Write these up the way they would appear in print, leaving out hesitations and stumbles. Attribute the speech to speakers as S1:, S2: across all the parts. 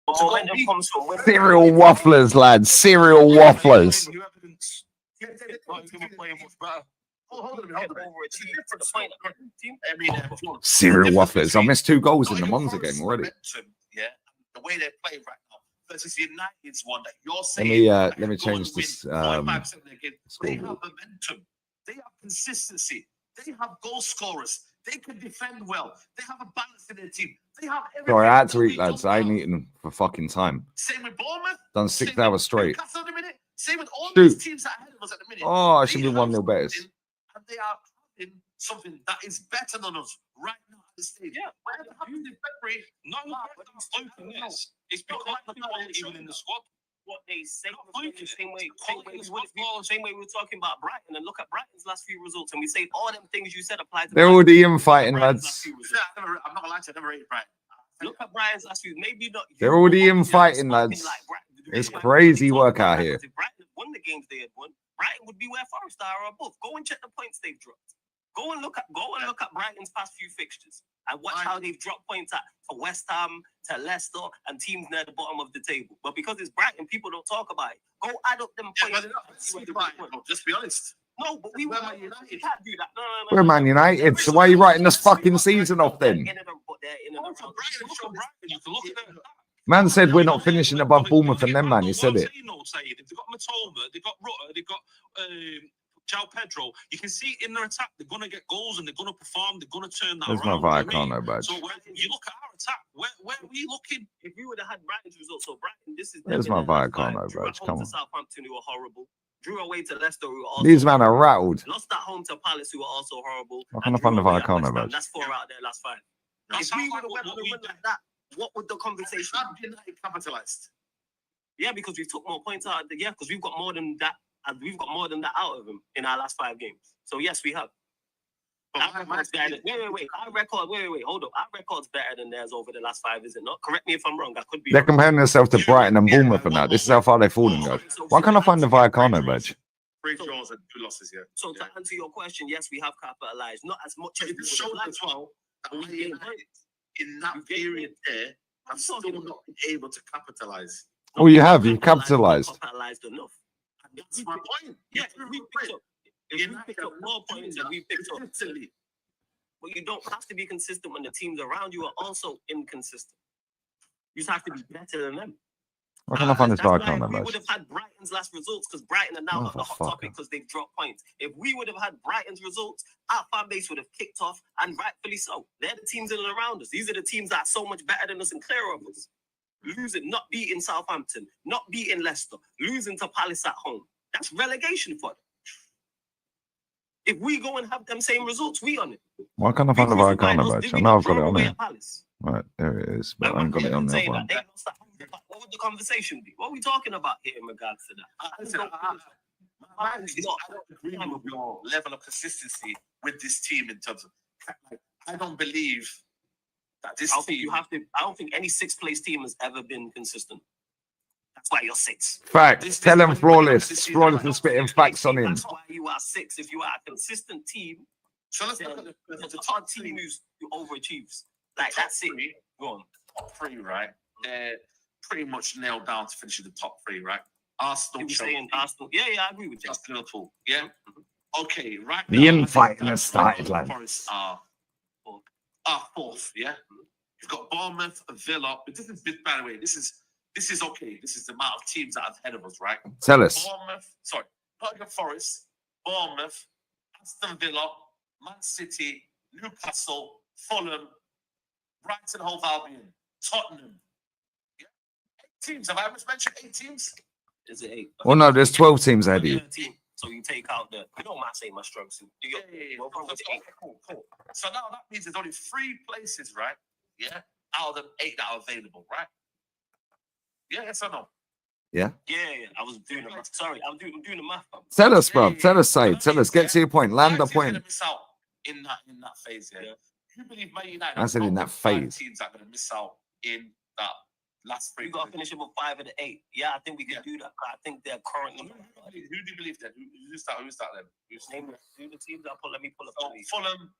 S1: Momentum comes from winning.
S2: Serial wafflers, lads. Serial wafflers. Serial wafflers. I missed 2 goals in the Monza game already.
S3: Yeah, the way they play right now versus United's one that you're saying.
S2: Let me change this.
S3: They have momentum. They have consistency. They have goal scorers. They can defend well. They have a balance in their team. They have everything.
S2: Sorry, I had to eat, lads. I ain't eating for fucking time.
S3: Same with Bournemouth.
S2: Done 6 hours straight.
S3: Same with all these teams that are ahead of us at the minute.
S2: Oh, I should be 1-0 Betis.
S3: And they are having something that is better than us right now at this stage. Yeah, whatever happened in February,
S1: it's because people aren't even in the squad. What they say, same way we were talking about Brighton, and look at Brighton's last few results, and we say all them things you said apply to.
S2: They're already infighting, lads.
S3: I'm not gonna lie to you, I never rated Brighton.
S1: Look at Brighton's last few. Maybe not.
S2: They're already infighting, lads. It's crazy work out here.
S1: If Brighton had won the games they had won, Brighton would be where Forest are or above. Go and check the points they've dropped. Go and look at Brighton's past few fixtures and watch how they've dropped points to West Ham, to Leicester, and teams near the bottom of the table. But because it's Brighton, people don't talk about it. Go add up them points.
S3: Just be honest.
S1: No, but we can't do that. No.
S2: We're Man United, so why are you writing this fucking season off then? Man said we're not finishing above Bournemouth and them, man. He said it.
S4: They've got Matoma, they've got Rutter, they've got João Pedro. You can see in their attack, they're going to get goals and they're going to perform. They're going to turn that around.
S2: There's my Vallecano badge.
S4: So when you look at our attack, where are we looking?
S1: If we would have had Brighton's results, so Brighton, this is.
S2: There's my Vallecano badge. Come on.
S1: Southampton, who were horrible. Drew away to Leicester, who were also.
S2: These men are rattled.
S1: Lost at home to Palace, who were also horrible.
S2: I can't find the Vallecano badge.
S1: That's 4 out there last 5. If we would have went on a run like that, what would the conversation be?
S3: Capitalized.
S1: Yeah, because we took more points out. Yeah, because we've got more than that. And we've got more than that out of him in our last 5 games. So yes, we have. Wait, hold up. Our record's better than theirs over the last 5, is it not? Correct me if I'm wrong. I could be.
S2: They're comparing themselves to Brighton and Bournemouth and that. This is how far they've fallen, guys. Why can't I find the Vallecano badge?
S3: 3 draws and 2 losses, yeah.
S1: So to answer your question, yes, we have capitalized. Not as much as
S3: it showed as well. In that period there, I'm still not been able to capitalize.
S2: Oh, you have. You've capitalized.
S1: Capitalized enough.
S3: That's my point.
S1: Yeah, we picked up more points than we picked up. But you don't have to be consistent when the teams around you are also inconsistent. You just have to be better than them.
S2: Why can't I find this Vallecano badge?
S1: We would have had Brighton's last results because Brighton are now the hot topic because they've dropped points. If we would have had Brighton's results, our fan base would have kicked off, and rightfully so. They're the teams in and around us. These are the teams that are so much better than us and clearer of us. Losing, not beating Southampton, not beating Leicester, losing to Palace at home. That's relegation for them. If we go and have them same results, we on it.
S2: Why can't I find the Vallecano badge? I know I've got it on here. Right, there it is. But I haven't got it on the other one.
S1: What would the conversation be? What are we talking about here in regards to that?
S3: I don't agree with your level of consistency with this team in terms of. I don't believe that this team.
S1: I don't think any 6th place team has ever been consistent. That's why you're 6.
S2: Facts. Tell him flawless. Flawless and spitting facts on him.
S1: That's why you are 6. If you are a consistent team,
S3: so let's look at
S1: the top team who overachieves. Like that's it. Go on.
S3: Top 3, right? They're pretty much nailed down to finish in the top 3, right? Arsenal.
S1: You're saying Arsenal. Yeah, I agree with you.
S3: Just Liverpool. Yeah. Okay, right.
S2: The infighting has started, lad.
S3: Forest are 4th. Yeah. You've got Bournemouth, Villa. But this is, by the way, this is okay. This is the amount of teams that are ahead of us, right?
S2: Tell us.
S3: Nottingham Forest, Bournemouth, Aston Villa, Man City, Newcastle, Fulham, Brighton, Hove Albion, Tottenham. Yeah? 8 teams. Have I ever mentioned 8 teams?
S1: Is it 8?
S2: Well, no, there's 12 teams ahead of you.
S1: So you take out you don't mind saying my strokes.
S3: Cool. So now that means there's only 3 places, right? Yeah, out of the 8 that are available, right? Yeah, yes or no?
S2: Yeah.
S1: I was doing the math. Sorry, I'm doing the math.
S2: Tell us, bro. Tell us, Said. Tell us. Get to your point. Land the point.
S3: Miss out in that phase, yeah. You believe Man United?
S2: I said in that phase.
S3: Teams that are going to miss out in that last 3.
S1: We got to finish it with 5 of the 8. Yeah, I think we can do that. I think they're currently.
S3: Who do you believe then? Who's that then?
S1: Who's the teams that let me pull up?
S3: Fulham,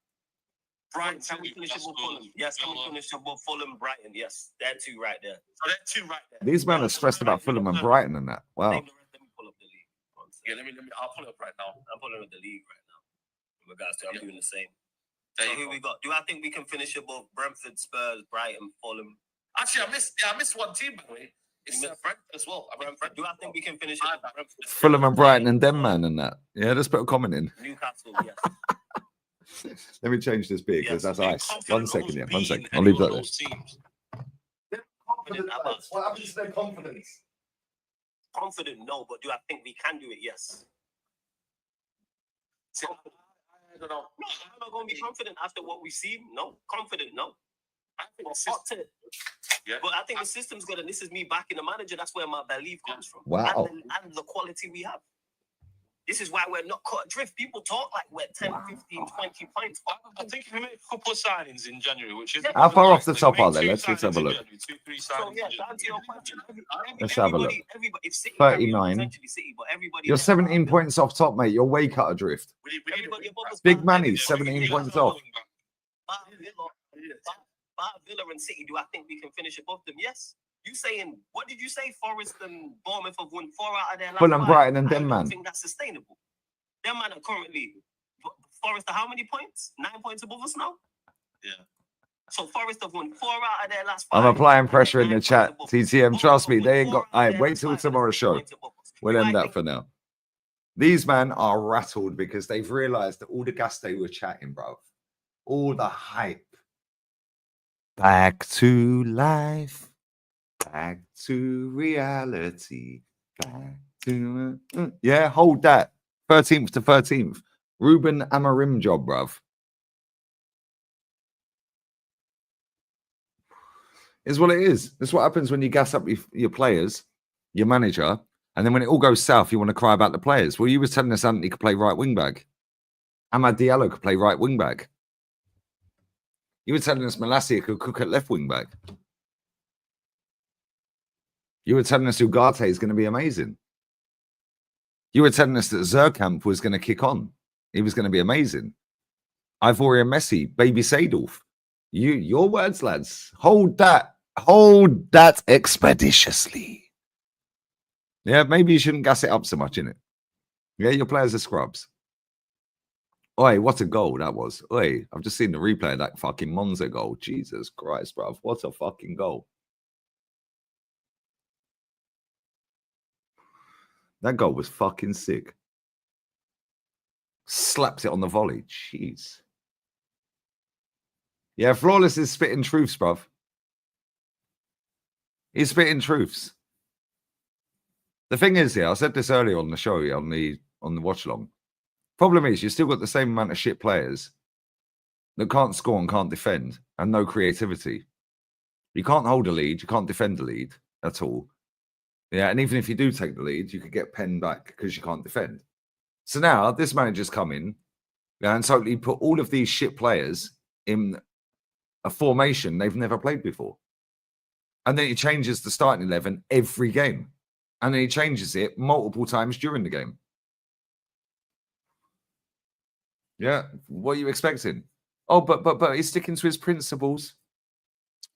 S3: Brighton.
S1: Can we finish above Fulham? Yes, can we finish above Fulham, Brighton? Yes, they're two right there.
S3: So they're two right there.
S2: These men are stressed about Fulham and Brighton and that. Wow.
S1: Let me pull up the league.
S3: Yeah, let me. I'll pull it up right now.
S1: I'm pulling up the league right now. In regards to, I'm doing the same.
S3: There
S1: So
S3: you
S1: who
S3: go.
S1: we got? Do I think we can finish above Brentford, Spurs, Brighton, Fulham?
S3: Actually, I missed one team, by the way. It's Brentford as well.
S1: Do I think we can finish above Brentford?
S2: Fulham and Brighton and them man and that. Yeah, let's put a comment in.
S1: Newcastle, yes.
S2: Let me change this bit because that's ice. 1 second, yeah, 1 second. I'll
S4: Any
S2: leave
S4: one
S2: that
S4: of
S2: there.
S4: those teams.
S2: What happens to their confidence?
S1: Confident, no, but do I think we can do it? Yes.
S3: I don't know.
S1: No, I'm not going to be confident after what we've seen. No, confident, no.
S3: I think
S1: But I think the system's good, and this is me backing the manager. That's where my belief comes from.
S2: Wow.
S1: And the quality we have. This is why we're not caught adrift. People talk like we're 10, 15, 20 points.
S4: I think if we make a couple of signings in January, which is
S2: How far off the top are they? Let's have a look.
S4: 2-3
S1: So,
S4: signings.
S1: yeah, to answer your question,
S2: Let's have a look.
S1: everybody, if City
S2: 39.
S1: essentially City, but everybody
S2: You're 17 points off top, mate. You're way cut adrift.
S1: Everybody above us.
S2: Big money, 17 points off.
S1: Bar Villa and City, do I think we can finish above them? Yes. You saying, what did you say? Forest and Bournemouth have won 4 out of their last
S2: Fulham,
S1: 5.
S2: Brighton and them,
S1: I
S2: man.
S1: don't think that's sustainable. Them man are currently, Forest are how many points? 9 points above us now?
S4: Yeah.
S1: So Forest have won 4 out of their last 5.
S2: I'm applying pressure in the
S1: 9
S2: chat.
S1: points above us.
S2: TTM, trust me, they ain't
S1: Bournemouth
S2: got.
S1: have won 4 out
S2: I
S1: of their
S2: wait
S1: last
S2: till
S1: 5,
S2: tomorrow's
S1: 6
S2: show.
S1: points above us.
S2: We'll
S1: Do
S2: end
S1: I
S2: that
S1: think-
S2: for now. These men are rattled because they've realized that all the gas they were chatting, bro, all the hype. Back to life, back to reality, back to yeah. Hold that. 13th to 13th. Ruben Amorim job, bruv. Is what it is. That's what happens when you gas up your players, your manager, and then when it all goes south, you want to cry about the players. Well, you was telling us Anthony could play right wing back. Amad Diallo could play right wing back. You were telling us Malacia could cook at left wing back. You were telling us Ugarte is going to be amazing. You were telling us that Zerkamp was going to kick on. He was going to be amazing. Ivorian Messi, baby Seedorf. Your words, lads. Hold that expeditiously. Yeah, maybe you shouldn't gas it up so much, innit? Yeah, your players are scrubs. Oi, what a goal that was. Oi, I've just seen the replay of that fucking Monza goal. Jesus Christ, bruv. What a fucking goal. That goal was fucking sick. Slapped it on the volley. Jeez. Yeah, Flawless is spitting truths, bruv. He's spitting truths. The thing is, I said this earlier on the show, on the watch-along. Problem is, you've still got the same amount of shit players that can't score and can't defend, and no creativity. You can't hold a lead, you can't defend a lead at all. Yeah, and even if you do take the lead, you could get penned back because you can't defend. So now this manager's come in and totally put all of these shit players in a formation they've never played before. And then he changes the starting 11 every game. And then he changes it multiple times during the game. Yeah, what are you expecting? Oh, but he's sticking to his principles.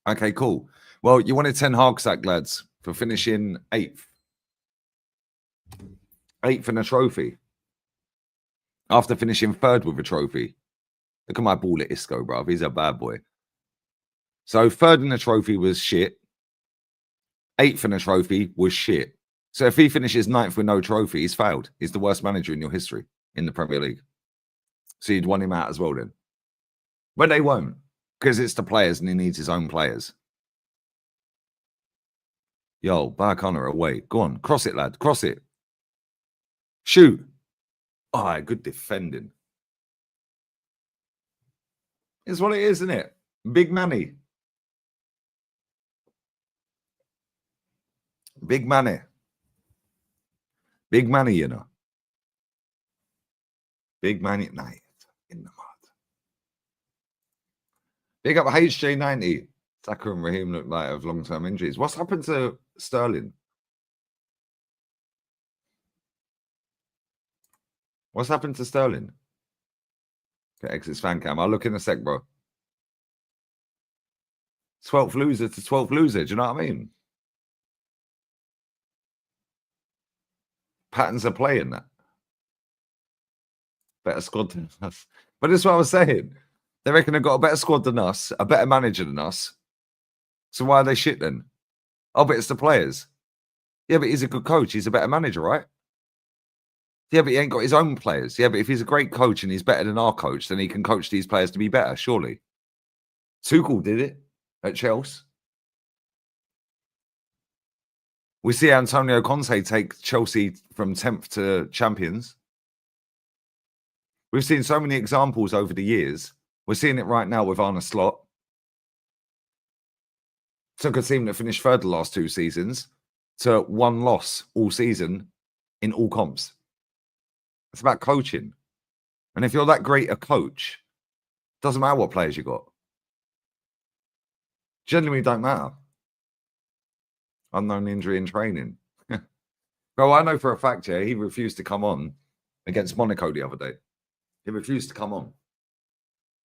S2: Okay, cool. Well, you wanted Ten Hag sack, lads, for finishing 8th. 8th in a trophy. After finishing 3rd with a trophy. Look at my ball at Isco, bruv. He's a bad boy. So 3rd in the trophy was shit. 8th in a trophy was shit. So if he finishes 9th with no trophy, he's failed. He's the worst manager in your history in the Premier League. So you'd want him out as well then. But they won't, because it's the players and he needs his own players. Yo, Vallecano away. Go on, cross it, lad. Cross it. Shoot. All right, good defending. It's what it is, isn't it? Big money. Big money. Big money, you know. Big money at night in the mud. Big up HJ90. Saka and Raheem look like have long-term injuries. What's happened to Sterling? What's happened to Sterling? Okay, exits fan cam. I'll look in a sec, bro. 12th loser to 12th loser. Do you know what I mean? Patterns are playing that. Better squad than us. But that's what I was saying. They reckon they've got a better squad than us, a better manager than us. So why are they shit then? Oh, but it's the players. Yeah, but he's a good coach. He's a better manager, right? Yeah, but he ain't got his own players. Yeah, but if he's a great coach and he's better than our coach, then he can coach these players to be better, surely. Tuchel did it at Chelsea. We see Antonio Conte take Chelsea from 10th to champions. We've seen so many examples over the years. We're seeing it right now with Arne Slot. Took a team that finished third the last 2 seasons to 1 loss all season in all comps. It's about coaching. And if you're that great a coach, doesn't matter what players you got. Genuinely don't matter. Unknown injury in training. Bro, I know for a fact, yeah, he refused to come on against Monaco the other day. He refused to come on.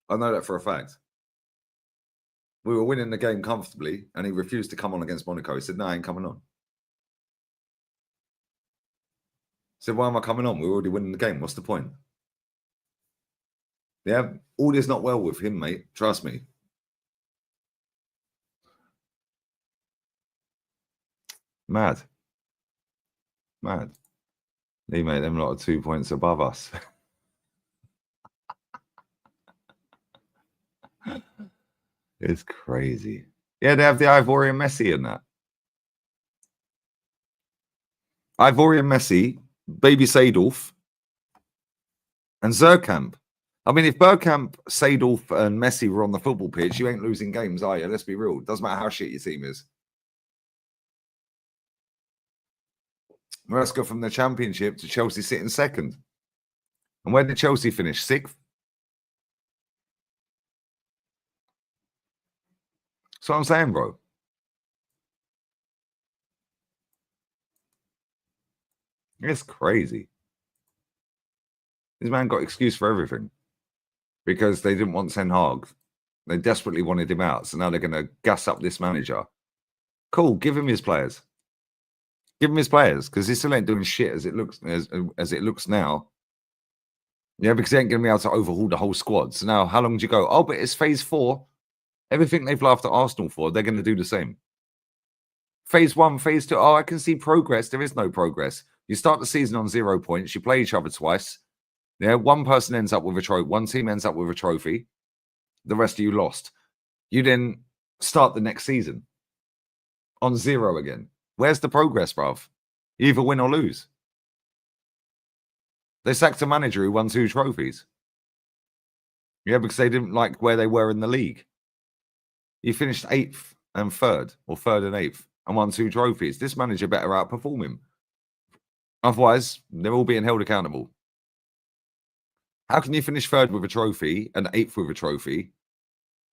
S2: I know that for a fact. We were winning the game comfortably, and he refused to come on against Monaco. He said, no, I ain't coming on. I said, why am I coming on? We're already winning the game. What's the point? Yeah, all is not well with him, mate. Trust me. Mad. Mad. He made them lot of 2 points above us. It's crazy. Yeah, they have the Ivorian Messi in that. Ivorian Messi, Baby Seedorf, and Zerkamp. I mean, if Bergkamp, Seedorf, and Messi were on the football pitch, you ain't losing games, are you? Let's be real. Doesn't matter how shit your team is. Let's go from the Championship to Chelsea sitting second. And where did Chelsea finish? 6th? That's what I'm saying, bro. It's crazy. This man got excuse for everything because they didn't want Ten Hag. They desperately wanted him out, so now they're going to gas up this manager. Cool, give him his players. Give him his players because he still ain't doing shit as it looks as it looks now. Yeah, because he ain't going to be able to overhaul the whole squad. So now, how long do you go? Oh, but it's phase 4. Everything they've laughed at Arsenal for, they're going to do the same. Phase 1, phase 2. Oh, I can see progress. There is no progress. You start the season on 0 points. You play each other twice. Yeah, one person ends up with a trophy. One team ends up with a trophy. The rest of you lost. You then start the next season on 0 again. Where's the progress, bruv? You either win or lose. They sacked a manager who won 2 trophies. Yeah, because they didn't like where they were in the league. You finished 8th and 3rd, or 3rd and 8th, and won 2 trophies. This manager better outperform him. Otherwise, they're all being held accountable. How can you finish 3rd with a trophy and 8th with a trophy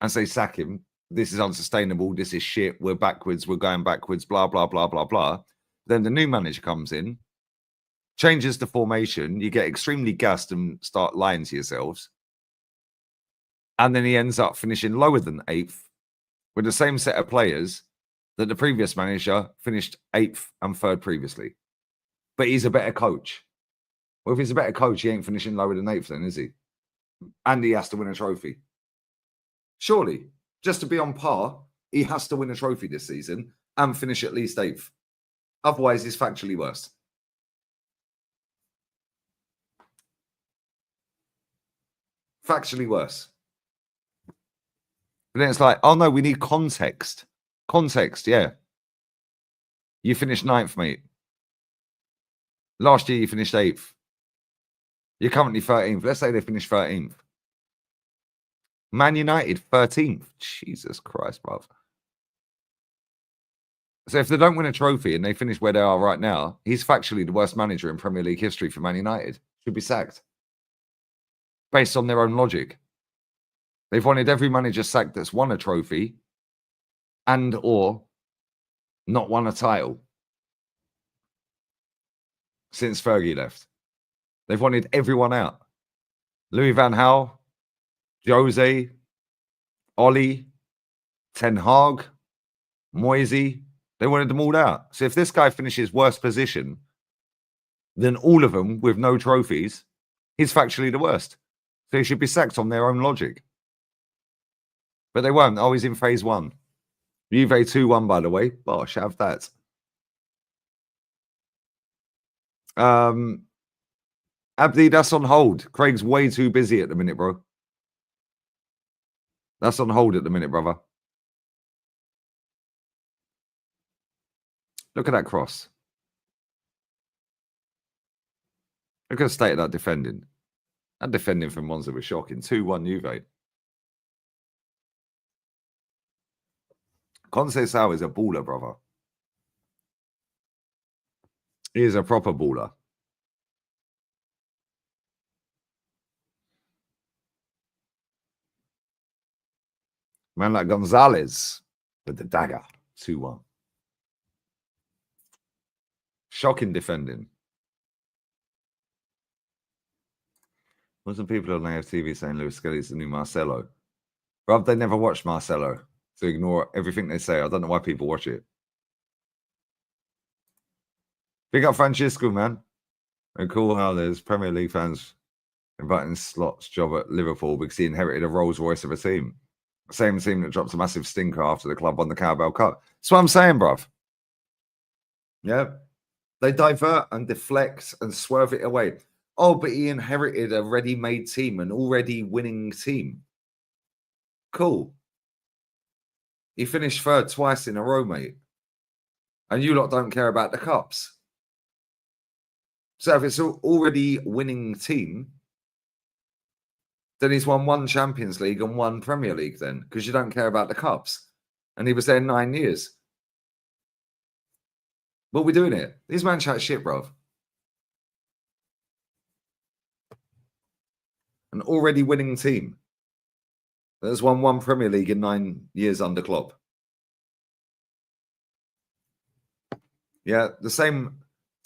S2: and say, sack him? This is unsustainable. This is shit. We're backwards. We're going backwards. Blah, blah, blah, blah, blah. Then the new manager comes in, changes the formation. You get extremely gassed and start lying to yourselves. And then he ends up finishing lower than 8th with the same set of players that the previous manager finished 8th and 3rd previously. But he's a better coach. Well, if he's a better coach, he ain't finishing lower than 8th then, is he? And he has to win a trophy. Surely, just to be on par, he has to win a trophy this season and finish at least 8th. Otherwise, he's factually worse. Factually worse. And then it's like, oh no, we need context. Context, yeah. You finished 9th, mate. Last year, you finished 8th. You're currently 13th. Let's say they finished 13th. Man United, 13th. Jesus Christ, bruv. So if they don't win a trophy and they finish where they are right now, he's factually the worst manager in Premier League history for Man United. Should be sacked. Based on their own logic. They've wanted every manager sacked that's won a trophy and or not won a title since Fergie left. They've wanted everyone out. Louis van Gaal, Jose, Ollie, Ten Hag, Moisey, they wanted them all out. So if this guy finishes worst position than all of them with no trophies, he's factually the worst. So he should be sacked on their own logic. But they won't. Oh, he's in phase 1. Juve 2-1, by the way. Bosh, have that. Abdi, that's on hold. Craig's way too busy at the minute, bro. That's on hold at the minute, brother. Look at that cross. Look at the state of that defending. That defending from Monza was shocking. 2-1 Juve. Contextual is a baller, brother. He is a proper baller. Man like Gonzalez with the dagger. 2-1. Shocking defending. Wasn't people on AFTV saying Lewis Skelly's the new Marcelo? Bruv, they never watched Marcelo. So ignore everything they say. I don't know why people watch it. Big up Francisco, man. And cool how there's Premier League fans inviting Slot's job at Liverpool because he inherited a Rolls Royce of a team. The same team that dropped a massive stinker after the club won the Carabao Cup. That's what I'm saying, bruv. Yeah. They divert and deflect and swerve it away. Oh, but he inherited a ready-made team, an already winning team. Cool. He finished third twice in a row, mate. And you lot don't care about the cups. So if it's an already winning team, then he's won 1 Champions League and 1 Premier League then, because you don't care about the cups. And he was there 9 years. What are we doing here? These man chat shit, bruv. An already winning team that has won 1 Premier League in 9 years under Klopp. Yeah, the same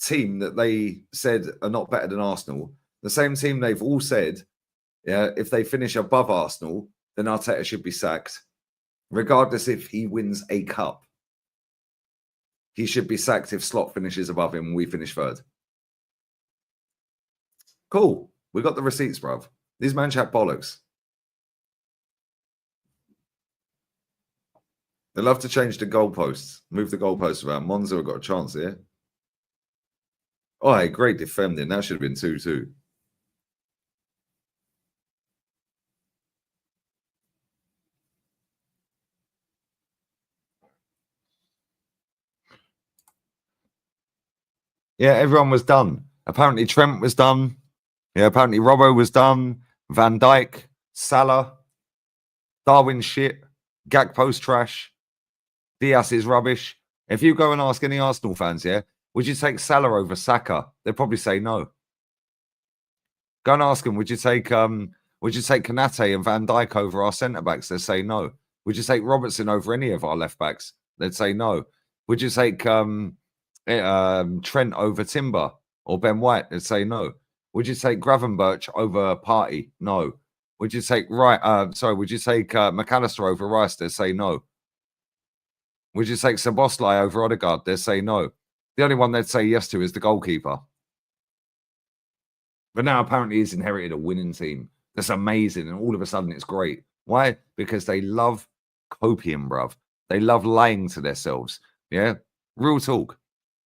S2: team that they said are not better than Arsenal, the same team they've all said, yeah, if they finish above Arsenal, then Arteta should be sacked, regardless if he wins a cup. He should be sacked if Slot finishes above him and we finish third. Cool. We got the receipts, bruv. These man chat bollocks. They love to change the goalposts, move the goalposts around. Monza have got a chance here. Oh, hey, great defending. That should have been 2-2. Yeah, everyone was done. Apparently Trent was done. Yeah, apparently Robbo was done. Van Dijk, Salah, Darwin shit, Gakpo's trash, Diaz is rubbish. If you go and ask any Arsenal fans, yeah, would you take Salah over Saka? They'll probably say no. Go and ask them, would you take Konate and Van Dijk over our centre backs? They'd say no. Would you take Robertson over any of our left backs? They'd say no. Would you take Trent over Timber or Ben White? They'd say no. Would you take Gravenberch over Partey? No. Would you take would you take McAllister over Rice? They'd say no. Would you take Szoboszlai over Odegaard? They'd say no. The only one they'd say yes to is the goalkeeper. But now apparently he's inherited a winning team. That's amazing. And all of a sudden it's great. Why? Because they love copium, bruv. They love lying to themselves. Yeah? Real talk.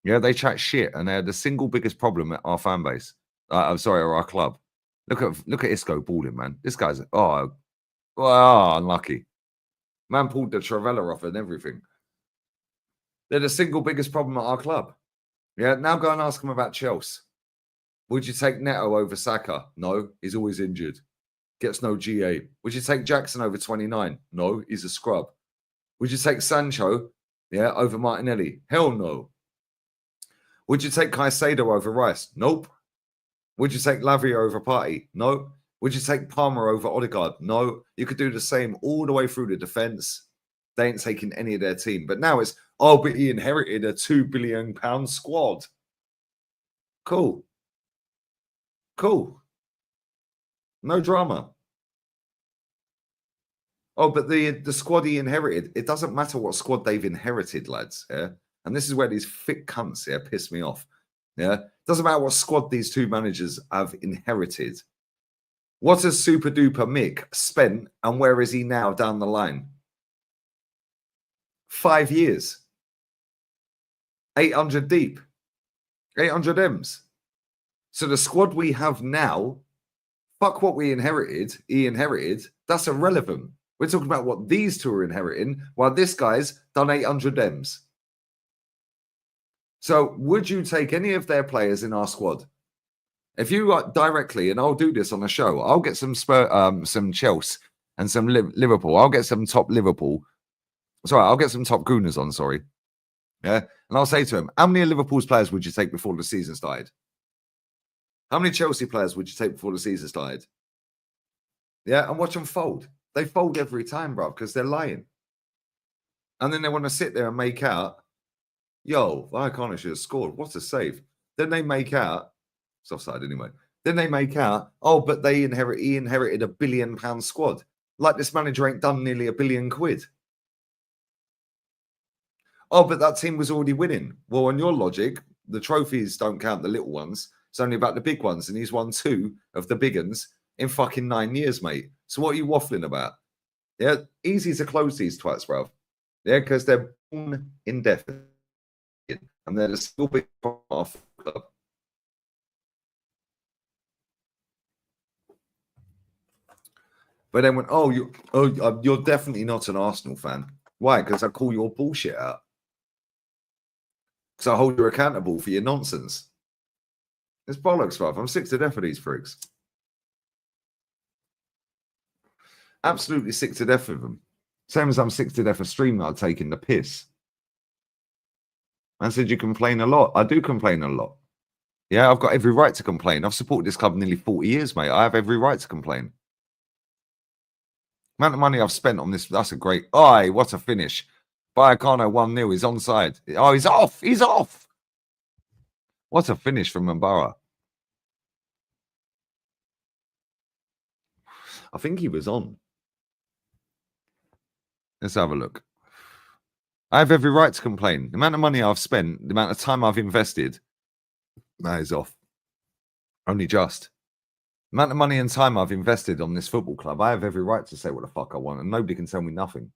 S2: Yeah, they chat shit. And they're the single biggest problem at our fan base. Or our club. Look at Isco balling, man. This guy's, unlucky. Man pulled the Travella off and everything. They're the single biggest problem at our club. Yeah, now go and ask them about Chelsea. Would you take Neto over Saka? No, he's always injured. Gets no GA. Would you take Jackson over 29? No, he's a scrub. Would you take Sancho, over Martinelli? Hell no. Would you take Caicedo over Rice? Nope. Would you take Lavia over Partey? No. Would you take Palmer over Odegaard? No. You could do the same all the way through the defence. They ain't taking any of their team. But now it's, but he inherited a £2 billion squad. Cool. Cool. No drama. Oh, but the squad he inherited, it doesn't matter what squad they've inherited, lads. Yeah. And this is where these thick cunts here piss me off. Yeah. Doesn't matter what squad these two managers have inherited. What has Super Duper Mick spent and where is he now down the line? 5 years. 800 deep. 800 M's. So the squad we have now, fuck what he inherited, that's irrelevant. We're talking about what these two are inheriting, while this guy's done 800 M's. So would you take any of their players in our squad? If you directly, and I'll do this on the show, I'll get some some Chelsea and some Liverpool. I'll get some top Liverpool. Sorry, I'll get some top Gooners on, sorry. Yeah. And I'll say to him, how many of Liverpool's players would you take before the season started? How many Chelsea players would you take before the season started? Yeah, and watch them fold. They fold every time, bro, because they're lying. And then they want to sit there and make out, yo, Vallecano should have scored. What a save. Then they make out, it's offside anyway. Then they make out, oh, but he inherited £1 billion squad. Like this manager ain't done nearly £1 billion. Oh, but that team was already winning. Well, on your logic, the trophies don't count the little ones. It's only about the big ones. And he's won 2 of the big ones in fucking 9 years, mate. So what are you waffling about? Yeah, easy to close these twats, bruv. Yeah, because they're born in deficit. And they're still big off club. But then went, you're definitely not an Arsenal fan. Why? Because I call your bullshit out. Because I hold you accountable for your nonsense. It's bollocks, bruv. I'm sick to death of these freaks. Absolutely sick to death of them. Same as I'm sick to death of StreamYard taking the piss. I said you complain a lot. I do complain a lot. Yeah, I've got every right to complain. I've supported this club nearly 40 years, mate. I have every right to complain. Amount of money I've spent on this, that's a great... Oh, what a finish. Vallecano 1-0. He's onside. Oh, he's off. He's off. What a finish from Mbara. I think he was on. Let's have a look. I have every right to complain. The amount of money I've spent, the amount of time I've invested, that is off. Only just. The amount of money and time I've invested on this football club, I have every right to say what the fuck I want, and nobody can tell me nothing.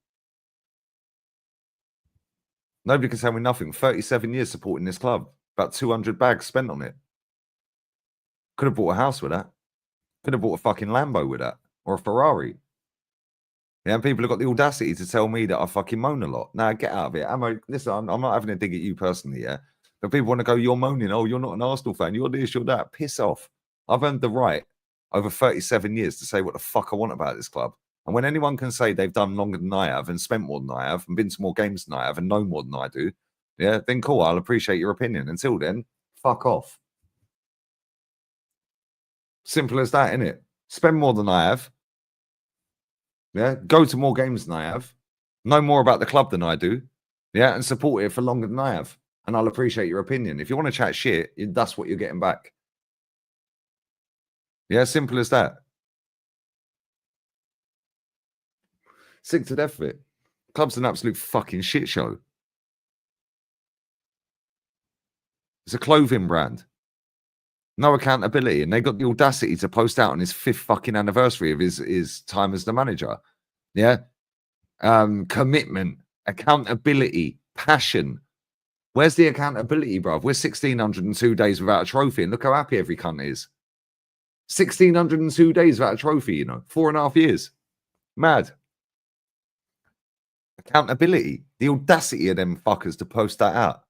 S2: Nobody can tell me nothing. 37 years supporting this club. About 200 bags spent on it. Could have bought a house with that. Could have bought a fucking Lambo with that. Or a Ferrari. Yeah, and people have got the audacity to tell me that I fucking moan a lot. Now, get out of it. Listen, I'm not having a dig at you personally, yeah? But people want to go, you're moaning. Oh, you're not an Arsenal fan. You're this, you're that. Piss off. I've earned the right over 37 years to say what the fuck I want about this club. And when anyone can say they've done longer than I have and spent more than I have and been to more games than I have and know more than I do, yeah, then cool, I'll appreciate your opinion. Until then, fuck off. Simple as that, innit? Spend more than I have. Yeah, go to more games than I have. Know more about the club than I do. Yeah, and support it for longer than I have. And I'll appreciate your opinion. If you want to chat shit, that's what you're getting back. Yeah, simple as that. Sick to death of it. Club's an absolute fucking shit show. It's a clothing brand. No accountability. And they got the audacity to post out on his 5th fucking anniversary of his time as the manager. Yeah. Commitment, accountability, passion. Where's the accountability, bruv? We're 1,602 days without a trophy. And look how happy every cunt is. 1,602 days without a trophy, 4.5 years. Mad. Accountability. The audacity of them fuckers to post that out.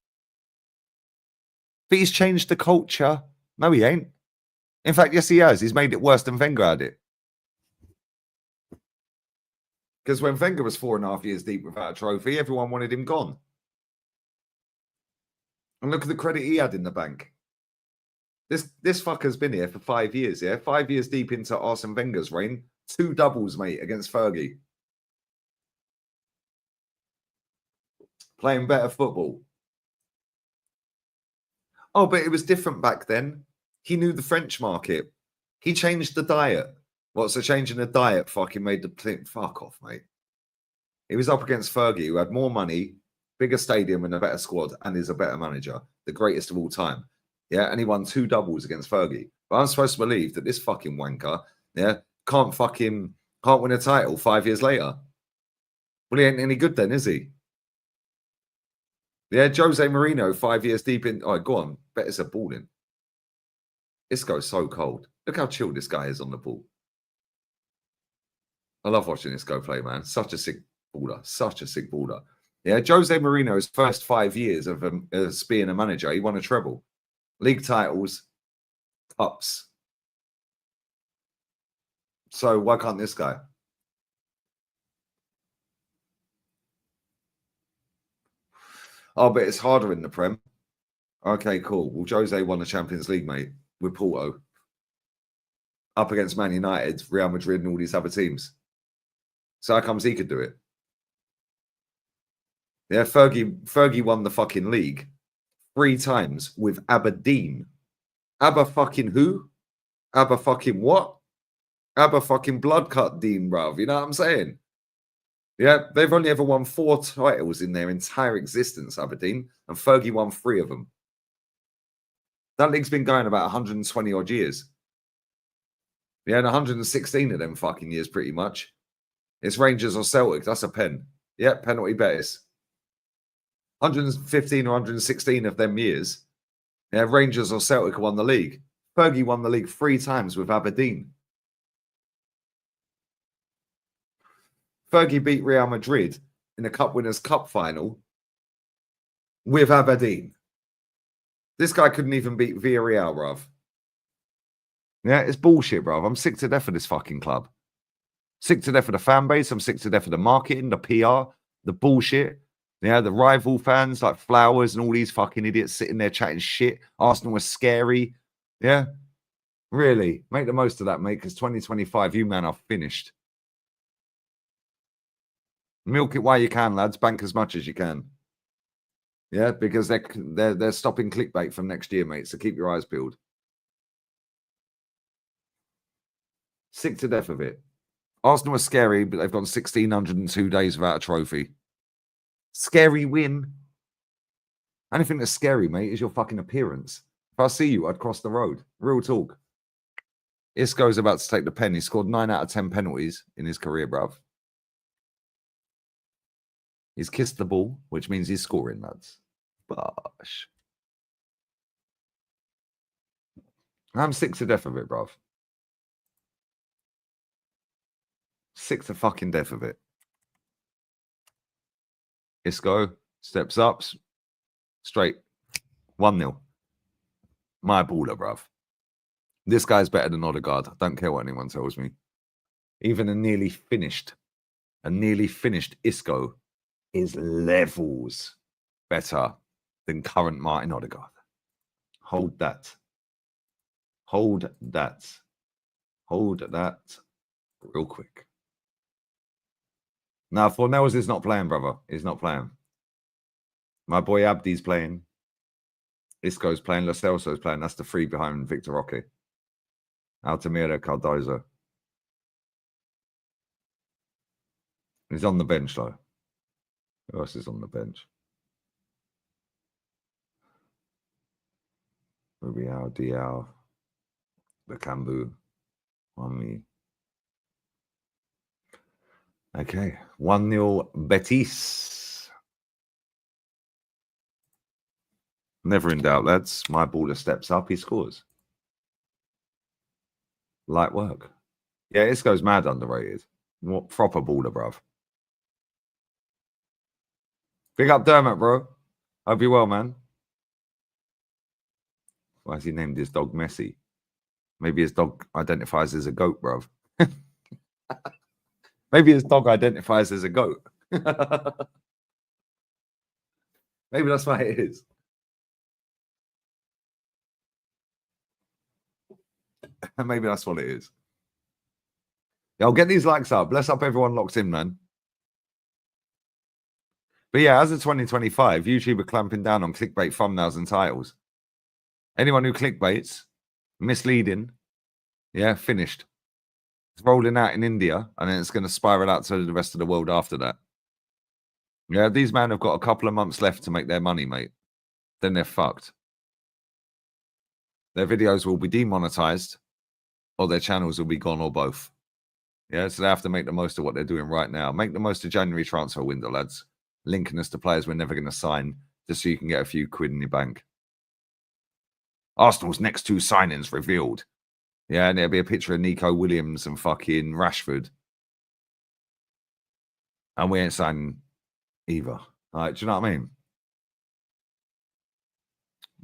S2: But he's changed the culture. No, he ain't. In fact, yes, he has. He's made it worse than Wenger had it. Because when Wenger was 4.5 years deep without a trophy, everyone wanted him gone. And look at the credit he had in the bank. This fucker's been here for 5 years, yeah? 5 years deep into Arsene Wenger's reign. 2 doubles, mate, against Fergie. Playing better football. Oh, but it was different back then. He knew the French market. He changed the diet. What's the change in the diet fucking made the thing? Fuck off, mate. He was up against Fergie, who had more money, bigger stadium, and a better squad, and is a better manager, the greatest of all time. Yeah, and he won 2 doubles against Fergie. But I'm supposed to believe that this fucking wanker, yeah, can't win a title 5 years later. Well, he ain't any good then, is he? Yeah, Jose Mourinho 5 years deep in. Oh, go on, Betis are balling. Isco's so cold. Look how chill this guy is on the ball. I love watching Isco play, man. Such a sick baller. Such a sick baller. Yeah, Jose Mourinho's first 5 years of as being a manager, he won a treble. League titles, cups. So why can't this guy? Oh, but it's harder in the Prem. Okay, cool. Well, Jose won the Champions League, mate, with Porto. Up against Man United, Real Madrid, and all these other teams. So how comes he could do it? Yeah, Fergie won the fucking league 3 times with Aberdeen. Abba fucking who? Abba fucking what? Abba fucking blood cut Dean, bruv. You know what I'm saying? Yeah, they've only ever won 4 titles in their entire existence, Aberdeen, and Fergie won 3 of them. That league's been going about 120 odd years. Yeah, and 116 of them fucking years, pretty much. It's Rangers or Celtic. That's a pen. Yeah, penalty Betis. 115 or 116 of them years. Yeah, Rangers or Celtic won the league. Fergie won the league 3 times with Aberdeen. Fergie beat Real Madrid in the Cup Winners' Cup final with Aberdeen. This guy couldn't even beat Villarreal, bruv. Yeah, it's bullshit, bruv. I'm sick to death of this fucking club. Sick to death of the fan base. I'm sick to death of the marketing, the PR, the bullshit. Yeah, the rival fans like Flowers and all these fucking idiots sitting there chatting shit. Arsenal was scary. Yeah, really. Make the most of that, mate, because 2025, you man are finished. Milk it while you can, lads. Bank as much as you can. Yeah, because they're stopping clickbait from next year, mate. So keep your eyes peeled. Sick to death of it. Arsenal are scary, but they've gone 1,602 days without a trophy. Scary win. Anything that's scary, mate, is your fucking appearance. If I see you, I'd cross the road. Real talk. Isco's about to take the pen. He scored 9 out of 10 penalties in his career, bruv. He's kissed the ball, which means he's scoring, lads. Bosh. I'm sick to death of it, bruv. Sick to fucking death of it. Isco steps up. Straight. 1-0. My baller, bruv. This guy's better than Odegaard. I don't care what anyone tells me. Even a nearly finished Isco is levels better than current Martin Odegaard. Hold that. Hold that. Hold that real quick. Now, Fornells is not playing, brother. He's not playing. My boy Abdi's playing. Isco's playing. Lo Celso's playing. That's the 3 behind Victor Roque. Altamira Cardozo. He's on the bench, though. Who else is on the bench? Rubial, Dial, Bakambu, Wami. Okay, 1-0 Betis. Never in doubt, lads. My baller steps up, he scores. Light work. Yeah, Isco's mad underrated. What proper baller, bruv. Big up Dermot, bro. Hope you're well, man. Why has he named his dog Messi? Maybe his dog identifies as a goat, bruv. Maybe his dog identifies as a goat. Maybe that's why it is. Maybe that's what it is. Yeah, I'll get these likes up. Bless up everyone locked in, man. But yeah, as of 2025, YouTube are clamping down on clickbait thumbnails and titles. Anyone who clickbaits, misleading, yeah, finished. It's rolling out in India, and then it's going to spiral out to the rest of the world after that. Yeah, these men have got a couple of months left to make their money, mate. Then they're fucked. Their videos will be demonetized, or their channels will be gone, or both. Yeah, so they have to make the most of what they're doing right now. Make the most of January transfer window, lads. Linking us to players we're never going to sign, just so you can get a few quid in your bank. Arsenal's next 2 signings revealed. Yeah, and there'll be a picture of Nico Williams and fucking Rashford. And we ain't signing either. All right, do you know what I mean?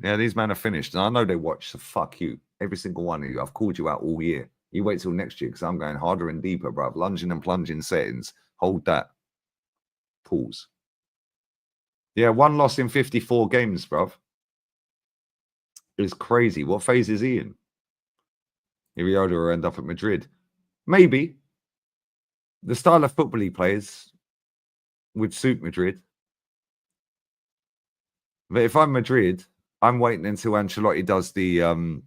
S2: Yeah, these men are finished. And I know they watch, so fuck you. Every single one of you. I've called you out all year. You wait till next year, because I'm going harder and deeper, bruv. Lunging and plunging settings. Hold that. Pause. Yeah, 1 loss in 54 games, bruv. It's crazy. What phase is he in? Iriola will end up at Madrid. Maybe. The style of football he plays would suit Madrid. But if I'm Madrid, I'm waiting until Ancelotti does the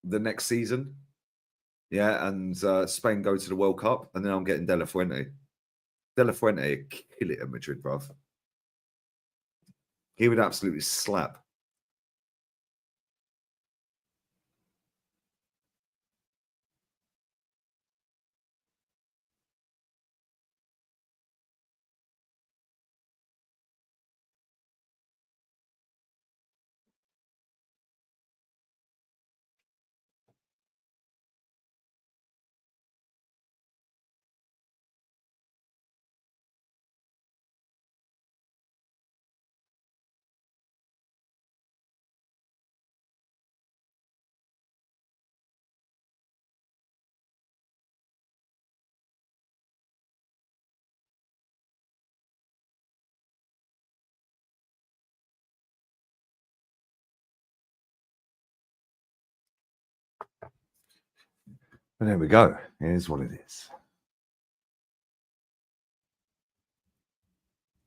S2: next season. Yeah, and Spain go to the World Cup, and then I'm getting De La Fuente. De La Fuente kill it at Madrid, bruv. He would absolutely slap. But there we go. Here's what it is.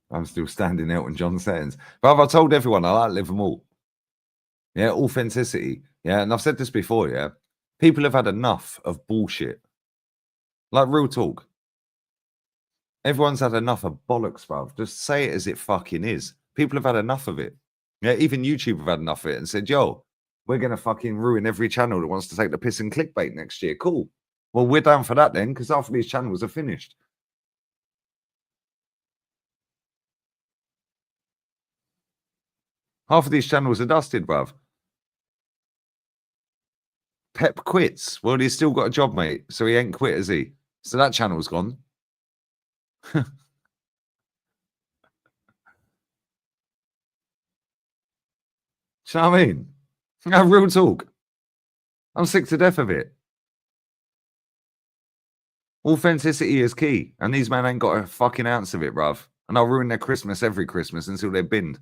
S2: I'm still standing Elton John settings. But I've told everyone I like Liverpool. Yeah, authenticity. Yeah, and I've said this before, yeah. People have had enough of bullshit. Like, real talk. Everyone's had enough of bollocks, bruv. Just say it as it fucking is. People have had enough of it. Yeah, even YouTube have had enough of it and said, yo, we're going to fucking ruin every channel that wants to take the piss and clickbait next year. Cool. Well, we're down for that then, because half of these channels are finished. Half of these channels are dusted, bruv. Pep quits. Well, he's still got a job, mate. So he ain't quit, has he? So that channel's gone. Do you know what I mean? Real talk. I'm sick to death of it. Authenticity is key. And these men ain't got a fucking ounce of it, bruv. And I'll ruin their Christmas every Christmas until they're binned.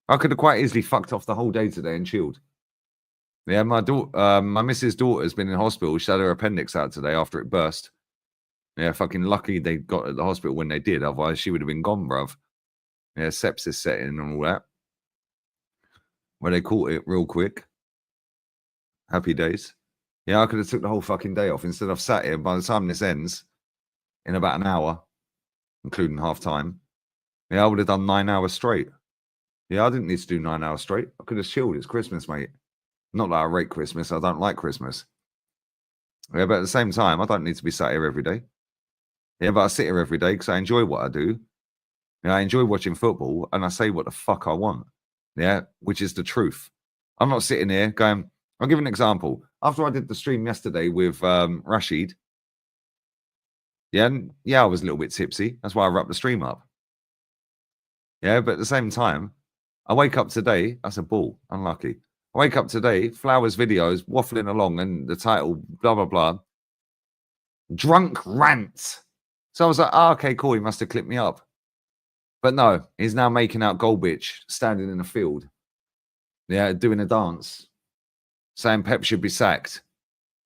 S2: I could have quite easily fucked off the whole day today and chilled. Yeah, my missus' daughter's been in hospital. She had her appendix out today after it burst. Yeah, fucking lucky they got at the hospital when they did. Otherwise, she would have been gone, bruv. Yeah, sepsis set in and all that. Where they caught it real quick. Happy days. Yeah, I could have took the whole fucking day off. Instead, I've sat here. By the time this ends, in about an hour, including half time, yeah, I would have done 9 hours straight. Yeah, I didn't need to do 9 hours straight. I could have chilled. It's Christmas, mate. Not that I rate Christmas. I don't like Christmas. Yeah, but at the same time, I don't need to be sat here every day. Yeah, but I sit here every day because I enjoy what I do. Yeah, I enjoy watching football, and I say what the fuck I want. Yeah, which is the truth. I'm not sitting here going, I'll give an example. After I did the stream yesterday with Rashid, yeah, I was a little bit tipsy. That's why I wrapped the stream up. Yeah, but at the same time, I wake up today, that's a ball, unlucky. I wake up today, Flowers videos, waffling along, and the title, blah, blah, blah. Drunk rant. So I was like, oh, okay, cool, he must have clipped me up. But no, he's now making out Goldbitch, standing in the field. Yeah, doing a dance. Saying Pep should be sacked.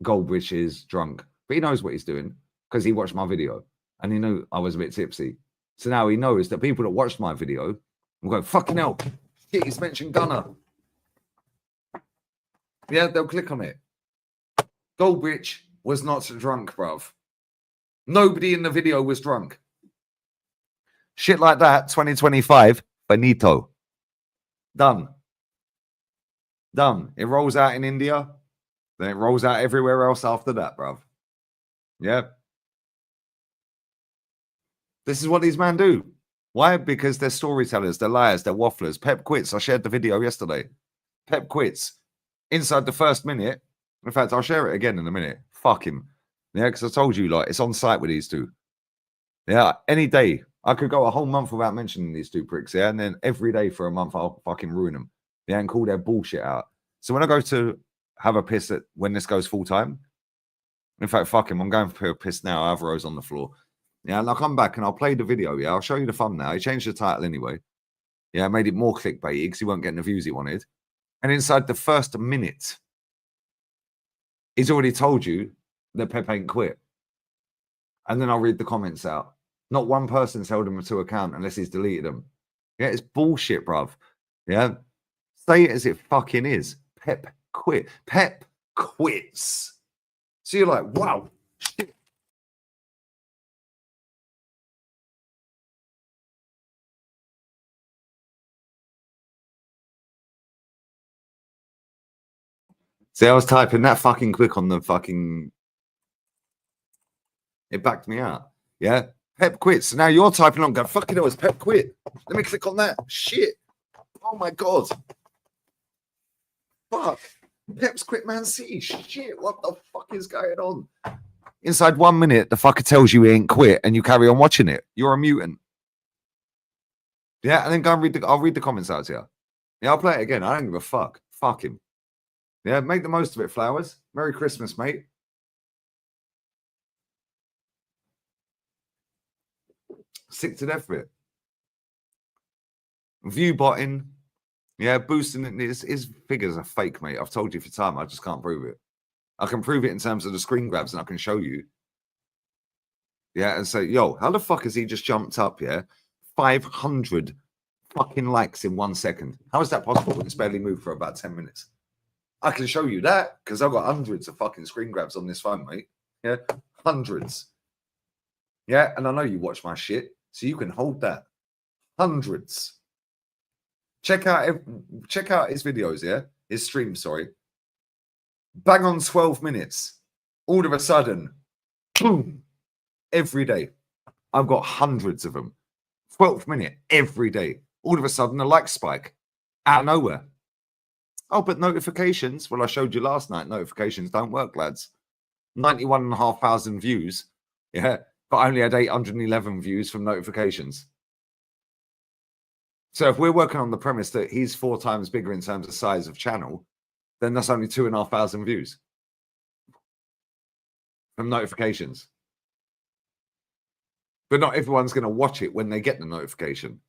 S2: Goldbitch is drunk. But he knows what he's doing, because he watched my video. And he knew I was a bit tipsy. So now he knows that people that watched my video will go, fucking hell, he's mentioned Gunner. Yeah, they'll click on it. Goldbitch was not drunk, bruv. Nobody in the video was drunk. Shit like that, 2025, finito. Done. Done. It rolls out in India, then it rolls out everywhere else after that, bruv. Yeah. This is what these men do. Why? Because they're storytellers, they're liars, they're wafflers. Pep quits. I shared the video yesterday. Pep quits. Inside the first minute, in fact, I'll share it again in a minute. Fuck him. Yeah, because I told you, like, it's on site with these two. Yeah, any day. I could go a whole month without mentioning these two pricks, yeah? And then every day for a month, I'll fucking ruin them. Yeah, and call their bullshit out. So when I go to have a piss when this goes full time, in fact, fuck him, I'm going for a piss now. Alvaro's on the floor. Yeah, and I'll come back and I'll play the video. Yeah, I'll show you the thumbnail. He changed the title anyway. Yeah, made it more clickbaity because he weren't getting the views he wanted. And inside the first minute, he's already told you that Pep ain't quit. And then I'll read the comments out. Not one person's held him to account unless he's deleted them. Yeah, it's bullshit, bruv. Yeah, say it as it fucking is. Pep quit. Pep quits. So you're like, wow, shit. See, I was typing that fucking quick on the fucking... It backed me out. Yeah? Pep quits. So now you're typing on, going, fucking hell, it's Pep quit. Let me click on that. Shit. Oh my God. Fuck. Pep's quit Man City. Shit. What the fuck is going on? Inside 1 minute, the fucker tells you he ain't quit and you carry on watching it. You're a mutant. Yeah? And then go and read I'll read the comments out here. Yeah, I'll play it again. I don't give a fuck. Fuck him. Yeah, make the most of it, Flowers. Merry Christmas, mate. Sick to death of it. View botting. Yeah, boosting it. His figures are fake, mate. I've told you for time. I just can't prove it. I can prove it in terms of the screen grabs and I can show you. Yeah, and say, yo, how the fuck has he just jumped up, yeah? 500 fucking likes in 1 second. How is that possible when it's barely moved for about 10 minutes? I can show you that because I've got hundreds of fucking screen grabs on this phone, mate. Yeah, hundreds. Yeah, and I know you watch my shit, so you can hold that. Hundreds. Check out his videos, yeah? His stream, sorry. Bang on 12 minutes. All of a sudden, boom, every day. I've got hundreds of them. 12th minute, every day. All of a sudden, a like spike out of nowhere. Oh, but notifications. Well, I showed you last night. Notifications don't work, lads. 91,500 views. Yeah, but I only had 811 views from notifications. So if we're working on the premise that he's 4 times bigger in terms of size of channel, then that's only 2,500 views from notifications. But not everyone's going to watch it when they get the notification.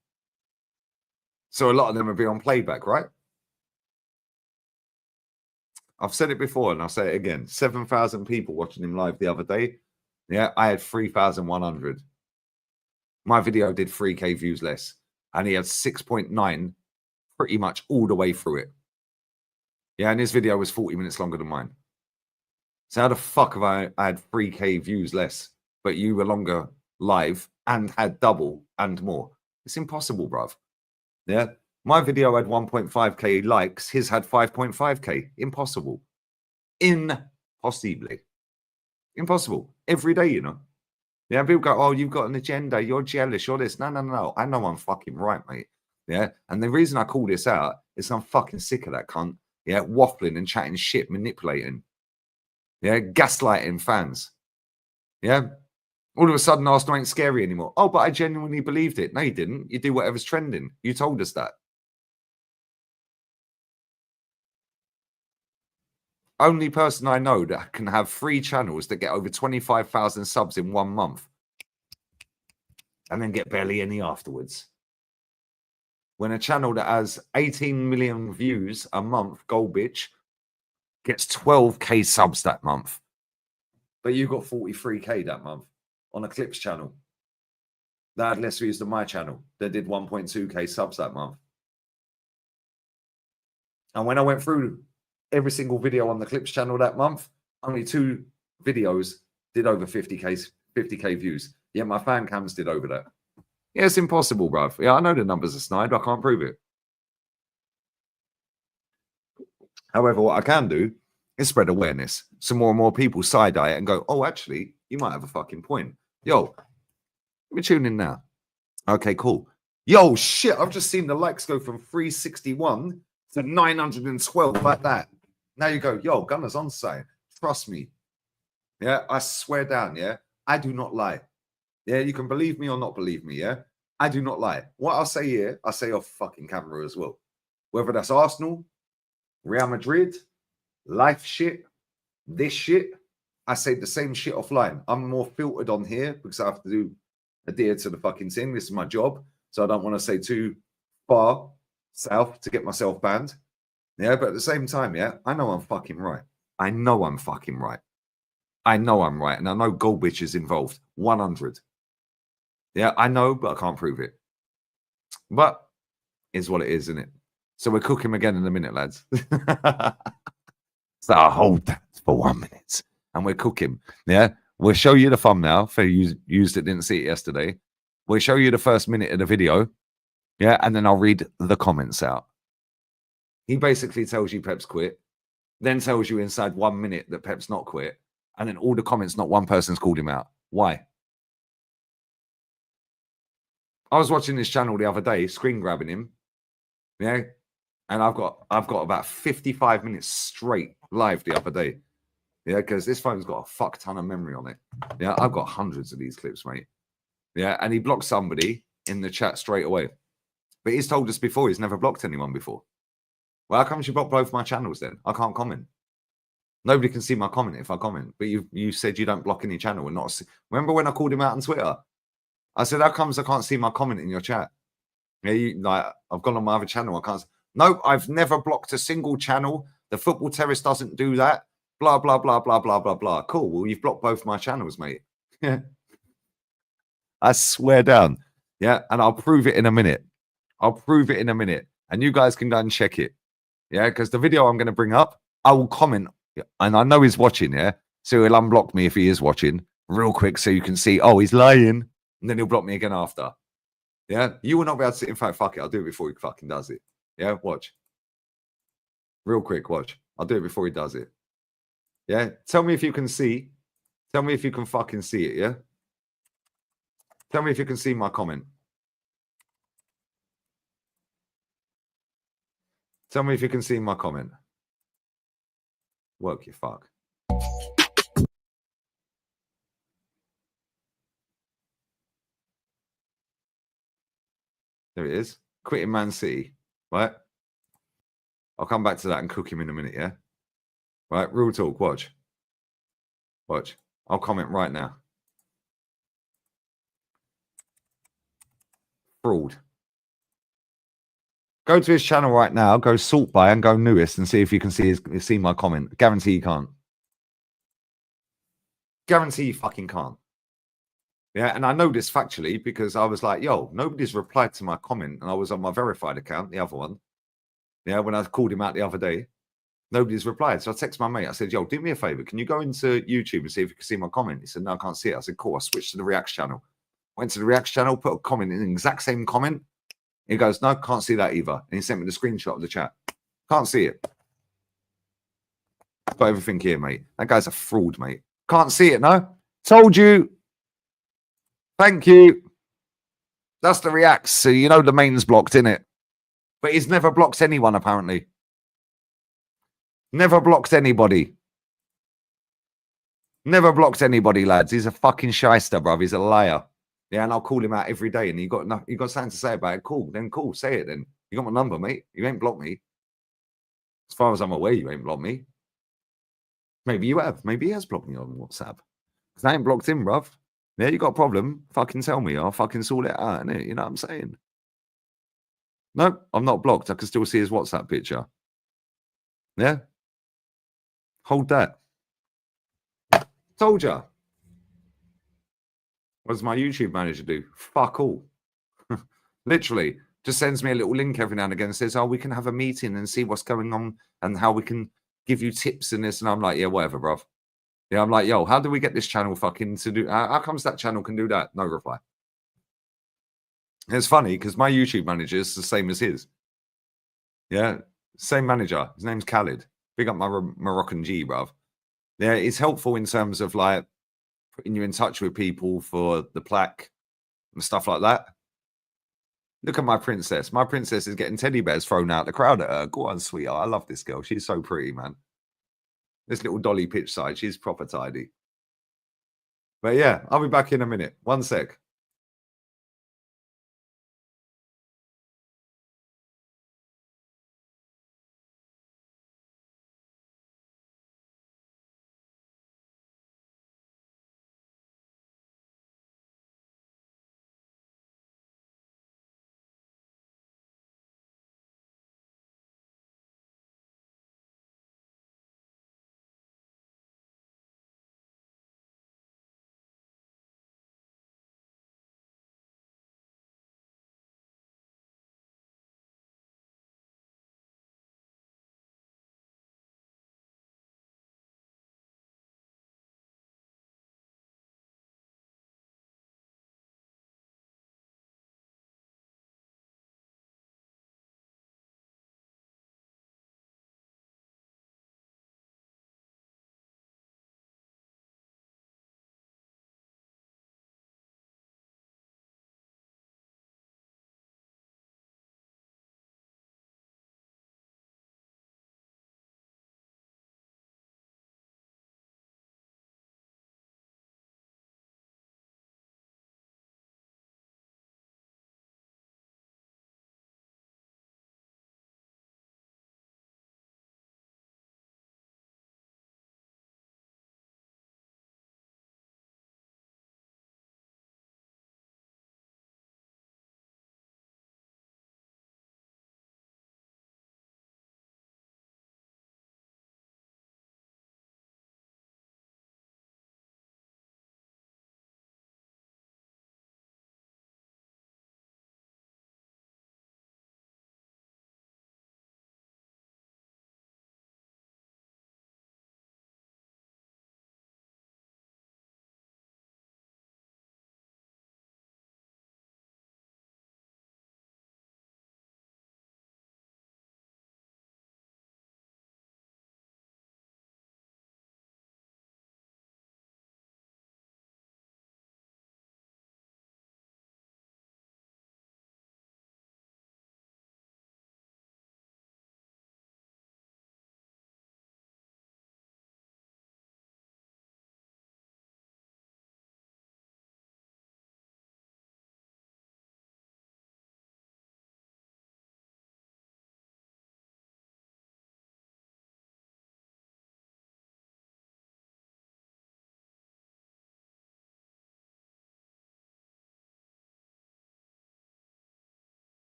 S2: So a lot of them will be on playback, right? I've said it before and I'll say it again. 7,000 people watching him live the other day. Yeah, I had 3,100. My video did 3K views less. And he had 6.9 pretty much all the way through it. Yeah, and his video was 40 minutes longer than mine. So how the fuck have I had 3K views less, but you were longer live and had double and more? It's impossible, bruv. Yeah. My video had 1.5K likes. His had 5.5K. Impossible. Impossibly. Impossible. Every day, you know. Yeah, people go, oh, you've got an agenda. You're jealous. You're this. No, no, no. I know I'm fucking right, mate. Yeah. And the reason I call this out is I'm fucking sick of that cunt. Yeah. Waffling and chatting shit, manipulating. Yeah. Gaslighting fans. Yeah. All of a sudden, Arsenal ain't scary anymore. Oh, but I genuinely believed it. No, you didn't. You do whatever's trending. You told us that. Only person I know that can have 3 channels that get over 25,000 subs in 1 month and then get barely any afterwards. When a channel that has 18 million views a month, Gold Bitch, gets 12K subs that month. But you got 43K that month on a Clips channel. That had less views than my channel. That did 1.2K subs that month. And when I went through every single video on the Clips channel that month, only 2 videos did over 50K 50k views. Yeah, my fan cams did over that. Yeah, it's impossible, bruv. Yeah, I know the numbers are snide. I can't prove it. However, what I can do is spread awareness. So more and more people side-eye it and go, oh, actually, you might have a fucking point. Yo, let me tune in now. Okay, cool. Yo, shit, I've just seen the likes go from 361 to 912 like that. Now you go, yo, Gunner's on site. Trust me. Yeah, I swear down, yeah? I do not lie. Yeah, you can believe me or not believe me, yeah? I do not lie. What I'll say here, I say off fucking camera as well. Whether that's Arsenal, Real Madrid, life shit, this shit, I say the same shit offline. I'm more filtered on here because I have to adhere to the fucking thing. This is my job. So I don't want to say too far south to get myself banned. Yeah, but at the same time, yeah, I know I'm fucking right. I know I'm fucking right. I know I'm right. And I know Goldwich is involved. 100. Yeah, I know, but I can't prove it. But it's what it is, isn't it? So we'll cook him again in a minute, lads. So I'll hold that for 1 minute. And we'll cook him. Yeah, we'll show you the thumbnail for you that didn't see it yesterday. We'll show you the first minute of the video. Yeah, and then I'll read the comments out. He basically tells you Pep's quit, then tells you inside 1 minute that Pep's not quit, and then all the comments, not one person's called him out. Why? I was watching this channel the other day, screen grabbing him. Yeah, and I've got about 55 minutes straight live the other day. Yeah, because this phone's got a fuck ton of memory on it. Yeah, I've got hundreds of these clips, mate. Yeah, and he blocked somebody in the chat straight away. But he's told us before he's never blocked anyone before. Well, how come you block both my channels then? I can't comment. Nobody can see my comment if I comment. But you said you don't block any channel and not. Remember when I called him out on Twitter? I said, how comes I can't see my comment in your chat? Yeah, like I've gone on my other channel. I can't. Nope, I've never blocked a single channel. The Football Terrace doesn't do that. Blah, blah, blah, blah, blah, blah, blah. Cool. Well, you've blocked both my channels, mate. Yeah. I swear down. Yeah. And I'll prove it in a minute. I'll prove it in a minute. And you guys can go and check it. Yeah. Because the video I'm going to bring up, I will comment. And I know he's watching. Yeah. So he'll unblock me if he is watching real quick so you can see, oh, he's lying. And then he'll block me again after. Yeah. You will not be able to see. In fact, fuck it. I'll do it before he fucking does it. Yeah. Watch. Real quick. Watch. I'll do it before he does it. Yeah. Tell me if you can see. Tell me if you can fucking see it. Yeah. Tell me if you can see my comment. Tell me if you can see my comment. Work your fuck. There it is. Quitting Man City. Right? I'll come back to that and cook him in a minute, yeah? Right? Real talk. Watch. Watch. I'll comment right now. Fraud. Go to his channel right now. Go sort by and go newest and see if you can see my comment. Guarantee you can't. Guarantee you fucking can't. Yeah, and I know this factually because I was like, yo, nobody's replied to my comment. And I was on my verified account, the other one. Yeah, when I called him out the other day, nobody's replied. So I texted my mate. I said, yo, do me a favor. Can you go into YouTube and see if you can see my comment? He said, no, I can't see it. I said, cool. I switched to the Reacts channel. Went to the Reacts channel, put a comment in the exact same comment. He goes, no, can't see that either. And he sent me the screenshot of the chat. Can't see it. Got everything here, mate. That guy's a fraud, mate. Can't see it, no? Told you. Thank you. That's the Reacts. So you know the main's blocked, innit? But he's never blocked anyone, apparently. Never blocked anybody. Never blocked anybody, lads. He's a fucking shyster, bruv. He's a liar. Yeah, and I'll call him out every day. And you got something to say about it. Cool. Then cool. Say it then. You got my number, mate. You ain't blocked me. As far as I'm aware, you ain't blocked me. Maybe you have. Maybe he has blocked me on WhatsApp. Because I ain't blocked him, bruv. Yeah, you got a problem. Fucking tell me. I'll fucking sort it out, innit? You know what I'm saying? No, I'm not blocked. I can still see his WhatsApp picture. Yeah? Hold that. Told ya. What does my YouTube manager do? Fuck all. Literally. Just sends me a little link every now and again and says, oh, we can have a meeting and see what's going on and how we can give you tips and this. And I'm like, yeah, whatever, bruv. Yeah, I'm like, yo, how do we get this channel fucking to do? How comes that channel can do that? No reply. It's funny because my YouTube manager is the same as his. Yeah, same manager. His name's Khalid. Big up my Moroccan G, bruv. Yeah, it's helpful in terms of like putting you in touch with people for the plaque and stuff like that. Look at my princess. My princess is getting teddy bears thrown out the crowd at her. Go on, sweetheart. I love this girl. She's so pretty, man. This little dolly pitch side, she's proper tidy. But yeah, I'll be back in a minute. 1 sec.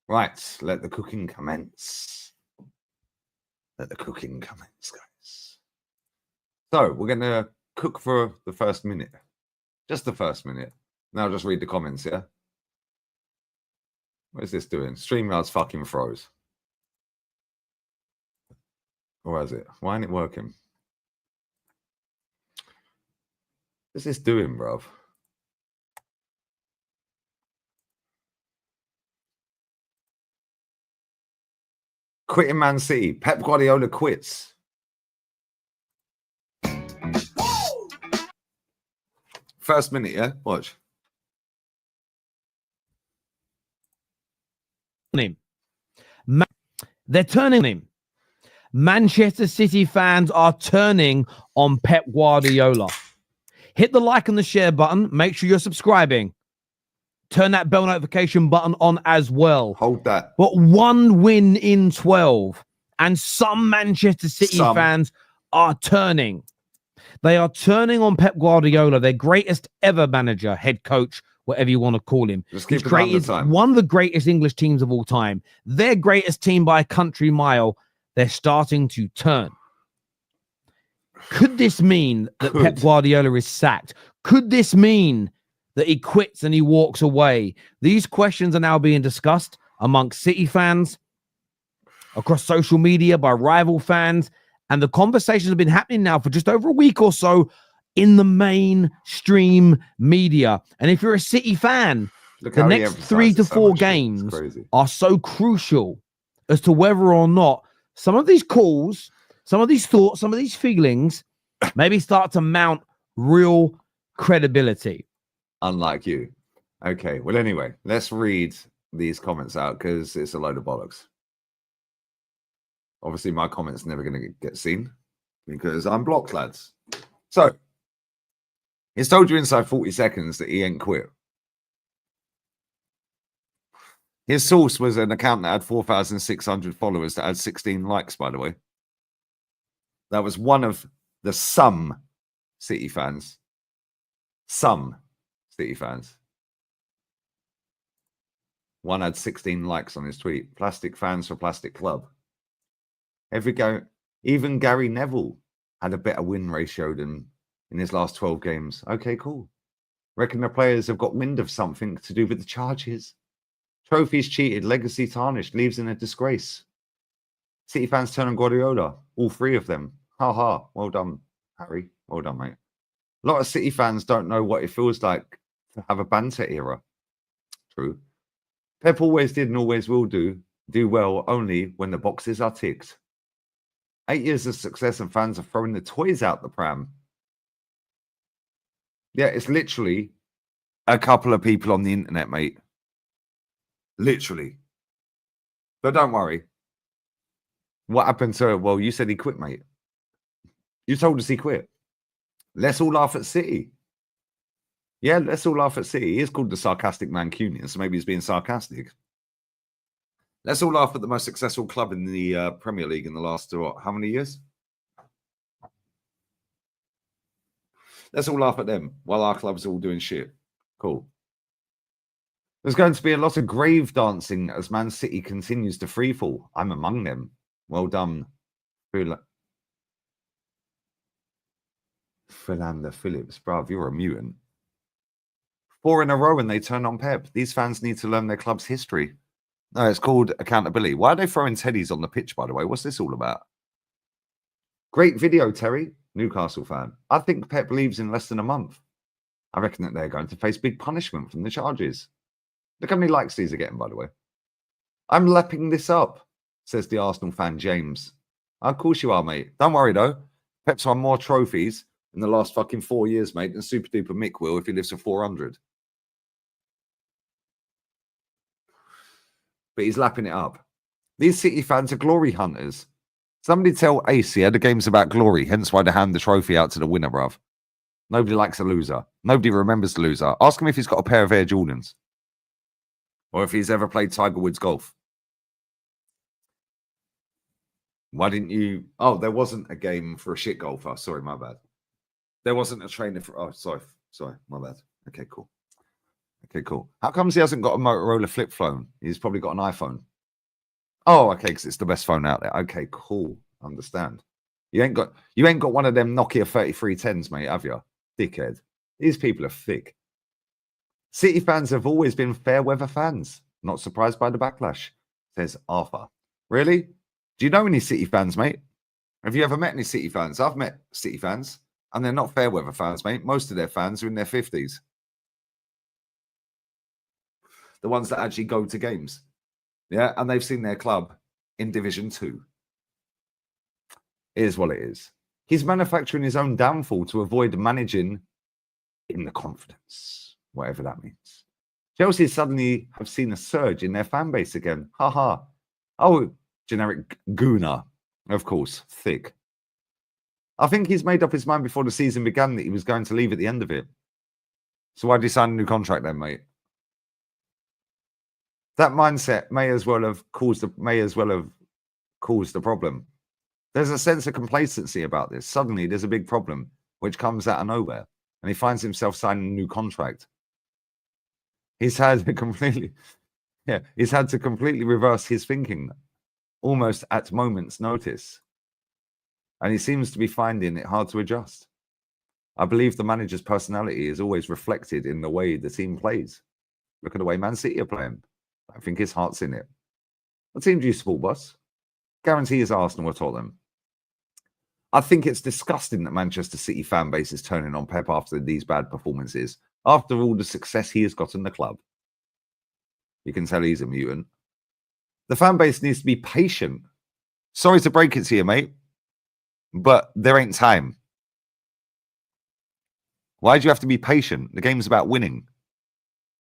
S2: Right, let the cooking commence. Let the cooking commence, guys. So we're going to cook for the first minute. Just the first minute. Now just read the comments, yeah? What is this doing? StreamYard's fucking froze. Or is it? Why ain't it working? What's this doing, bruv? Quitting Man City. Pep Guardiola quits. First minute, yeah? Watch.
S5: They're turning him. Manchester City fans are turning on Pep Guardiola. Hit the like and the share button. Make sure you're subscribing. Turn that bell notification button on as well.
S2: Hold that.
S5: But 1 win in 12. And some Manchester City fans are turning. They are turning on Pep Guardiola, their greatest ever manager, head coach, whatever you want to call him. He's created one of the greatest English teams of all time. Their greatest team by a country mile. They're starting to turn. Could this mean that Pep Guardiola is sacked? Could this mean that he quits and he walks away? These questions are now being discussed amongst City fans, across social media, by rival fans, and the conversations have been happening now for just over a week or so in the mainstream media. And if you're a City fan,
S2: Look
S5: the
S2: how he
S5: next 3 to
S2: emphasises so
S5: 4
S2: much shit. It's
S5: games
S2: crazy.
S5: are so crucial as to whether or not some of these calls, some of these thoughts, some of these feelings maybe start to mount real credibility.
S2: Unlike you. Okay, well, anyway, let's read these comments out because it's a load of bollocks. Obviously, my comment's never going to get seen because I'm blocked, lads. So, he's told you inside 40 seconds that he ain't quit. His source was an account that had 4,600 followers that had 16 likes, by the way. That was one of the some City fans. Some City fans. One had 16 likes on his tweet. Plastic fans for Plastic Club. Even Gary Neville had a better win ratio than in his last 12 games. Okay, cool. Reckon the players have got wind of something to do with the charges. Trophies cheated, legacy tarnished, leaves in a disgrace. City fans turn on Guardiola, all 3 of them. Ha ha, well done, Harry. Well done, mate. A lot of City fans don't know what it feels like to have a banter era. True. Pep always did and always will do well only when the boxes are ticked. 8 years of success and fans are throwing the toys out the pram. Yeah, it's literally a couple of people on the internet, mate. Literally. But don't worry. What happened to, well, you said he quit, mate. You told us he quit. Let's all laugh at City. Yeah, let's all laugh at City. He is called the sarcastic Mancunian, so maybe he's being sarcastic. Let's all laugh at the most successful club in the Premier League in the last, how many years? Let's all laugh at them while our club's all doing shit. Cool. There's going to be a lot of grave dancing as Man City continues to freefall. I'm among them. Well done, Philander Phillips. Bruv, you're a mutant. 4 in a row and they turn on Pep. These fans need to learn their club's history. No, it's called accountability. Why are they throwing teddies on the pitch, by the way? What's this all about? Great video, Terry. Newcastle fan. I think Pep leaves in less than a month. I reckon that they're going to face big punishment from the charges. Look how many likes these are getting, by the way. I'm lapping this up, says the Arsenal fan James. Of course you are, mate. Don't worry, though. Pep's won more trophies in the last fucking 4 years, mate, than Super Duper Mick will if he lives for 400. But he's lapping it up. These City fans are glory hunters. Somebody tell Ace, yeah, the game's about glory, hence why they hand the trophy out to the winner, bruv. Nobody likes a loser. Nobody remembers the loser. Ask him if he's got a pair of Air Jordans. Or if he's ever played Tiger Woods golf. Why didn't you... Oh, there wasn't a game for a shit golfer. Sorry, my bad. There wasn't a trainer for... Oh, sorry, my bad. Okay, cool. Okay, cool. How comes he hasn't got a Motorola flip phone? He's probably got an iPhone. Oh, okay, because it's the best phone out there. Okay, cool. Understand. You ain't got one of them Nokia 3310s, mate, have you? Dickhead. These people are thick. City fans have always been fair weather fans. Not surprised by the backlash, says Arthur. Really? Do you know any City fans, mate? Have you ever met any City fans? I've met City fans, and they're not fair weather fans, mate. Most of their fans are in their 50s. The ones that actually go to games. Yeah, and they've seen their club in Division 2. It is what it is. He's manufacturing his own downfall to avoid managing in the confidence, whatever that means. Chelsea suddenly have seen a surge in their fan base again. Ha ha. Oh, generic gooner. Of course, thick. I think he's made up his mind before the season began that he was going to leave at the end of it. So why did he sign a new contract then, mate? That mindset may as well have caused the problem. There's a sense of complacency about this. Suddenly, there's a big problem which comes out of nowhere, and he finds himself signing a new contract. He's had to completely reverse his thinking, almost at moment's notice, and he seems to be finding it hard to adjust. I believe the manager's personality is always reflected in the way the team plays. Look at the way Man City are playing. I think his heart's in it. What team do you support, boss? Guarantee is Arsenal or Tottenham. I think it's disgusting that Manchester City fan base is turning on Pep after these bad performances, after all the success he has got in the club. You can tell he's a mutant. The fan base needs to be patient. Sorry to break it to you, mate, but there ain't time. Why do you have to be patient? The game's about winning.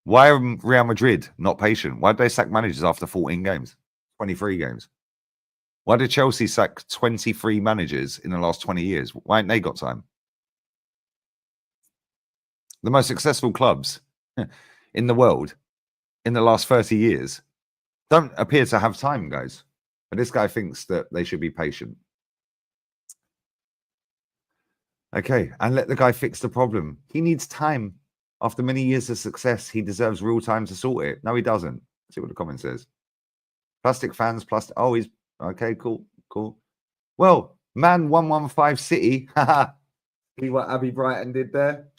S2: Why are Real Madrid not patient? Why did they sack managers after 14 games, 23 games? Why did Chelsea sack 23 managers in the last 20 years? Why ain't they got time? The most successful clubs in the world in the last 30 years don't appear to have time, guys. But this guy thinks that they should be patient. Okay, and let the guy fix the problem. He needs time. After many years of success, he deserves real time to sort it. No, he doesn't. Let's see what the comment says. Plastic fans, plastic. Oh, he's okay. Cool, cool. Well, man, 115 City. See what Abby Brighton did there?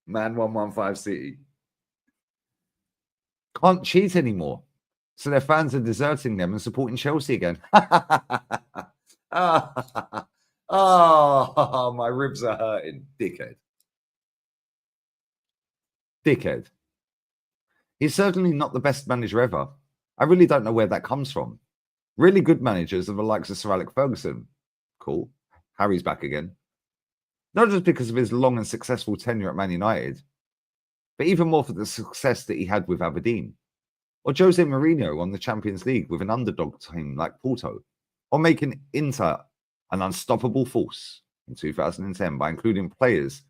S2: Man, 115 City. Can't cheat anymore. So their fans are deserting them and supporting Chelsea again. Oh, my ribs are hurting. Dickhead. Dickhead. He's certainly not the best manager ever. I really don't know where that comes from. Really good managers are the likes of Sir Alex Ferguson. Cool. Harry's back again. Not just because of his long and successful tenure at Man United, but even more for the success that he had with Aberdeen. Or Jose Mourinho on the Champions League with an underdog team like Porto. Or making Inter an unstoppable force in 2010 by including players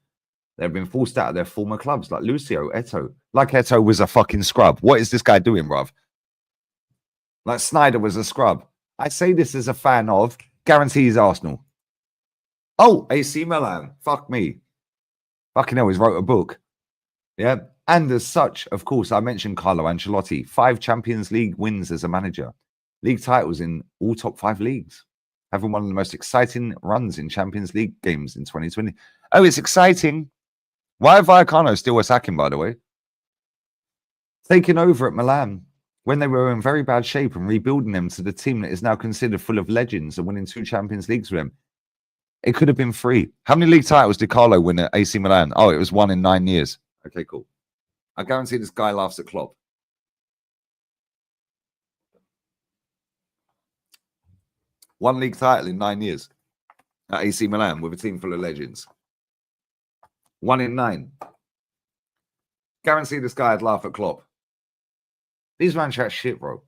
S2: that have been forced out of their former clubs like Lucio, Eto'o. Like Eto'o was a fucking scrub. What is this guy doing, bruv? Like Snyder was a scrub. I say this as a fan of guarantees Arsenal. Oh, AC Milan. Fuck me. Fucking hell, he's wrote a book. Yeah. And as such, of course, I mentioned Carlo Ancelotti. 5 Champions League wins as a manager. League titles in all top 5 leagues. Having one of the most exciting runs in Champions League games in 2020. Oh, it's exciting. Why are Vallecano still attacking, by the way? Taking over at Milan when they were in very bad shape and rebuilding them to the team that is now considered full of legends and winning 2 Champions Leagues with them. It could have been 3. How many league titles did Carlo win at AC Milan? Oh, it was 1 in 9 years. Okay, cool. I guarantee this guy laughs at Klopp. One league title in 9 years at AC Milan with a team full of legends. 1 in 9. Guarantee this guy would laugh at Klopp. These man chat shit, bro.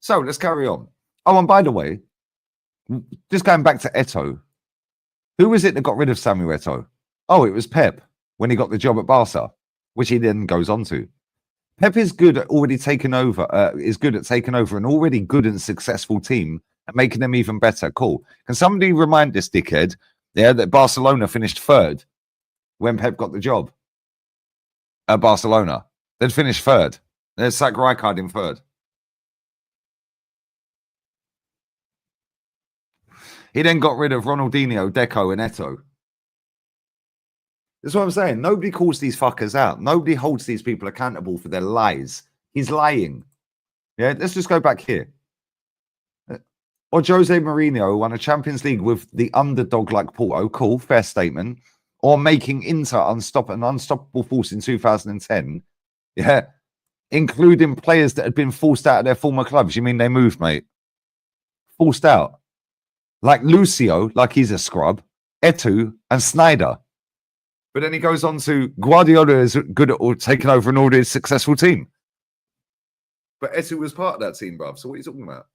S2: So let's carry on. Oh, and by the way, just going back to Eto'o, who was it that got rid of Samuel Eto'o? Oh, it was Pep when he got the job at Barca, which he then goes on to. Pep is good at taking over an already good and successful team and making them even better. Cool. Can somebody remind this dickhead, that Barcelona finished 3rd when Pep got the job at Barcelona? They'd finished 3rd. They'd sacked Rijkaard in 3rd. He then got rid of Ronaldinho, Deco, and Eto'o. That's what I'm saying. Nobody calls these fuckers out. Nobody holds these people accountable for their lies. He's lying. Yeah, let's just go back here. Or Jose Mourinho won a Champions League with the underdog like Porto. Cool, fair statement. Or making Inter an unstoppable force in 2010. Yeah, including players that had been forced out of their former clubs. You mean they moved, mate? Forced out. Like Lucio, like he's a scrub. Eto'o and Snyder. But then he goes on to Guardiola is good at taking over an already successful team. But Eto'o was part of that team, bruv. So what are you talking about?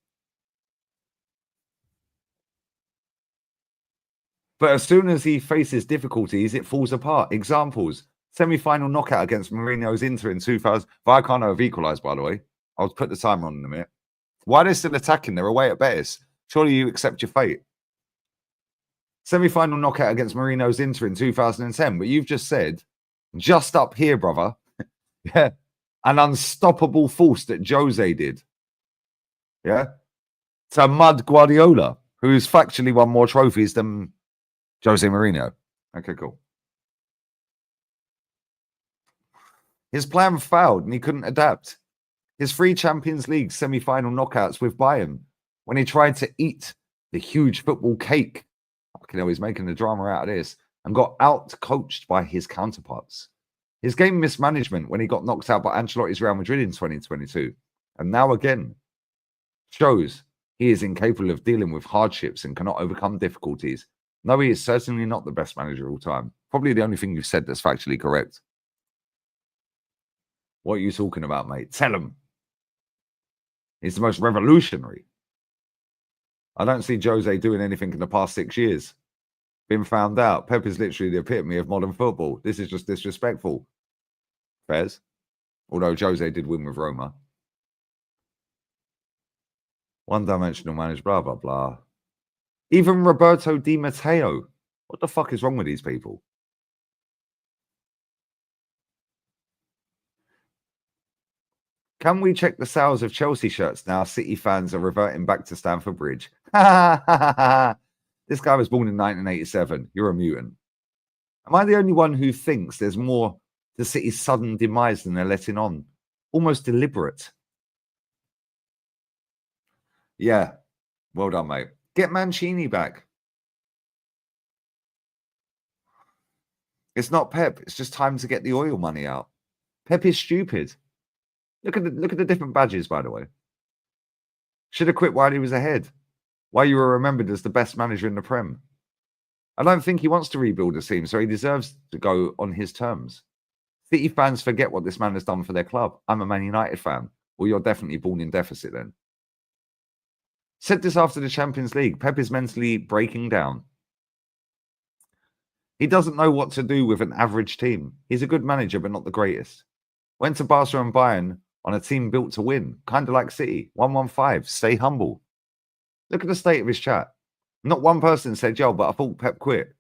S2: But as soon as he faces difficulties, it falls apart. Examples. Semi-final knockout against Mourinho's Inter in 2000. Vallecano have equalised, by the way. I'll put the timer on in a minute. Why are they still attacking? They're away at Betis. Surely you accept your fate. Semi-final knockout against Mourinho's Inter in 2010. But you've just said, just up here, brother, yeah, an unstoppable force that Jose did. Yeah? To mud Guardiola. who's factually won more trophies than Jose Mourinho. Okay, cool. His plan failed and he couldn't adapt. His 3 Champions League semi-final knockouts with Bayern, when he tried to eat the huge football cake, fucking hell, he's making a drama out of this, and got out-coached by his counterparts. His game mismanagement when he got knocked out by Ancelotti's Real Madrid in 2022, and now again, shows he is incapable of dealing with hardships and cannot overcome difficulties. No, he is certainly not the best manager of all time. Probably the only thing you've said that's factually correct. What are you talking about, mate? Tell him. He's the most revolutionary. I don't see Jose doing anything in the past 6 years. Been found out. Pep is literally the epitome of modern football. This is just disrespectful. Fez. Although Jose did win with Roma. One-dimensional manager, blah, blah, blah. Even Roberto Di Matteo. What the fuck is wrong with these people? Can we check the sales of Chelsea shirts now? City fans are reverting back to Stamford Bridge. This guy was born in 1987. You're a mutant. Am I the only one who thinks there's more to City's sudden demise than they're letting on? Almost deliberate. Yeah. Well done, mate. Get Mancini back. It's not Pep. It's just time to get the oil money out. Pep is stupid. Look at the different badges, by the way. Should have quit while he was ahead. Why you were remembered as the best manager in the Prem. I don't think he wants to rebuild the team, so he deserves to go on his terms. City fans forget what this man has done for their club. I'm a Man United fan. Well, you're definitely born in deficit then. Said this after the Champions League. Pep is mentally breaking down. He doesn't know what to do with an average team. He's a good manager, but not the greatest. Went to Barcelona and Bayern on a team built to win. Kind of like City. 115. Stay humble. Look at the state of his chat. Not one person said, yo, but I thought Pep quit.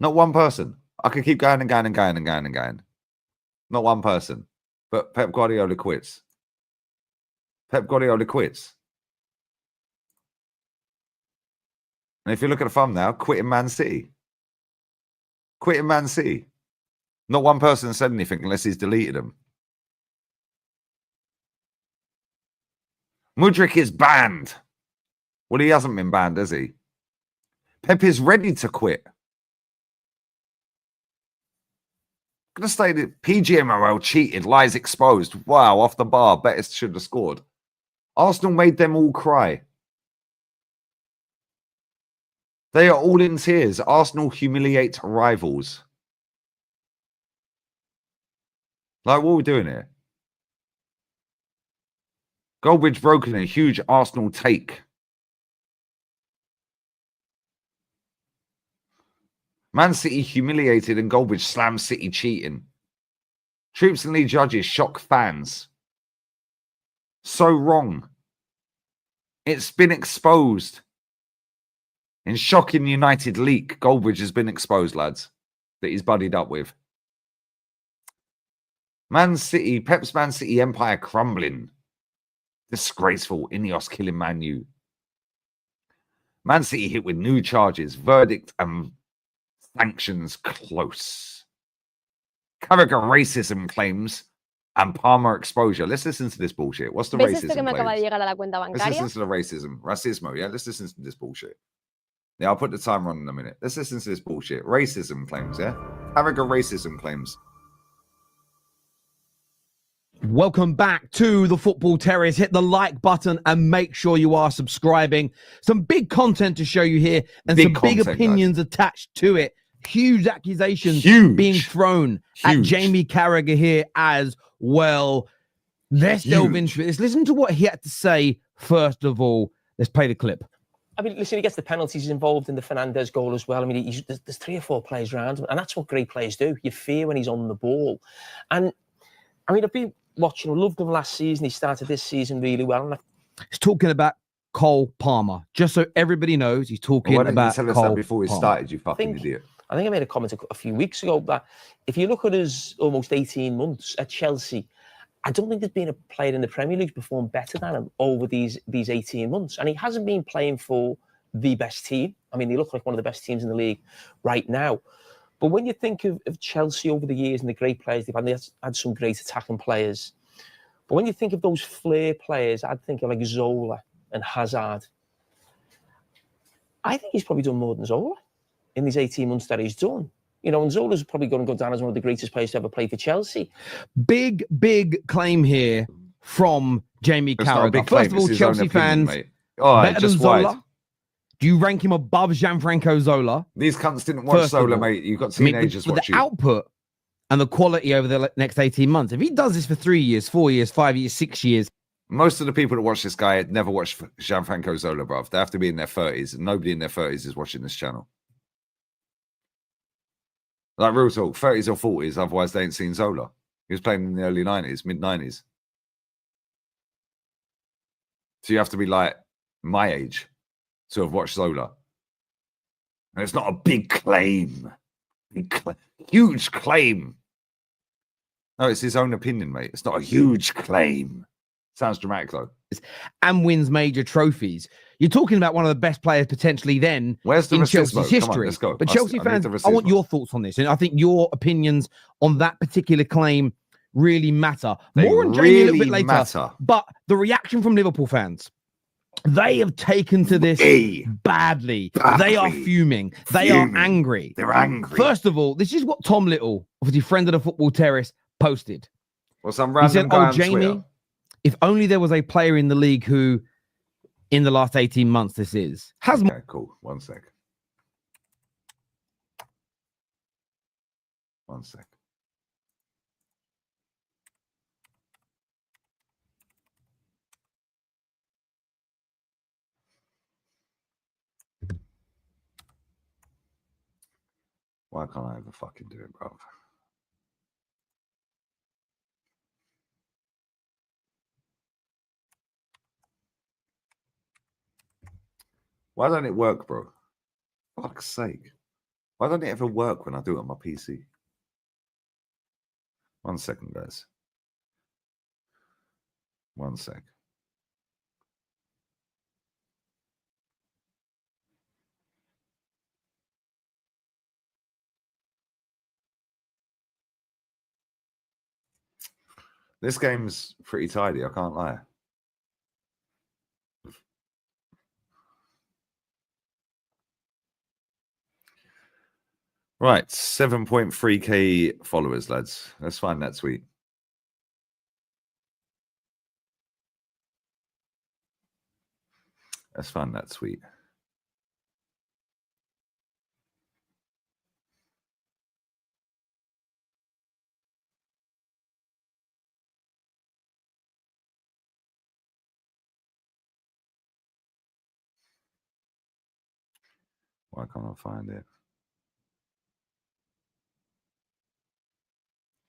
S2: Not one person. I could keep going and going and going and going and going. Not one person. But Pep Guardiola quits. Pep Guardiola quits. And if you look at the thumbnail, quitting Man City. Quitting Man City. Not one person said anything unless he's deleted them. Mudryk is banned. Well, he hasn't been banned, has he? Pep is ready to quit. I'm going to say that PGMOL cheated, lies exposed. Wow, off the bar. Betis should have scored. Arsenal made them all cry. They are all in tears. Arsenal humiliate rivals. Like, what are we doing here? Goldbridge broken a huge Arsenal take. Man City humiliated and Goldbridge slams City cheating. Troops and lead judges shock fans. So wrong. It's been exposed. In shocking United leak, Goldbridge has been exposed, lads, that he's buddied up with. Man City, Pep's Man City empire crumbling. Disgraceful. Ineos killing Man U. Man City hit with new charges. Verdict and sanctions close. Carragher racism claims and Palmer exposure. Let's listen to this bullshit. What's the racism claims? Let's listen to the racism. Racismo, yeah? Let's listen to this bullshit. Yeah, I'll put the timer on in a minute. Let's listen to this bullshit. Racism claims, yeah? Carragher racism claims.
S5: Welcome back to the Football Terriers. Hit the like button and make sure you are subscribing. Some big content to show you here and some big opinions attached to it. Huge accusations being thrown at Jamie Carragher here as well. Let's delve into this. Listen to what he had to say first of all. Let's play the clip.
S6: I mean, listen, he gets the penalties involved in the Fernandez goal as well. I mean, there's 3 or 4 players around him, and that's what great players do. You fear when he's on the ball. And, I mean, I've been watching, I loved him last season. He started this season really well. And
S5: he's talking about Cole Palmer. Just so everybody knows, he's talking about Cole Palmer. Why didn't you tell us that
S2: before we started, you fucking idiot?
S6: I think I made a comment a few weeks ago that if you look at his almost 18 months at Chelsea, I don't think there's been a player in the Premier League who's performed better than him over these 18 months. And he hasn't been playing for the best team. I mean, they look like one of the best teams in the league right now. But when you think of Chelsea over the years and the great players they've had some great attacking players. But when you think of those flair players, I'd think of like Zola and Hazard. I think he's probably done more than Zola in these 18 months that he's done. You know, and Zola's probably going to go down as one of the greatest players to ever play for Chelsea.
S5: Big claim here from Jamie Carragher. First of all, Chelsea fans, better than Zola. Do you rank him above Gianfranco Zola?
S2: These cunts didn't watch Zola, mate. You've got teenagers watching.
S5: The output and the quality over the next 18 months. If he does this for 3 years, 4 years, 5 years, 6 years.
S2: Most of the people that watch this guy never watched Gianfranco Zola, bruv. They have to be in their 30s, and nobody in their 30s is watching this channel. Like real talk, 30s or 40s, otherwise they ain't seen Zola. He was playing in the early 90s, mid-90s. So you have to be like my age to have watched Zola. And it's not a big claim. Huge claim. No, it's his own opinion, mate. It's not a huge claim. Sounds dramatic, though.
S5: And wins major trophies. You're talking about one of the best players potentially then
S2: in
S5: Chelsea's history.
S2: On, let's go.
S5: But Chelsea fans, I want your thoughts on this. And I think your opinions on that particular claim really matter. More on Jamie a little bit later. But the reaction from Liverpool fans, they have taken to this badly. They are fuming. They are angry.
S2: They're angry.
S5: First of all, this is what Tom Little, obviously friend of the Football Terrace, posted.
S2: Well, some random guy on
S5: Jamie,
S2: Twitter.
S5: If only there was a player in the league who, in the last 18 months, has more.
S2: Okay, cool. 1 sec. 1 sec. Why can't I ever fucking do it, bro? Why don't it work, bro? Fuck's sake. Why don't it ever work when I do it on my PC? 1 second, guys. 1 sec. This game's pretty tidy, I can't lie. Right, 7.3k followers, lads. Let's find that tweet. Let's find that tweet. Why can't I find it?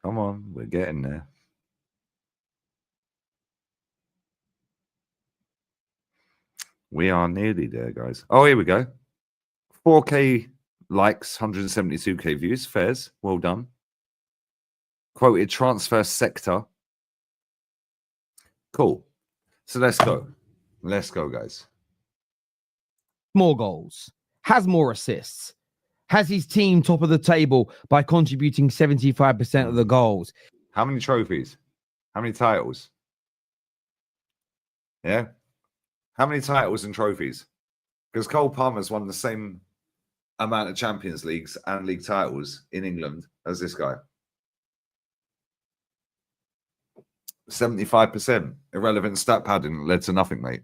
S2: Come on, we're getting there. We are nearly there, guys. Oh, here we go. 4k likes, 172k views. Fairs, well done. Quoted transfer sector. Cool. So let's go. Let's go, guys.
S5: More goals, has more assists, has his team top of the table by contributing 75% of the goals.
S2: How many trophies? How many titles? Yeah. How many titles and trophies? Because Cole Palmer's won the same amount of Champions Leagues and league titles in England as this guy. 75%. Irrelevant stat padding led to nothing, mate.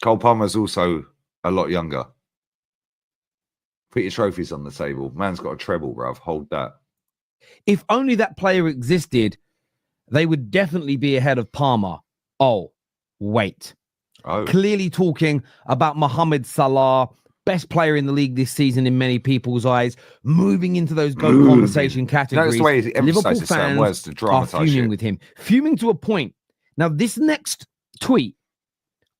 S2: Cole Palmer's also a lot younger. Put your trophies on the table. Man's got a treble, bruv. Hold that.
S5: If only that player existed, they would definitely be ahead of Palmer. Oh, wait.
S2: Oh.
S5: Clearly talking about Mohamed Salah, best player in the league this season in many people's eyes, moving into those GOAT conversation categories.
S2: That's the way he
S5: Liverpool
S2: certain words to dramatize
S5: are fuming
S2: shit.
S5: with him. Fuming to a point. Now, this next tweet,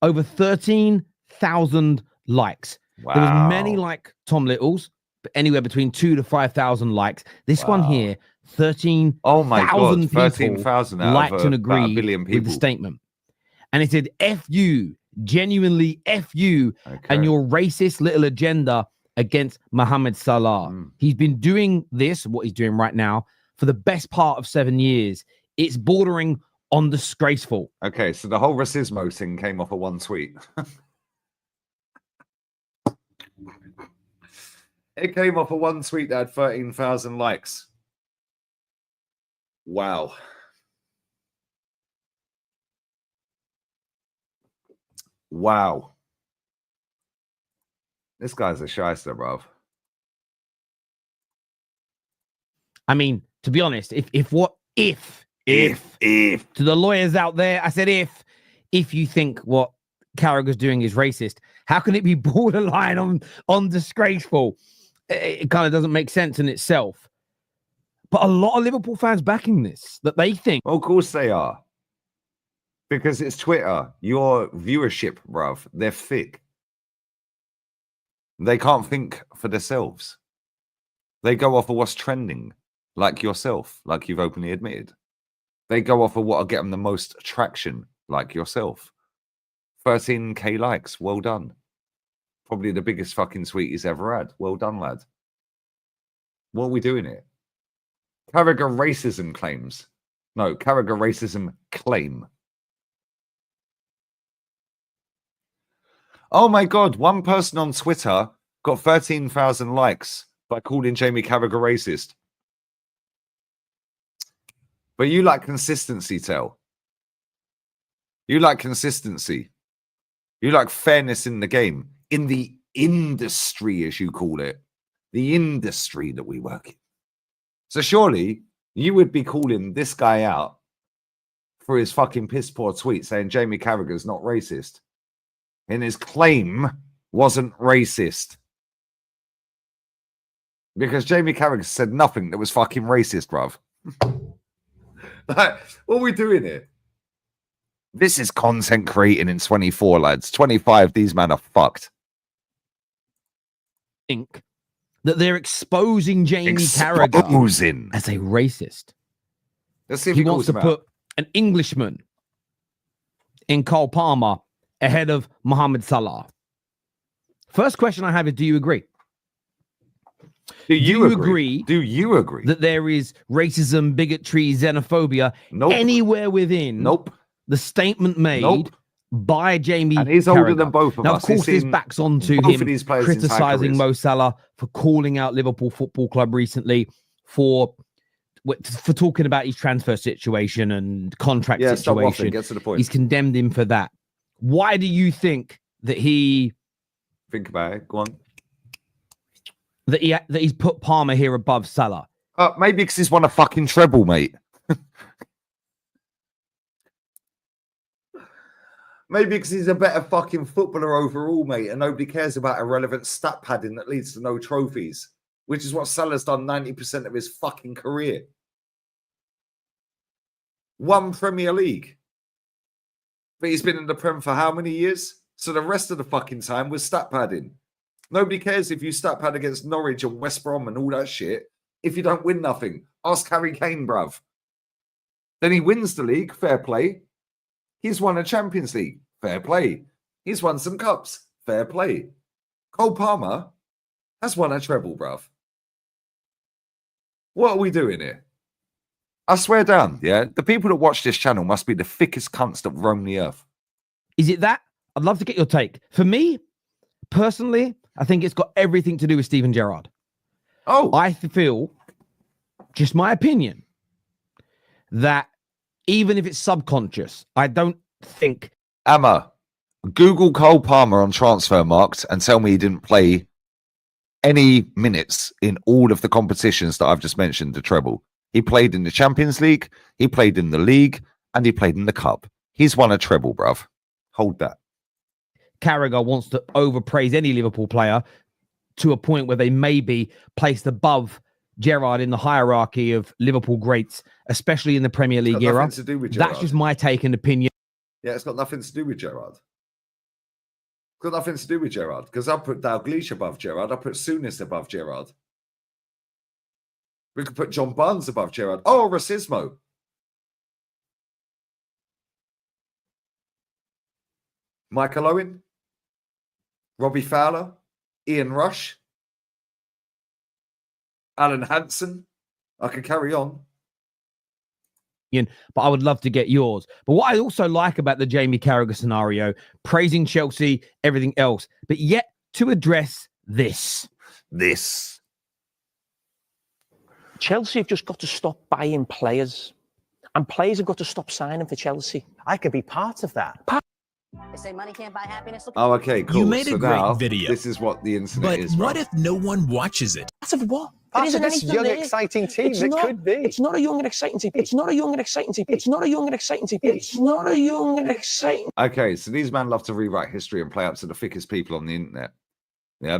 S5: over 13,000 likes.
S2: Wow.
S5: There was many like Tom Little's, anywhere between 2,000 to 5,000 likes. This one
S2: Wow.
S5: here, 13,000
S2: Oh my God,
S5: people
S2: 13,000 out
S5: liked
S2: of
S5: and
S2: about
S5: agreed
S2: 1 billion
S5: with the
S2: people.
S5: statement. And it said, F you, genuinely F you and your racist little agenda against Mohamed Salah. He's been doing this, what he's doing right now, for the best part of 7 years. It's bordering on disgraceful.
S2: Okay, so the whole racismo thing came off of one tweet. It came off of one tweet that had 13,000 likes. Wow. Wow. This guy's a shyster, bruv.
S5: I mean, to be honest, if to the lawyers out there, I said if you think what Carragher's doing is racist, how can it be borderline on disgraceful? It kind of doesn't make sense in itself. But a lot of Liverpool fans backing this, that they think.
S2: Well, of course they are. Because it's Twitter. Your viewership, bruv, they're thick. They can't think for themselves. They go off of what's trending, like yourself, like you've openly admitted. They go off of what will get them the most traction, like yourself. 13k likes, well done. Probably the biggest fucking tweet he's ever had. Well done, lad. What are we doing here? Carragher racism claims. No, Carragher racism claim. Oh my God, one person on Twitter got 13,000 likes by calling Jamie Carragher racist. But you like consistency, Tel. You like consistency. You like fairness in the game. In the industry, as you call it. The industry that we work in. So surely you would be calling this guy out for his fucking piss poor tweet saying Jamie Carragher's not racist. And his claim wasn't racist. Because Jamie Carragher said nothing that was fucking racist, bruv. Like, what are we doing here? This is content creating in 24, lads. 25, these men are fucked.
S5: Think that they're exposing Jamie Carragher as a racist.
S2: Let's see if
S5: he wants to put an Englishman in Cole Palmer ahead of Mohamed Salah. First question I have is, do you agree?
S2: Do you agree? Do you agree
S5: that there is racism, bigotry, xenophobia anywhere within the statement made by Jamie
S2: And he's
S5: Carragher?
S2: older than both of
S5: now,
S2: us.
S5: Of course, this backs onto him criticising
S2: Mo
S5: Mo Salah for calling out Liverpool Football Club recently for talking about his transfer situation and contract situation.
S2: Get to the point.
S5: He's condemned him for that. Why do you think that he...
S2: Think about it. Go on.
S5: That he's put Palmer here above Salah?
S2: Maybe because he's won a fucking treble, mate. Maybe because he's a better fucking footballer overall, mate, and nobody cares about irrelevant stat padding that leads to no trophies, which is what Salah's done 90% of his fucking career. One Premier League. But he's been in the Prem for how many years? So the rest of the fucking time was stat padding. Nobody cares if you stat pad against Norwich and West Brom and all that shit if you don't win nothing. Ask Harry Kane, bruv. Then he wins the league, fair play. He's won a Champions League, fair play. He's won some cups, fair play. Cole Palmer has won a treble, bruv. What are we doing here? I swear down, yeah? The people that watch this channel must be the thickest cunts that roam the earth.
S5: Is it that? I'd love to get your take. For me, personally, I think it's got everything to do with Steven Gerrard.
S2: Oh.
S5: I feel, just my opinion, that even if it's subconscious, I don't think...
S2: Amma, Google Cole Palmer on Transfermarkt and tell me he didn't play any minutes in all of the competitions that I've just mentioned, the treble. He played in the Champions League, he played in the league, and he played in the cup. He's won a treble, bruv. Hold that.
S5: Carragher wants to overpraise any Liverpool player to a point where they may be placed above Gerrard in the hierarchy of Liverpool greats, especially in the Premier League era.
S2: To do with
S5: That's just my take and opinion.
S2: Yeah, it's got nothing to do with Gerrard. got nothing to do with Gerrard because I put Dalglish above Gerrard. I put Souness above Gerrard. We could put John Barnes above Gerrard. Oh, Racismo. Michael Owen, Robbie Fowler, Ian Rush, Alan Hansen. I could carry on.
S5: But I would love to get yours. But what I also like about the Jamie Carragher scenario, praising Chelsea, everything else, but yet to address this.
S6: Chelsea have just got to stop buying players. And players have got to stop signing for Chelsea.
S7: I could be part of that.
S8: They say money can't buy happiness.
S2: Oh, okay, cool.
S9: You made a
S2: so
S9: great
S2: now,
S9: video.
S2: This is what the internet
S9: But
S2: is.
S9: what
S2: bro.
S9: if no one watches it?
S6: Part of what?
S7: Part
S6: There isn't
S7: of this
S6: anything
S7: young,
S6: there.
S7: exciting team
S6: It's
S7: that
S6: not-
S7: could be.
S6: It's not a young and exciting team. It's not a young and exciting team. It's not a young and exciting team. It's not a young and exciting.
S2: Okay, so these men love to rewrite history and play up to the thickest people on the internet. Yeah.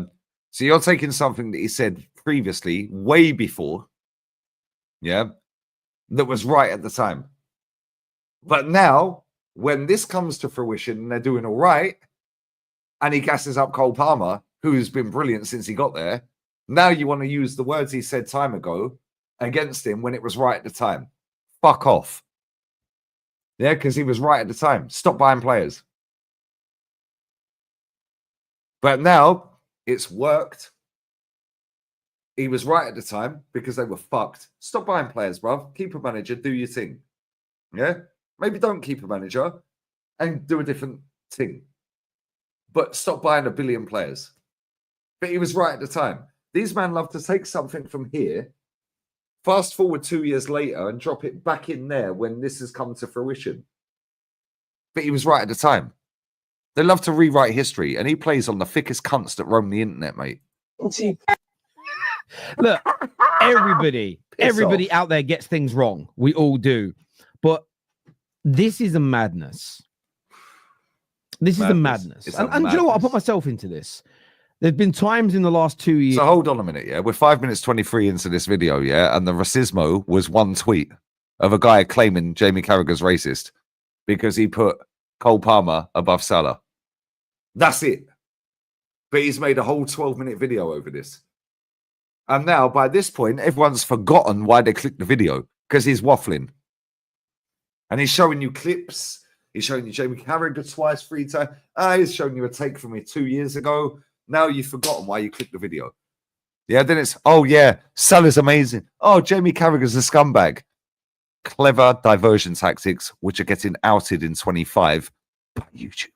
S2: So you're taking something that he said previously, way before, yeah, that was right at the time. But now, when this comes to fruition and they're doing all right, and he gasses up Cole Palmer, who's been brilliant since he got there, now you want to use the words he said time ago against him when it was right at the time. Fuck off. Yeah, because he was right at the time. Stop buying players. But now it's worked. He was right at the time because they were fucked. Stop buying players, bruv. Keep a manager, do your thing. Yeah? Maybe don't keep a manager and do a different thing. But stop buying 1 billion players. But he was right at the time. These men love to take something from here, fast forward 2 years later and drop it back in there when this has come to fruition. But he was right at the time. They love to rewrite history, and he plays on the thickest cunts that roam the internet, mate.
S5: Look, everybody
S2: off.
S5: out there gets things wrong. We all do. But this is a madness. This is a madness.
S2: It's a
S5: And do you know what? I
S2: madness.
S5: put myself into this. There's been times in the last 2 years.
S2: So hold on a minute, yeah? We're 5 minutes 23 into this video, yeah? And the racismo was one tweet of a guy claiming Jamie Carragher's racist because he put Cole Palmer above Salah. That's it. But he's made a whole 12-minute video over this. And now, by this point, everyone's forgotten why they clicked the video because he's waffling. And he's showing you clips. He's showing you Jamie Carragher twice, 3 times. He's showing you a take from me 2 years ago. Now you've forgotten why you clicked the video. Yeah, then it's, oh yeah, Salah's amazing. Oh, Jamie Carragher's a scumbag. Clever diversion tactics, which are getting outed in 25 by YouTube.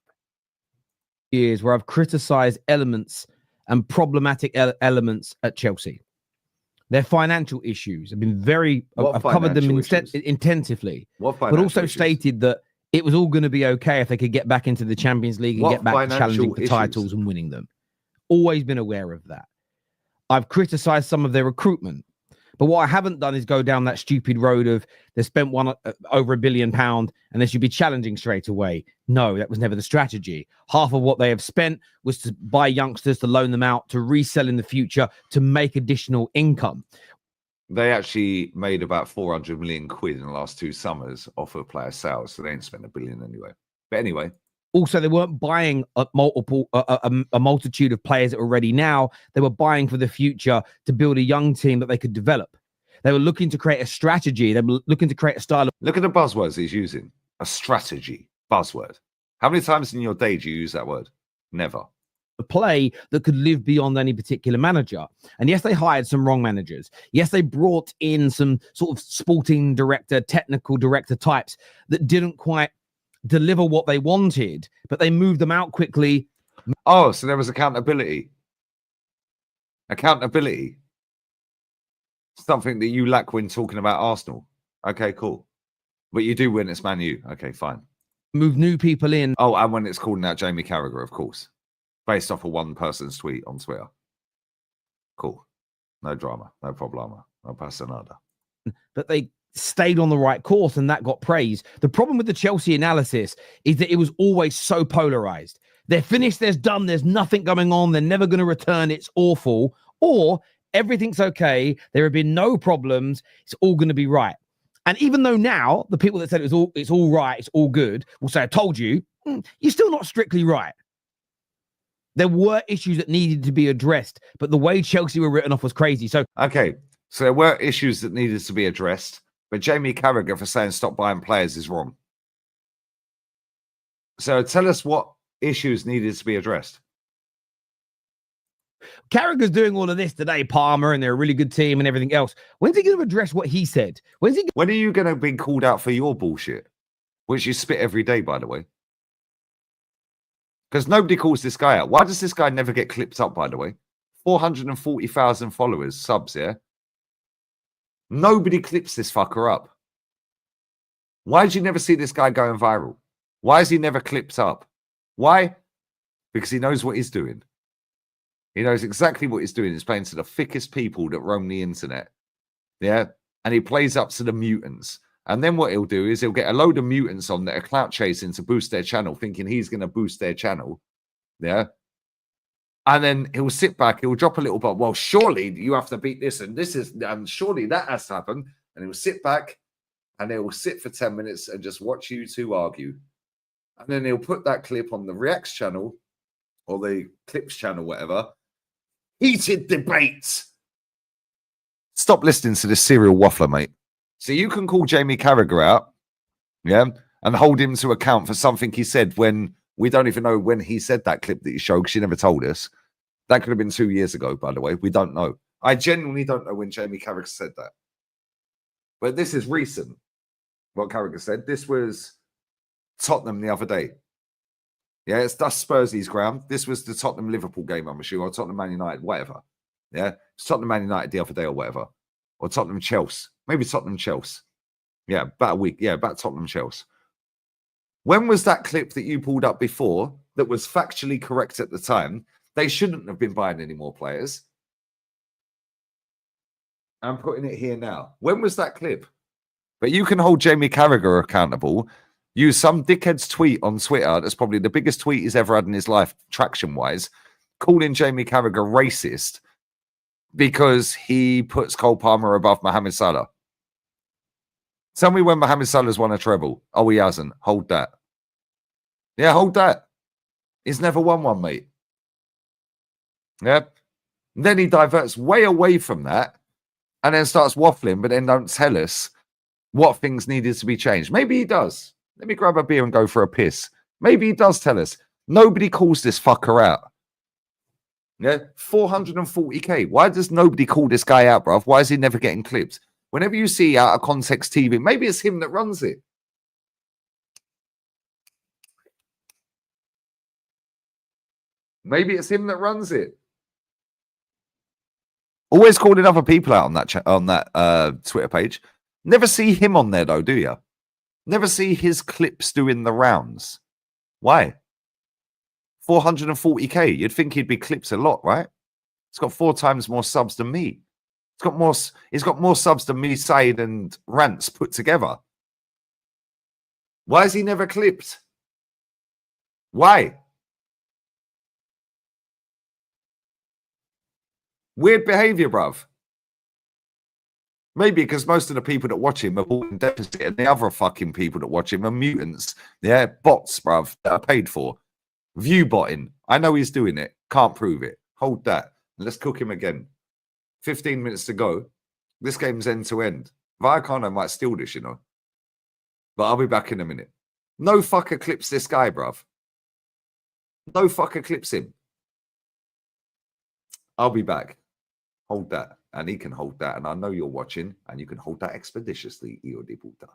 S5: Years where I've criticized elements and problematic elements at Chelsea. Their financial issues have been very,
S2: What
S5: I've covered them
S2: financial issues?
S5: intensively,
S2: What
S5: but
S2: financial
S5: also
S2: issues?
S5: stated that it was all going to be okay if they could get back into the Champions League and
S2: What
S5: get back to
S2: financial
S5: challenging for
S2: issues?
S5: titles and winning them. Always been aware of that. I've criticized some of their recruitment, but what I haven't done is go down that stupid road of they spent over £1 billion and they should be challenging straight away. No, that was never the strategy. Half of what they have spent was to buy youngsters, to loan them out, to resell in the future, to make additional income.
S2: They actually made about 400 million quid in the last 2 summers off of player sales, so they ain't spent $1 billion anyway. But anyway.
S5: Also, they weren't buying a multitude of players that were ready now. They were buying for the future to build a young team that they could develop. They were looking to create a strategy. They were looking to create a style of
S2: Look at the buzzwords he's using. A strategy. Buzzword. How many times in your day do you use that word? Never.
S5: play that could live beyond any particular manager. And yes, they hired some wrong managers. Yes, they brought in some sort of sporting director, technical director types that didn't quite deliver what they wanted, but they moved them out quickly.
S2: Oh, so there was accountability. Accountability. Something that you lack when talking about Arsenal. Okay, cool. But you do when it's Man U. Okay, fine.
S5: Move new people in.
S2: Oh, and when it's calling out Jamie Carragher, of course. Based off of one person's tweet on Twitter. Cool. No drama. No problema. No pasa nada.
S5: But they stayed on the right course and that got praise. The problem with the Chelsea analysis is that it was always so polarized. They're finished, there's done, there's nothing going on, they're never going to return, it's awful. Or everything's okay, there have been no problems, it's all going to be right. And even though now the people that said it's all right, it's all good, will say, I told you, you're still not strictly right. There were issues that needed to be addressed, but the way Chelsea were written off was crazy. So
S2: Okay, so there were issues that needed to be addressed, but Jamie Carragher for saying stop buying players is wrong. So tell us what issues needed to be addressed.
S5: Carragher's doing all of this today, Palmer, and they're a really good team and everything else. When's he going to address what he said? When are
S2: you going to be called out for your bullshit, which you spit every day, by the way? Because nobody calls this guy out. Why does this guy never get clipped up, by the way? 440,000 followers, subs, yeah? Nobody clips this fucker up. Why did you never see this guy going viral? Why is he never clipped up? Why? Because he knows what he's doing. He knows exactly what he's doing. He's playing to the thickest people that roam the internet. Yeah? And he plays up to the mutants. And then what he'll do is he'll get a load of mutants on that are clout chasing to boost their channel, thinking he's going to boost their channel. Yeah? And then he'll sit back, he'll drop a little bit. Well, surely you have to beat this, and surely that has to happen. And he'll sit back and he'll sit for 10 minutes and just watch you two argue. And then he'll put that clip on the Reacts channel or the Clips channel, whatever. Heated debates. Stop listening to this serial waffler, mate. So you can call Jamie Carragher out, yeah, and hold him to account for something he said when we don't even know when he said that clip that you showed because he never told us. That could have been 2 years ago, by the way. We don't know. I genuinely don't know when Jamie Carragher said that. But this is recent, what Carragher said. This was Tottenham the other day. Yeah, it's dust Spurs' ground. This was the Tottenham-Liverpool game, I'm sure, or Tottenham-Man United, whatever. Yeah, it's Tottenham-Man United the other day or whatever. Or Tottenham-Chelsea. Maybe Tottenham-Chelsea. Yeah, about a week. Yeah, about Tottenham-Chelsea. When was that clip that you pulled up before that was factually correct at the time? They shouldn't have been buying any more players. I'm putting it here now. When was that clip? But you can hold Jamie Carragher accountable. Use some dickhead's tweet on Twitter. That's probably the biggest tweet he's ever had in his life, traction-wise, calling Jamie Carragher racist because he puts Cole Palmer above Mohamed Salah. Tell me when Mohamed Salah's won a treble. Oh, he hasn't. Hold that. Yeah, hold that. He's never won one, mate. Yeah. Then he diverts way away from that and then starts waffling, but then don't tell us what things needed to be changed. Maybe he does. Let me grab a beer and go for a piss. Maybe he does tell us. Nobody calls this fucker out. Yeah, 440k. Why does nobody call this guy out, bruv? Why is he never getting clipped? Whenever you see out of context TV, maybe it's him that runs it. Maybe it's him that runs it. Always calling other people out on that Twitter page. Never see him on there though, do you? Never see his clips doing the rounds. Why? 440k. You'd think he'd be clipped a lot, right? He's got 4 times more subs than me. He's got more subs than me, Said and Rants put together. Why is he never clipped? Why? Weird behavior, bruv. Maybe because most of the people that watch him are all in deficit and the other fucking people that watch him are mutants. Yeah, bots, bruv, that are paid for. View botting. I know he's doing it. Can't prove it. Hold that. Let's cook him again. 15 minutes to go. This game's end to end. Vallecano might steal this, you know. But I'll be back in a minute. No fucker clips this guy, bruv. No fucker clips him. I'll be back. Hold that. And he can hold that. And I know you're watching. And you can hold that expeditiously, Io de puta.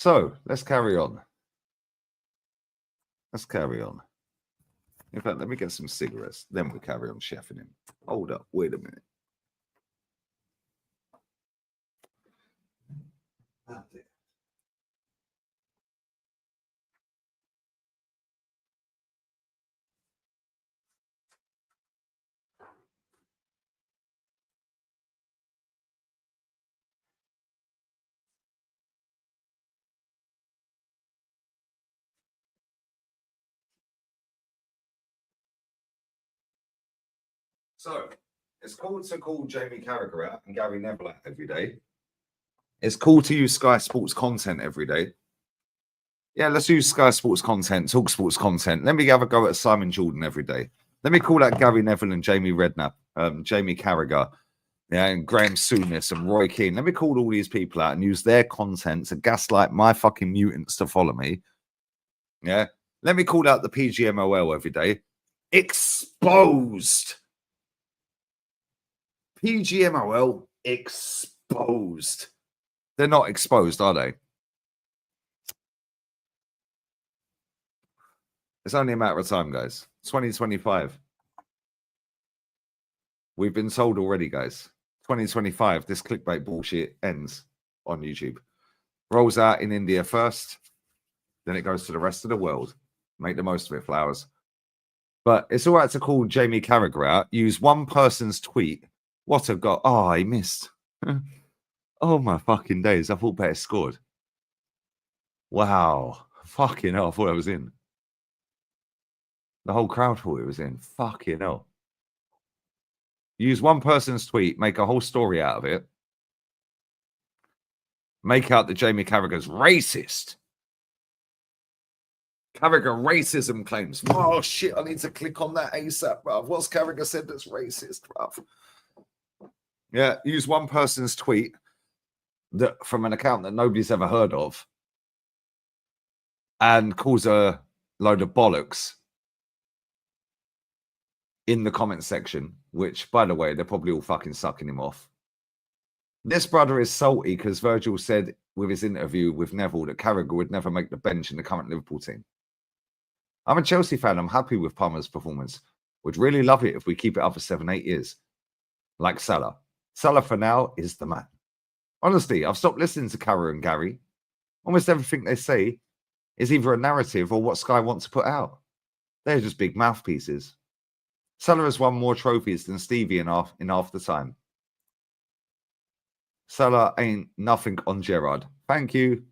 S2: So let's carry on. Let's carry on. In fact, let me get some cigarettes. Then we'll carry on chefing him. Hold up. Wait a minute. So it's cool to call Jamie Carragher out and Gary Neville out every day. It's cool to use Sky Sports content every day. Yeah, let's use Sky Sports content, Talk Sports content. Let me have a go at Simon Jordan every day. Let me call out Gary Neville and Jamie Redknapp, Jamie Carragher, yeah, and Graham Souness and Roy Keane. Let me call all these people out and use their content to gaslight my fucking mutants to follow me. Yeah. Let me call out the PGMOL every day. Exposed. PGMOL exposed. They're not exposed, are they? It's only a matter of time, guys. 2025. We've been told already, guys. 2025, this clickbait bullshit ends on YouTube. Rolls out in India first, then it goes to the rest of the world. Make the most of it, flowers. But it's all right to call Jamie Carragher out. Use one person's tweet. What a god. Oh, he missed. Oh, my fucking days. I thought Betis scored. Wow. Fucking hell. I thought I was in. The whole crowd thought it was in. Fucking hell. Use one person's tweet. Make a whole story out of it. Make out that Jamie Carragher's racist. Carragher racism claims. Oh, shit. I need to click on that ASAP, bruv. What's Carragher said that's racist, bruv? Yeah, use one person's tweet that from an account that nobody's ever heard of and cause a load of bollocks in the comment section, which, by the way, they're probably all fucking sucking him off. This brother is salty because Virgil said with his interview with Neville that Carragher would never make the bench in the current Liverpool team. I'm a Chelsea fan. I'm happy with Palmer's performance. Would really love it if we keep it up for 7-8 years. Like Salah. Salah for now is the man. Honestly, I've stopped listening to Carragher and Gary. Almost everything they say is either a narrative or what Sky want to put out. They're just big mouthpieces. Salah has won more trophies than Stevie in half the time. Salah ain't nothing on Gerrard. Thank you.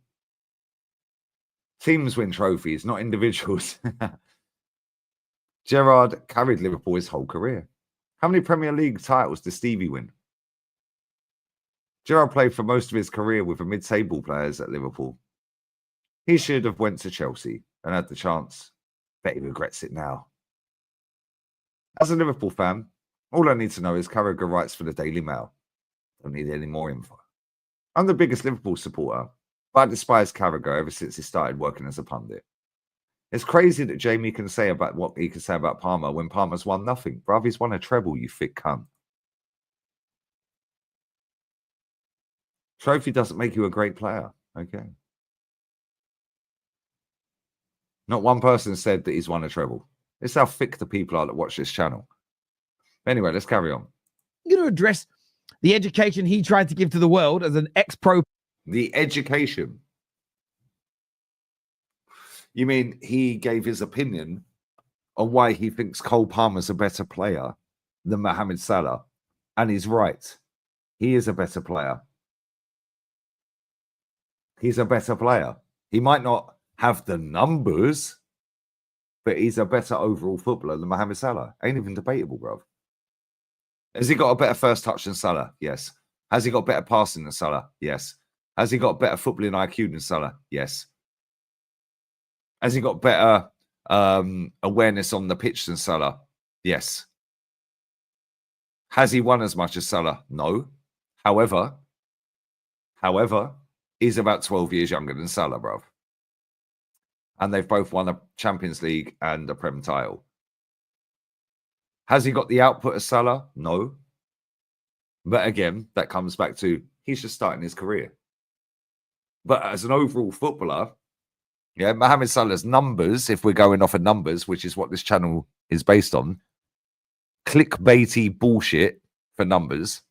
S2: Teams win trophies, not individuals. Gerrard carried Liverpool his whole career. How many Premier League titles did Stevie win? Gerrard played for most of his career with the mid-table players at Liverpool. He should have went to Chelsea and had the chance. Bet he regrets it now. As a Liverpool fan, all I need to know is Carragher writes for the Daily Mail. Don't need any more info. I'm the biggest Liverpool supporter, but I despise Carragher ever since he started working as a pundit. It's crazy that Jamie can say about what he can say about Palmer when Palmer's won nothing. Bruv, he's won a treble, you thick cunt. Trophy doesn't make you a great player. Okay. Not one person said that he's won a treble. It's how thick the people are that watch this channel. Anyway, let's carry on.
S5: You're going to address the education he tried to give to the world as an ex-pro.
S2: The education. You mean he gave his opinion on why he thinks Cole Palmer's a better player than Mohamed Salah? And he's right. He is a better player. He's a better player. He might not have the numbers, but he's a better overall footballer than Mohamed Salah. Ain't even debatable, bro. Has he got a better first touch than Salah? Yes. Has he got better passing than Salah? Yes. Has he got better footballing IQ than Salah? Yes. Has he got better awareness on the pitch than Salah? Yes. Has he won as much as Salah? No. However, he's about 12 years younger than Salah, bro. And they've both won a Champions League and a Prem title. Has he got the output of Salah? No. But again, that comes back to he's just starting his career. But as an overall footballer, yeah, Mohamed Salah's numbers, if we're going off of numbers, which is what this channel is based on, clickbaity bullshit for numbers.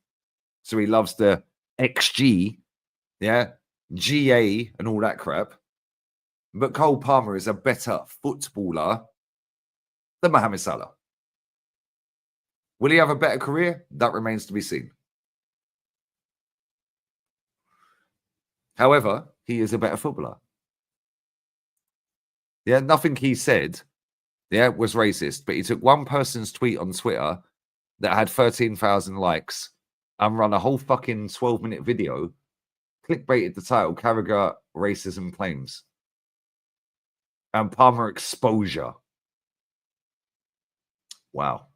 S2: So he loves the XG, yeah, GA and all that crap. But Cole Palmer is a better footballer than Mohamed Salah. Will he have a better career? That remains to be seen. However, he is a better footballer. Yeah, nothing he said, yeah, was racist, but he took one person's tweet on Twitter that had 13,000 likes and run a whole fucking 12-minute video, clickbaited the title, Carragher Racism Claims, and Palmer Exposure. Wow.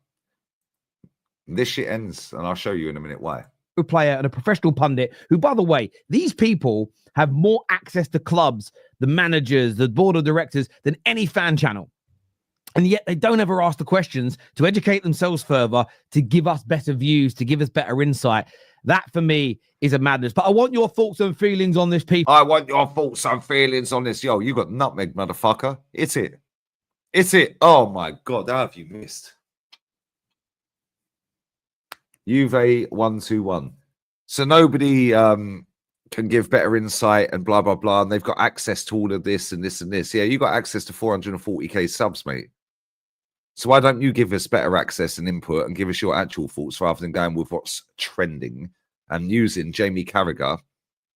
S2: This shit ends, and I'll show you in a minute why.
S5: Player and a professional pundit who, by the way, these people have more access to clubs, the managers, the board of directors than any fan channel. And yet they don't ever ask the questions to educate themselves further, to give us better views, to give us better insight. That for me is a madness. But I want your thoughts and feelings on this, people.
S2: I want your thoughts and feelings on this. Yo, you got nutmeg, motherfucker. It's it. It's it. Oh my God, how have you missed? Juve 1-2-1. So nobody can give better insight and blah, blah, blah. And they've got access to all of this and this and this. Yeah, you got access to 440k subs, mate. So why don't you give us better access and input and give us your actual thoughts rather than going with what's trending and using Jamie Carragher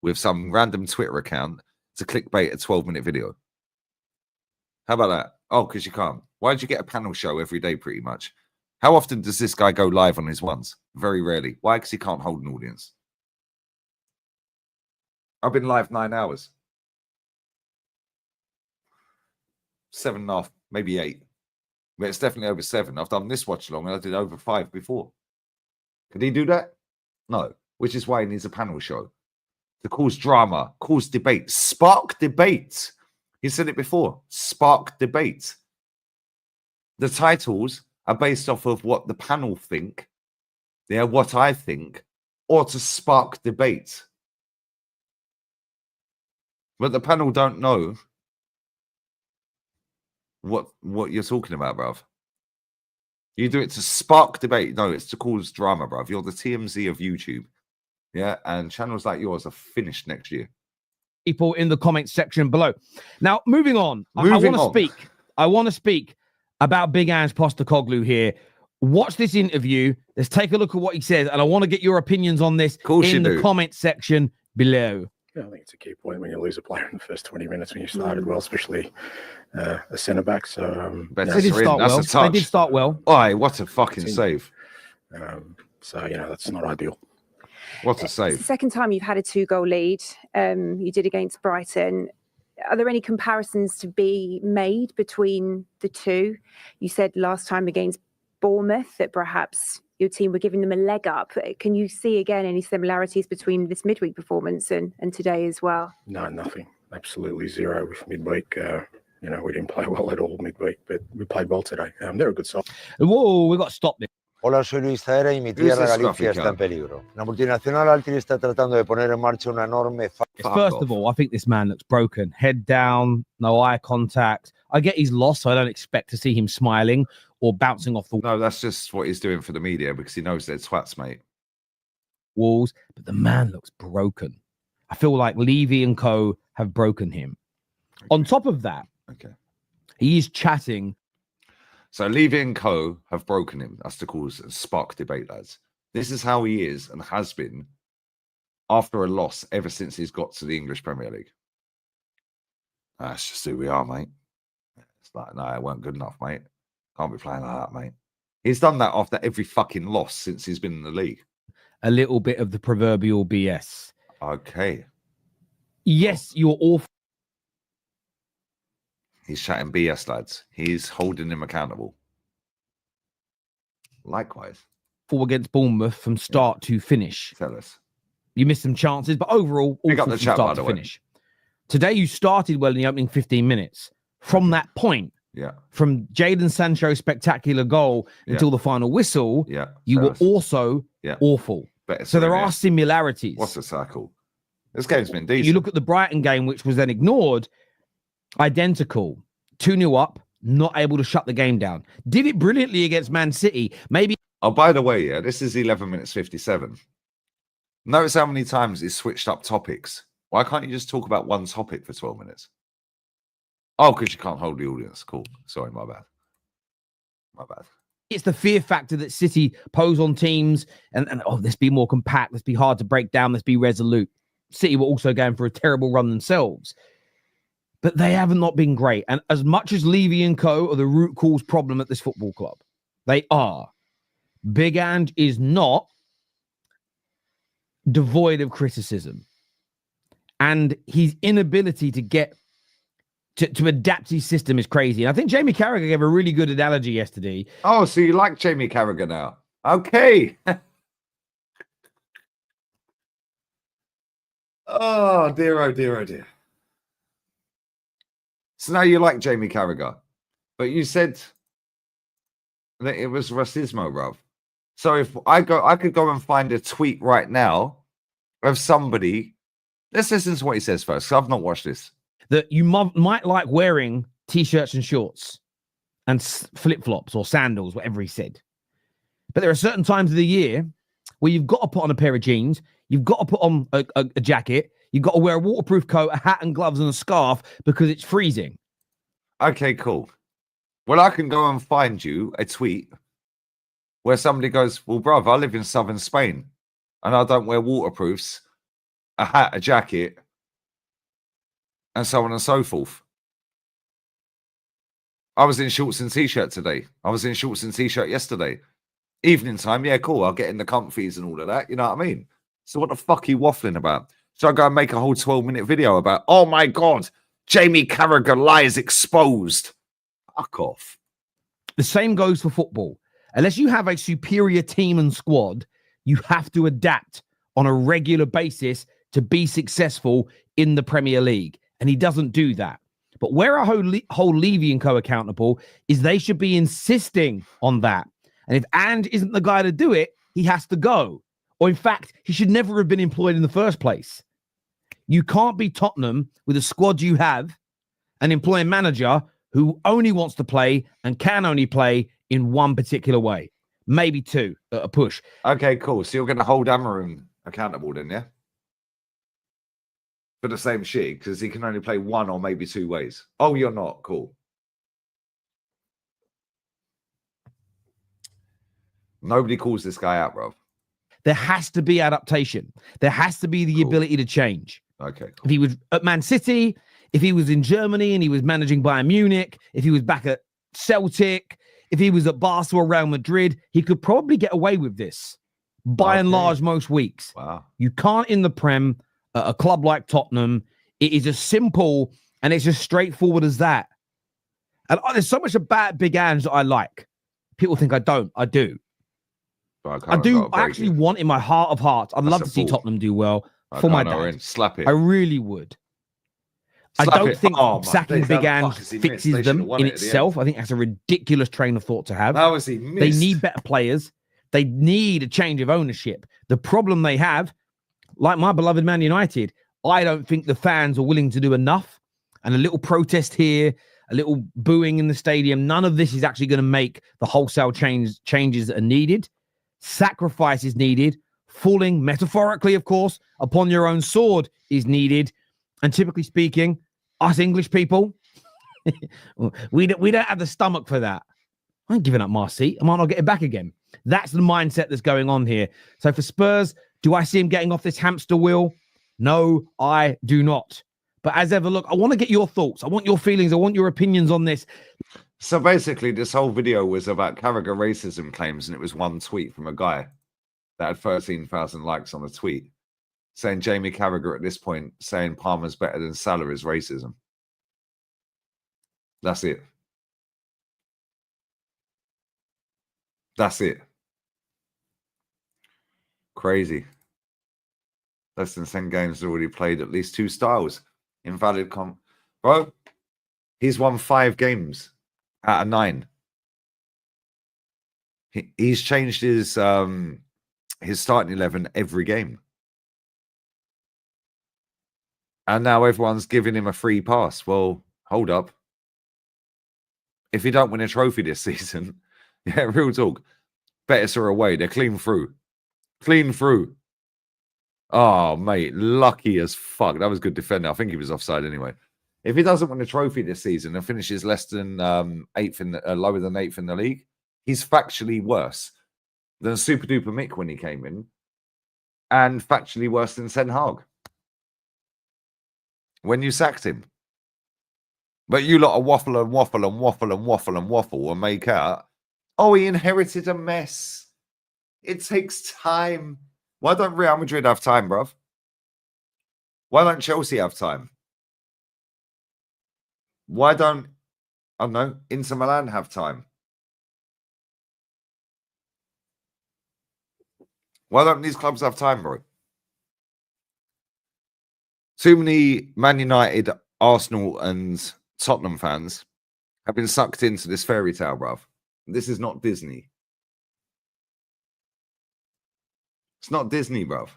S2: with some random Twitter account to clickbait a 12-minute video? How about that? Oh, because you can't. Why did you get a panel show every day pretty much? How often does this guy go live on his ones? Very rarely. Why? Because he can't hold an audience. I've been live 9 hours. 7.5, maybe 8. But it's definitely over 7. I've done this watch along and I did over 5 before. Could he do that? No. Which is why he needs a panel show. To cause drama, cause debate, spark debate. He said it before. Spark debate. The titles are based off of what the panel think, yeah, what I think, or to spark debate. But the panel don't know what you're talking about, bruv. You do it to spark debate. No, it's to cause drama, bruv. You're the TMZ of YouTube. Yeah, and channels like yours are finished next year.
S5: People in the comments section below. Now, moving on. I want to speak about Big Ange Postecoglou here. Watch this interview. Let's take a look at what he says, and I want to get your opinions on this in the comment section below.
S7: Yeah, I think it's a key point when you lose a player in the first 20 minutes when you started well, especially a centre back. So
S5: they did start well. They did start well.
S2: Oh, what a fucking save!
S7: So that's not ideal.
S2: What a save!
S9: It's the second time you've had a 2-goal lead. You did against Brighton. Are there any comparisons to be made between the two? You said last time against Bournemouth that perhaps your team were giving them a leg up. Can you see again any similarities between this midweek performance and today as well?
S7: No, nothing. Absolutely zero with midweek. We didn't play well at all midweek, but we played well today. They're a good side.
S5: Whoa, we got to stop this.
S10: Hola, soy Luis Zaera y mi tierra Galicia está en peligro. La multinacional Altri está tratando de poner en marcha una enorme...
S5: First of all, I think this man looks broken. Head down, no eye contact. I get he's lost, so I don't expect to see him smiling or bouncing off the
S2: No, that's just what he's doing for the media because he knows they're twats, mate.
S5: Walls, but the man looks broken. I feel like Levy and co have broken him. Okay. On top of that, he is chatting.
S2: So Levy and co have broken him. That's to cause a spark debate, lads. This is how he is and has been after a loss ever since he's got to the English Premier League. That's just who we are, mate. It's like, no, it weren't good enough, mate. Can't be playing like that, mate. He's done that after every fucking loss since he's been in the league.
S5: A little bit of the proverbial BS.
S2: Okay.
S5: Yes, you're awful.
S2: He's chatting BS, lads. He's holding him accountable. Likewise.
S5: Against Bournemouth from start to finish.
S2: Tell us.
S5: You missed some chances, but overall, awful from start to finish. Today, you started well in the opening 15 minutes. From that point, from Jadon Sancho's spectacular goal until the final whistle, you were also awful. So there are similarities.
S2: What's a circle? This game's been decent.
S5: You look at the Brighton game, which was then ignored, identical. 2-0 up, not able to shut the game down. Did it brilliantly against Man City. Maybe.
S2: Oh, by the way, yeah, this is 11 minutes 57. Notice how many times he's switched up topics. Why can't you just talk about one topic for 12 minutes? Oh, because you can't hold the audience. Cool. Sorry, my bad. My bad.
S5: It's the fear factor that City pose on teams and let's be more compact, let's be hard to break down, let's be resolute. City were also going for a terrible run themselves. But they have not been great. And as much as Levy and co are the root cause problem at this football club, they are. Big And is not devoid of criticism. And his inability to get to adapt his system is crazy. And I think Jamie Carragher gave a really good analogy yesterday.
S2: Oh, so you like Jamie Carragher now? Okay. Oh, dear, oh, dear, oh, dear. So now you like Jamie Carragher, but you said that it was racismo, bruv. So if I could go and find a tweet right now of somebody. Let's listen to what he says first, because I've not watched this.
S5: That you might like wearing t-shirts and shorts and flip-flops or sandals, whatever he said. But there are certain times of the year where you've got to put on a pair of jeans, you've got to put on a jacket, you've got to wear a waterproof coat, a hat and gloves and a scarf because it's freezing.
S2: Okay, cool. Well, I can go and find you a tweet where somebody goes, well, bruv, I live in southern Spain and I don't wear waterproofs, a hat, a jacket, and so on and so forth. I was in shorts and t-shirt today. I was in shorts and t-shirt yesterday. Evening time, yeah, cool. I'll get in the comfies and all of that. You know what I mean? So what the fuck are you waffling about? So I go and make a whole 12-minute video about, oh my God, Jamie Carragher lies exposed. Fuck off.
S5: The same goes for football. Unless you have a superior team and squad, you have to adapt on a regular basis to be successful in the Premier League. And he doesn't do that. But where I hold Levy and co accountable is they should be insisting on that. And if And isn't the guy to do it, he has to go. Or in fact, he should never have been employed in the first place. You can't be Tottenham with the squad you have and employ a manager who only wants to play and can only play in one particular way. Maybe two at a push.
S2: Okay, cool. So you're going to hold Amarim accountable then, yeah? For the same shit, because he can only play one or maybe two ways. Oh, you're not. Cool. Nobody calls this guy out, bro.
S5: There has to be adaptation. There has to be the ability to change.
S2: Okay. Cool.
S5: If he was at Man City, if he was in Germany and he was managing Bayern Munich, if he was back at Celtic, if he was at Barcelona or Real Madrid, he could probably get away with this by and large most weeks.
S2: Wow.
S5: You can't in the Prem. A club like Tottenham, it is as simple and it's as straightforward as that. And there's so much about Big Ange that I like. People think I don't. I do. I do. I actually want in my heart of hearts. I'd love to see Tottenham do well for my dad.
S2: Slap it.
S5: I really would. I don't think sacking Big Ange fixes them in itself. I think that's a ridiculous train of thought to have.
S2: How has he missed?
S5: They need better players. They need a change of ownership. The problem they have, like my beloved Man United, I don't think the fans are willing to do enough. And a little protest here, a little booing in the stadium, none of this is actually going to make the wholesale changes that are needed. Sacrifice is needed. Falling, metaphorically, of course, upon your own sword is needed. And typically speaking, us English people, we don't have the stomach for that. I ain't giving up my seat. I might not get it back again. That's the mindset that's going on here. So for Spurs, do I see him getting off this hamster wheel? No, I do not. But as ever, look, I want to get your thoughts. I want your feelings. I want your opinions on this.
S2: So basically, this whole video was about Carragher racism claims, and it was one tweet from a guy that had 13,000 likes on a tweet saying Jamie Carragher at this point saying Palmer's better than Salah is racism. That's it. That's it. Crazy. Less than 10 games already played at least 2 styles. Invalid bro, he's won 5 games out of 9. He's changed his starting 11 every game. And now everyone's giving him a free pass. Well, hold up. If you don't win a trophy this season, yeah, real talk. Betis are away. They're clean through. Clean through. Oh, mate, lucky as fuck. That was good defending. I think he was offside anyway. If he doesn't win a trophy this season and finishes less than eighth in the, lower than eighth in the league, he's factually worse than Super Duper Mick when he came in, and factually worse than Ten Hag when you sacked him. But you lot are waffle and waffle and waffle and waffle and waffle and make out, oh, he inherited a mess. It takes time. Why don't Real Madrid have time, bruv? Why don't Chelsea have time? Why don't, I don't know, Inter Milan have time? Why don't these clubs have time, bro? Too many Man United, Arsenal, and Tottenham fans have been sucked into this fairy tale, bruv. This is not Disney. It's not Disney, bruv.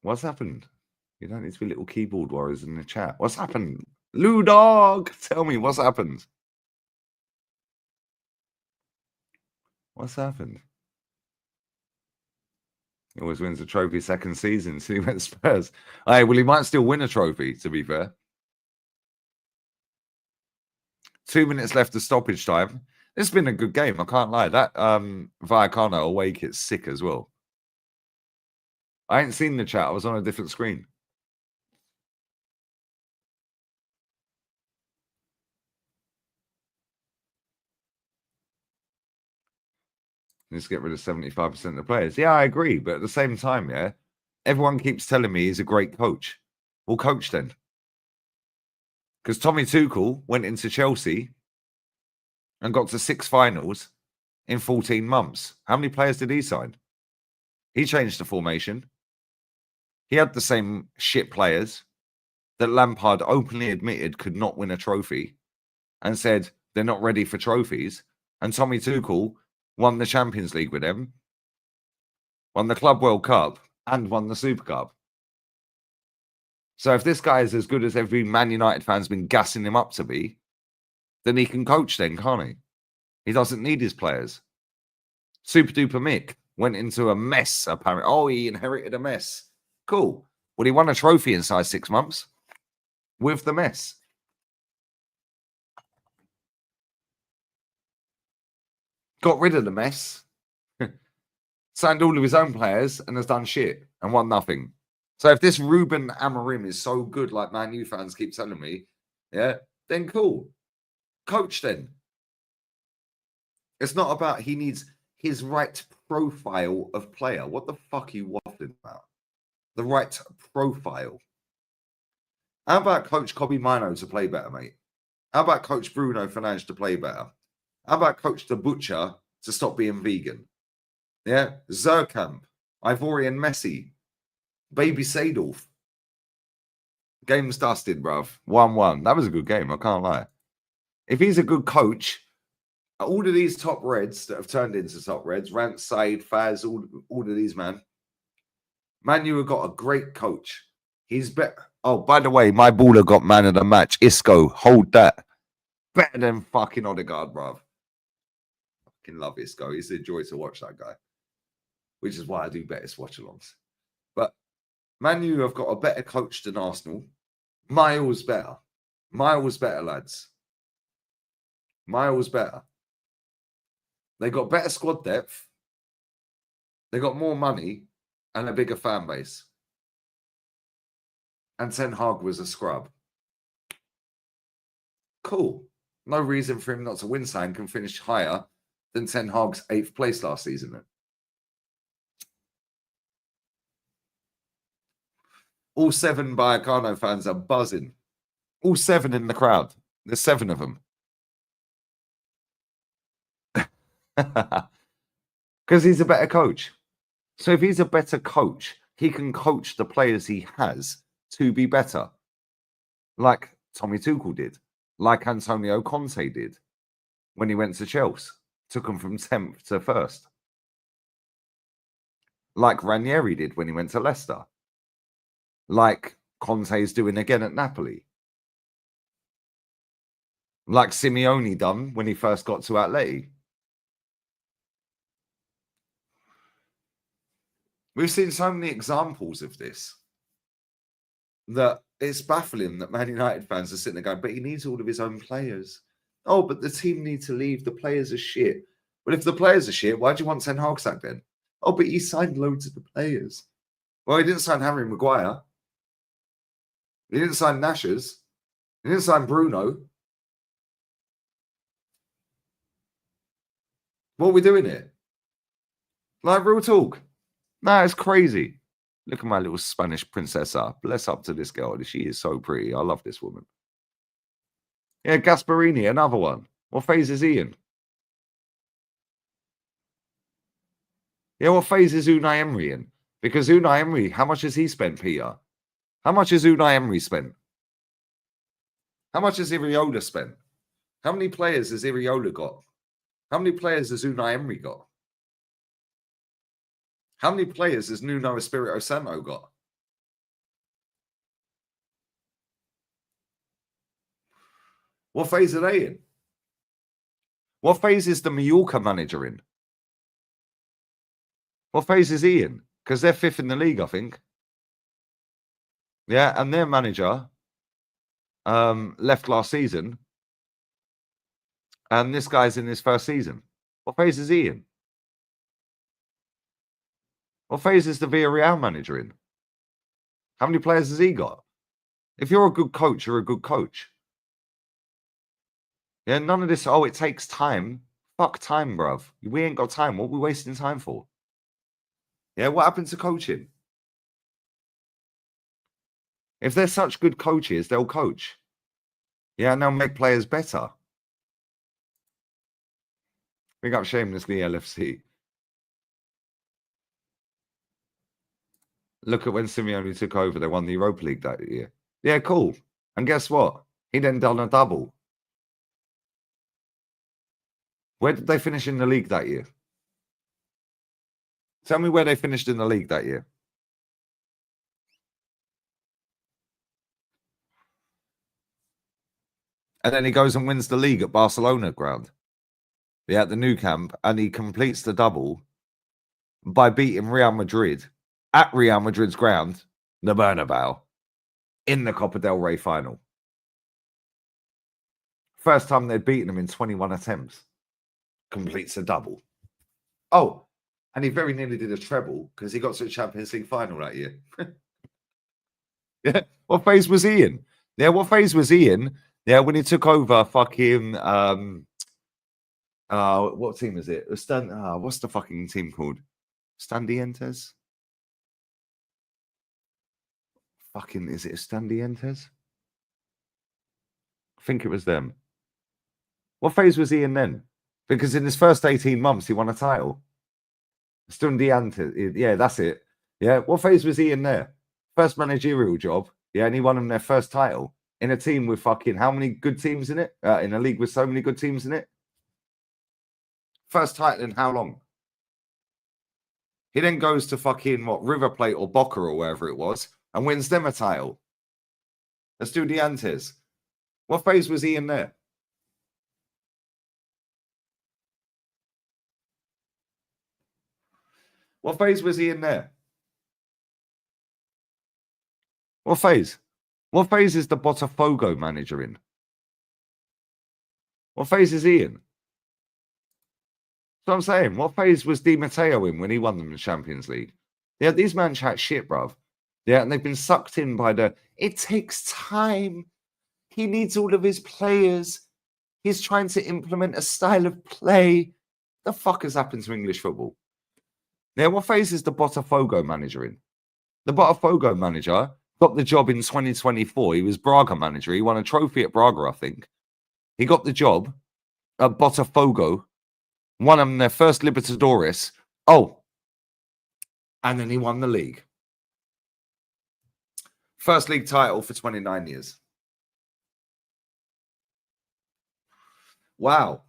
S2: What's happened? You don't need to be little keyboard warriors in the chat. What's happened? Lou Dog, tell me what's happened. What's happened? He always wins a trophy second season. So he went Spurs. Hey, well, he might still win a trophy, to be fair. 2 minutes left of stoppage time. This has been a good game. I can't lie. That Vallecano away kit's sick as well. I ain't seen the chat. I was on a different screen. Let's get rid of 75% of the players. Yeah, I agree. But at the same time, yeah, everyone keeps telling me he's a great coach. Well, coach then. Because Tommy Tuchel went into Chelsea and got to 6 finals in 14 months. How many players did he sign? He changed the formation. He had the same shit players that Lampard openly admitted could not win a trophy and said they're not ready for trophies. And Tommy Tuchel won the Champions League with them, won the Club World Cup, and won the Super Cup. So if this guy is as good as every Man United fan's been gassing him up to be, then he can coach then, can't he? He doesn't need his players. Super Duper Mick went into a mess, apparently. Oh, he inherited a mess. Cool. Well, he won a trophy inside 6 months with the mess. Got rid of the mess. Signed all of his own players and has done shit and won nothing. So if this Ruben Amorim is so good, like Man U fans keep telling me, yeah, then cool. Coach then. It's not about he needs his right profile of player. What the fuck are you waffling about? The right profile. How about Coach Kobe Mino to play better, mate? How about Coach Bruno Fernandes to play better? How about Coach the Butcher to stop being vegan? Yeah, Zerkamp, Ivorian Messi, Baby Seedorf. Game's dusted, bruv. 1-1. That was a good game, I can't lie. If he's a good coach, all of these top Reds that have turned into top Reds, Rant, Said, Faz, all of these, man. Man U have got a great coach. He's better. Oh, by the way, my baller got man of the match. Isco, hold that. Better than fucking Odegaard, bruv. Fucking love Isco. It's a joy to watch that guy. Which is why I do Betis watchalongs. But Man U have got a better coach than Arsenal. Miles better. Miles better, lads. Miles better. They got better squad depth. They got more money and a bigger fan base. And Ten Hag was a scrub. Cool. No reason for him not to win something and finish higher than Ten Hag's 8th place last season. Then. All 7 Vallecano fans are buzzing. All 7 in the crowd. There's 7 of them. Because he's a better coach. So if he's a better coach, he can coach the players he has to be better. Like Tommy Tuchel did. Like Antonio Conte did when he went to Chelsea. Took him from 10th to 1st. like Ranieri did when he went to Leicester, like Conte's doing again at Napoli, like Simeone done when he first got to Atleti. We've seen so many examples of this that it's baffling that Man United fans are sitting there going, but he needs all of his own players. Oh, but the team need to leave. The players are shit. But if the players are shit, why do you want Ten Hag sacked then? Oh, but he signed loads of the players. Well, he didn't sign Harry Maguire. He didn't sign Nashers. He didn't sign Bruno. What are we doing here? Like, real talk. Nah, it's crazy. Look at my little Spanish princesa. Bless up to this girl. She is so pretty. I love this woman. Yeah, Gasparini, another one. What phase is he in? Yeah, what phase is Unai Emery in? Because Unai Emery, how much has he spent, Peter? How much has Unai Emery spent? How much has Iriola spent? How many players has Iriola got? How many players has Unai Emery got? How many players has Nuno Espirito Santo got? What phase are they in? What phase is the Mallorca manager in? What phase is he in? Because they're 5th in the league, I think. Yeah, and their manager left last season. And this guy's in his first season. What phase is he in? What phase is the Villarreal manager in? How many players has he got? If you're a good coach, you're a good coach. Yeah, none of this, oh, it takes time. Fuck time, bruv. We ain't got time. What are we wasting time for? Yeah, what happened to coaching? If they're such good coaches, they'll coach. Yeah, and they'll make players better. Big up shamelessly LFC. Look at when Simeone took over. They won the Europa League that year. Yeah, cool. And guess what? He then done a double. Where did they finish in the league that year? Tell me where they finished in the league that year. And then he goes and wins the league at Barcelona ground. Yeah, at the Nou Camp. And he completes the double by beating Real Madrid at Real Madrid's ground, the Bernabeu, in the Copa del Rey final. First time they'd beaten him in 21 attempts. Completes a double. Oh, and he very nearly did a treble because he got to the Champions League final that year. Yeah, what phase was he in? Yeah, what phase was he in? Yeah, when he took over fucking what team is it? What's the fucking team called? Estudiantes? Fucking, is it Estudiantes? I think it was them. What phase was he in then? Because in his first 18 months, he won a title. Estudiantes, yeah, that's it. Yeah, what phase was he in there? First managerial job, yeah, and he won them their first title in a team with fucking how many good teams in it? In a league with so many good teams in it? First title in how long? He then goes to fucking, what, River Plate or Boca or wherever it was, and wins them a title. Estudiantes. What phase was he in there? What phase was he in there? What phase? What phase is the Botafogo manager in? What phase is he in? That's what I'm saying. What phase was Di Matteo in when he won them the Champions League? Yeah, these man chat shit, bruv. Yeah, and they've been sucked in by the, it takes time. He needs all of his players. He's trying to implement a style of play. The fuck has happened to English football? Yeah, what phase is the Botafogo manager in? The Botafogo manager got the job in 2024. He was Braga manager. He won a trophy at Braga, I think. He got the job at Botafogo, won them their first Libertadores. Oh, and then he won the league. First league title for 29 years. Wow.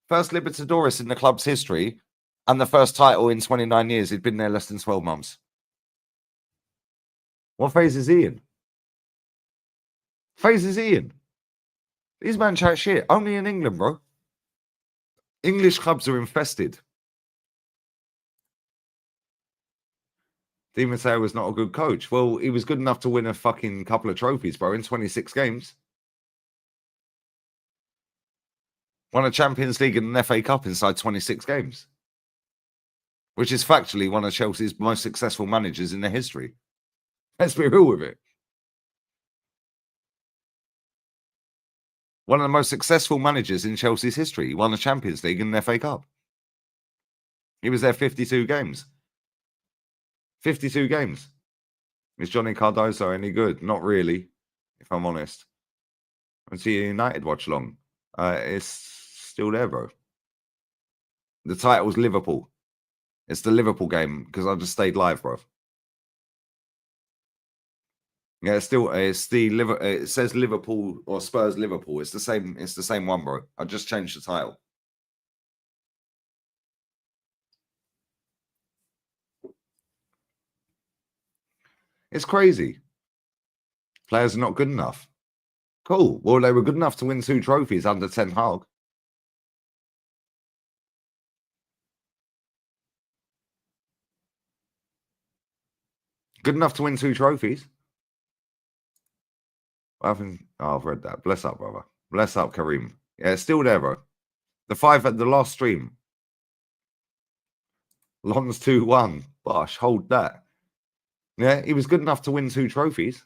S2: First Libertadores in the club's history. And the first title in 29 years, he'd been there less than 12 months. What phase is he in? Phase is he in? These man chat shit. Only in England, bro. English clubs are infested. Di Matteo was not a good coach. Well, he was good enough to win a fucking couple of trophies, bro, in 26 games. Won a Champions League and an FA Cup inside 26 games. Which is factually one of Chelsea's most successful managers in their history. Let's be real with it. One of the most successful managers in Chelsea's history. He won a Champions League and an FA Cup. He was there 52 games. 52 games. Is Johnny Cardoso any good? Not really, if I'm honest. I see a United watch along. It's still there, bro. The title's Liverpool. It's the Liverpool game because I just stayed live, bro. Yeah, it says Liverpool or Spurs Liverpool. It's the same one, bro. I just changed the title. It's crazy. Players are not good enough. Cool. Well, they were good enough to win 2 trophies under Ten Hag. Good enough to win 2 trophies. I've read that. Bless up, brother. Bless up, Kareem. Yeah, it's still there, bro. The 5 at the last stream. Lons 2-1. Bosh, hold that. Yeah, he was good enough to win 2 trophies.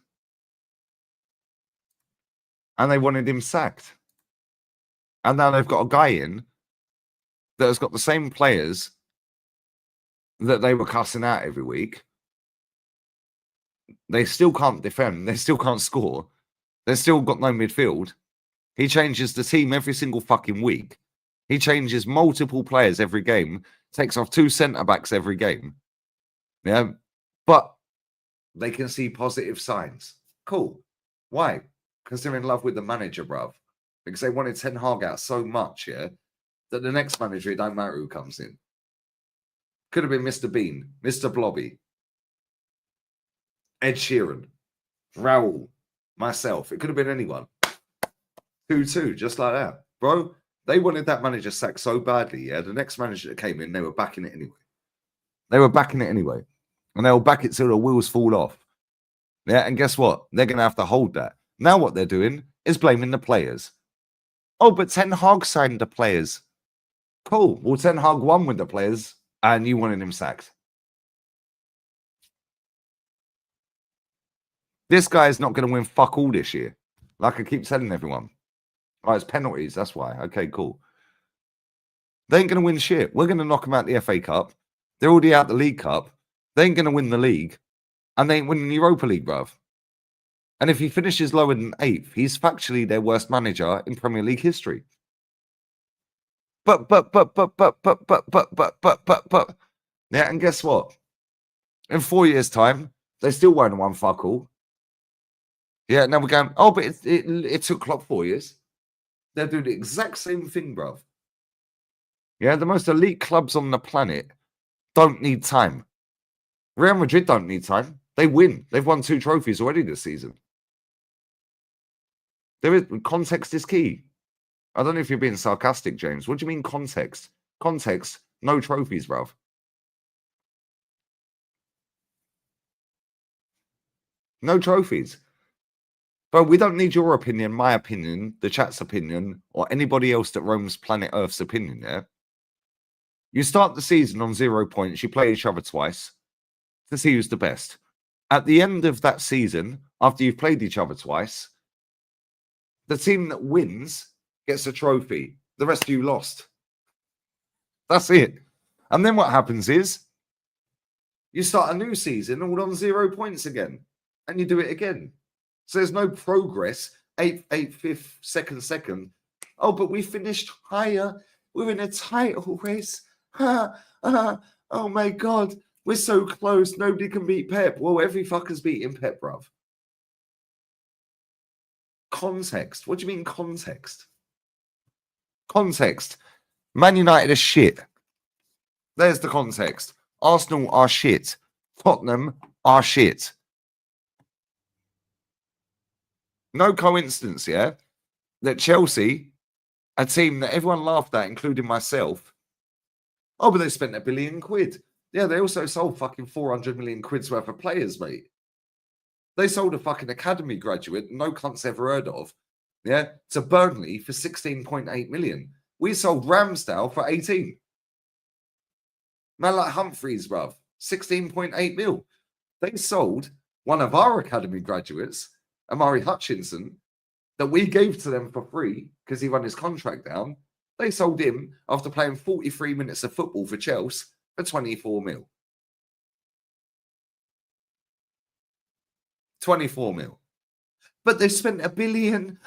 S2: And they wanted him sacked. And now they've got a guy in that has got the same players that they were cussing out every week. They still can't defend. They still can't score. They've still got no midfield. He changes the team every single fucking week. He changes multiple players every game. Takes off 2 centre-backs every game. Yeah, but they can see positive signs. Cool. Why? Because they're in love with the manager, bruv. Because they wanted Ten Hag out so much, yeah, that the next manager, it don't matter who comes in. Could have been Mr. Bean, Mr. Blobby, Ed Sheeran, Raul, myself. It could have been anyone. 2-2, just like that. Bro, they wanted that manager sacked so badly, yeah. The next manager that came in, they were backing it anyway. They were backing it anyway. And they'll back it till the wheels fall off. Yeah, and guess what? They're going to have to hold that. Now what they're doing is blaming the players. Oh, but Ten Hag signed the players. Cool. Well, Ten Hag won with the players and you wanted him sacked. This guy is not going to win fuck all this year. Like I keep telling everyone. Oh, it's penalties. That's why. Okay, cool. They ain't going to win shit. We're going to knock them out the FA Cup. They're already out the League Cup. They ain't going to win the league. And they ain't winning the Europa League, bruv. And if he finishes lower than 8th, he's factually their worst manager in Premier League history. But. Yeah, and guess what? In 4 years' time, they still won't have won fuck all. Yeah, now we're going, oh, but it took Klopp 4 years. They're doing the exact same thing, bruv. Yeah, the most elite clubs on the planet don't need time. Real Madrid don't need time. They win. They've won 2 trophies already this season. Context is key. I don't know if you're being sarcastic, James. What do you mean context? Context, no trophies, bruv. No trophies. But we don't need your opinion, my opinion, the chat's opinion, or anybody else that roams planet Earth's opinion, yeah? You start the season on 0 points, you play each other twice to see who's the best. At the end of that season, after you've played each other twice, the team that wins gets a trophy. The rest of you lost. That's it. And then what happens is you start a new season all on 0 points again. And you do it again. So there's no progress. 8th, 5th, 2nd. Oh, but we finished higher. We're in a title race. Oh my God. We're so close. Nobody can beat Pep. Well, every fucker's beating Pep, bruv. Context. What do you mean context? Context. Man United are shit. There's the context. Arsenal are shit. Tottenham are shit. No coincidence, yeah, that Chelsea, a team that everyone laughed at, including myself, oh, but they spent £1 billion. Yeah, they also sold fucking 400 million quid's worth of players, mate. They sold a fucking academy graduate no cunt's ever heard of, yeah, to Burnley for 16.8 million. We sold Ramsdale for 18. Man like Humphreys, bruv, 16.8 mil. They sold one of our academy graduates, Amari Hutchinson, that we gave to them for free because he run his contract down. They sold him after playing 43 minutes of football for Chelsea for 24 mil. 24 mil. But they spent £1 billion.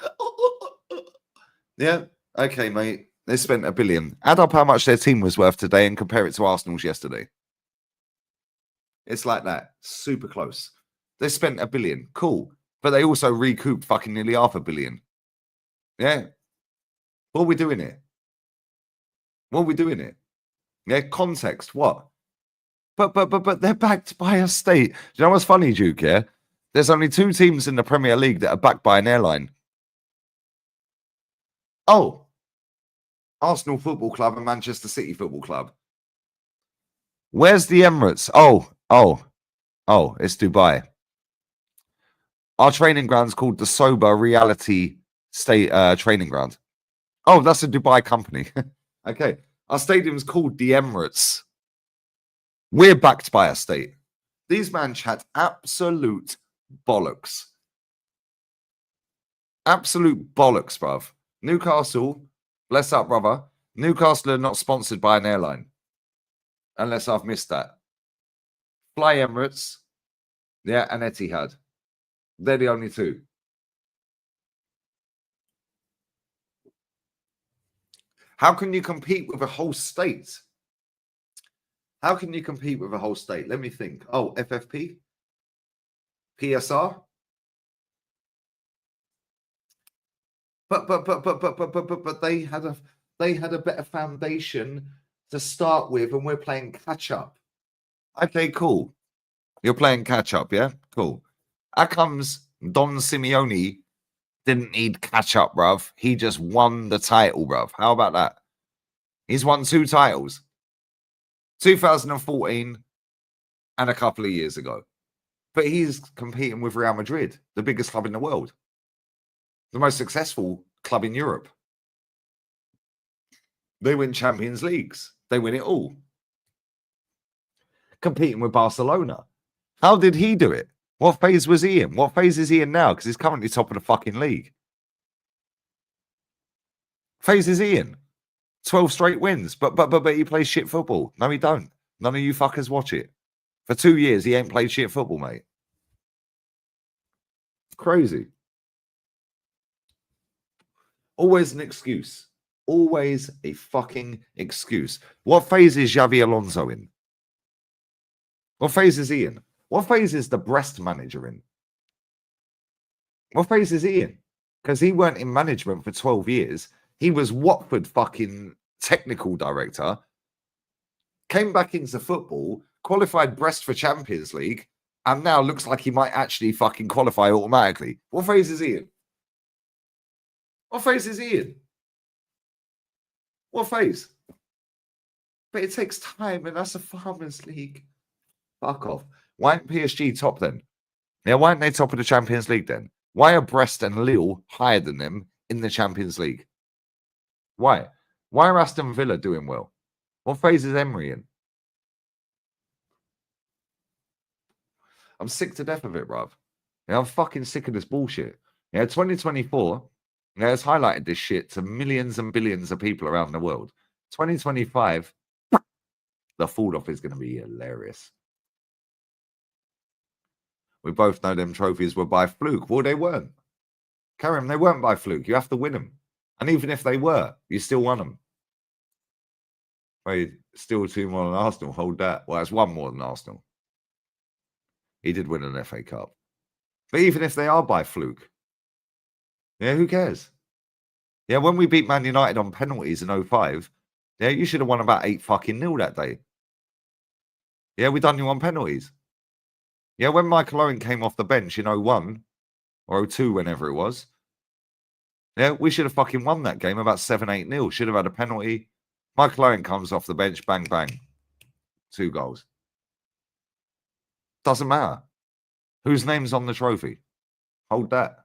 S2: Yeah, okay, mate. They spent £1 billion. Add up how much their team was worth today and compare it to Arsenal's yesterday. It's like that. Super close. They spent £1 billion. Cool. But they also recouped fucking nearly £500 million. Yeah. What are we doing here? What are we doing here? Yeah, context. What? But they're backed by a state. Do you know what's funny, Duke? Yeah, there's only 2 teams in the Premier League that are backed by an airline. Oh, Arsenal Football Club and Manchester City Football Club. Where's the Emirates? Oh, it's Dubai. Our training ground's called the Sober Reality State Training Ground. Oh, that's a Dubai company. Okay. Our stadium's called the Emirates. We're backed by a state. These man chat absolute bollocks. Absolute bollocks, bruv. Newcastle, bless up, brother. Newcastle are not sponsored by an airline. Unless I've missed that. Fly Emirates, yeah, and Etihad. They're the only 2. How can you compete with a whole state? How can you compete with a whole state? Let me think. Oh, FFP? PSR? But they had a better foundation to start with, and we're playing catch up. Okay, cool. You're playing catch up, yeah? Cool. How comes Don Simeone didn't need catch up, bruv? He just won the title, bruv. How about that? He's won 2 titles. 2014 and a couple of years ago. But he's competing with Real Madrid, the biggest club in the world. The most successful club in Europe. They win Champions Leagues. They win it all. Competing with Barcelona. How did he do it? What phase was he in? What phase is he in now? Because he's currently top of the fucking league. Phase is he in? 12 straight wins. But he plays shit football. No, he don't. None of you fuckers watch it. For 2 years, he ain't played shit football, mate. Crazy. Always an excuse. Always a fucking excuse. What phase is Xavi Alonso in? What phase is he in? What phase is the Brest manager in? What phase is he in? Because he weren't in management for 12 years. He was Watford fucking technical director. Came back into football, qualified Brest for Champions League, and now looks like he might actually fucking qualify automatically. What phase is he in? What phase is he in? What phase? But it takes time, and that's a Farmers League. Fuck off. Why aren't PSG top then? Yeah, why aren't they top of the Champions League then? Why are Brest and Lille higher than them in the Champions League? Why? Why are Aston Villa doing well? What phase is Emery in? I'm sick to death of it, bruv. Yeah, I'm fucking sick of this bullshit. Yeah, 2024, yeah, it's highlighted this shit to millions and billions of people around the world. 2025, the fall off is going to be hilarious. We both know them trophies were by fluke. Well, they weren't. Karim, they weren't by fluke. You have to win them. And even if they were, you still won them. Wait, still 2 more than Arsenal. Hold that. Well, that's 1 more than Arsenal. He did win an FA Cup. But even if they are by fluke, yeah, who cares? Yeah, when we beat Man United on penalties in 05, yeah, you should have won about 8-0 that day. Yeah, we done you on penalties. Yeah, when Michael Owen came off the bench in 01 or 02, whenever it was, yeah, we should have fucking won that game about 7-8-0. Should have had a penalty. Michael Owen comes off the bench, bang, bang. 2 goals. Doesn't matter. Whose name's on the trophy? Hold that.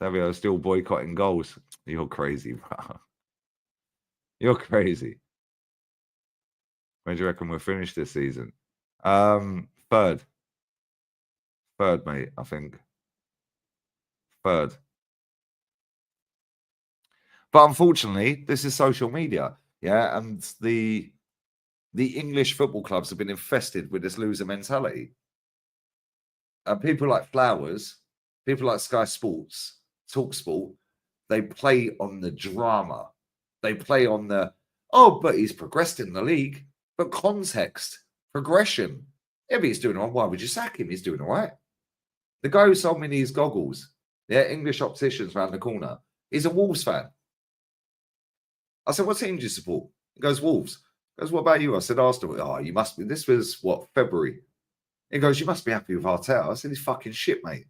S2: Savio still boycotting goals. You're crazy, bro. You're crazy. When do you reckon we'll finish this season? Third. Third, mate, I think. Third. But unfortunately, this is social media. Yeah, and the English football clubs have been infested with this loser mentality. And people like Flowers, people like Sky Sports, TalkSport, they play on the drama. They play on the, oh, but he's progressed in the league. But context, progression. Yeah, but he's doing all right. Why would you sack him? He's doing all right. The guy who sold me these goggles, yeah, English opticians around the corner, he's a Wolves fan. I said, what team do you support? He goes, Wolves. He goes, what about you? I said, Arsenal. Oh, you must be. This was, what, February? He goes, you must be happy with Arteta. I said, he's fucking shit, mate.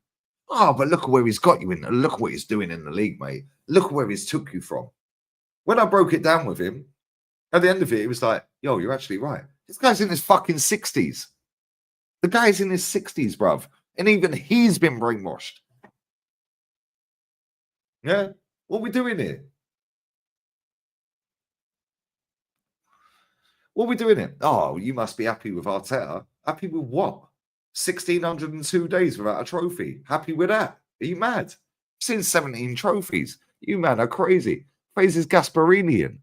S2: Oh, but look at where he's got you in. Look at what he's doing in the league, mate. Look at where he's took you from. When I broke it down with him, at the end of it, he was like, yo, you're actually right. This guy's in his fucking 60s. The guy's in his 60s, bruv. And even he's been brainwashed. Yeah? What are we doing here? What are we doing here? Oh, you must be happy with Arteta. Happy with what? 1,602 days without a trophy. Happy with that? Are you mad? I've seen 17 trophies. You man are crazy. Phrases Gasparinian.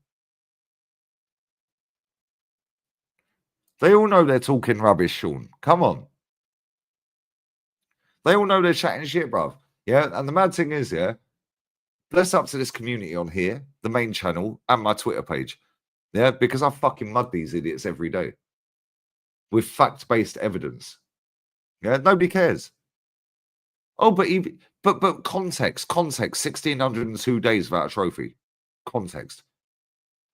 S2: They all know they're talking rubbish, Sean. Come on. They all know they're chatting shit, bruv. Yeah, and the mad thing is, yeah, bless up to this community on here, the main channel, and my Twitter page. Yeah, because I fucking mud these idiots every day with fact-based evidence. Yeah, nobody cares. Oh, but context, 1,602 days without a trophy. Context.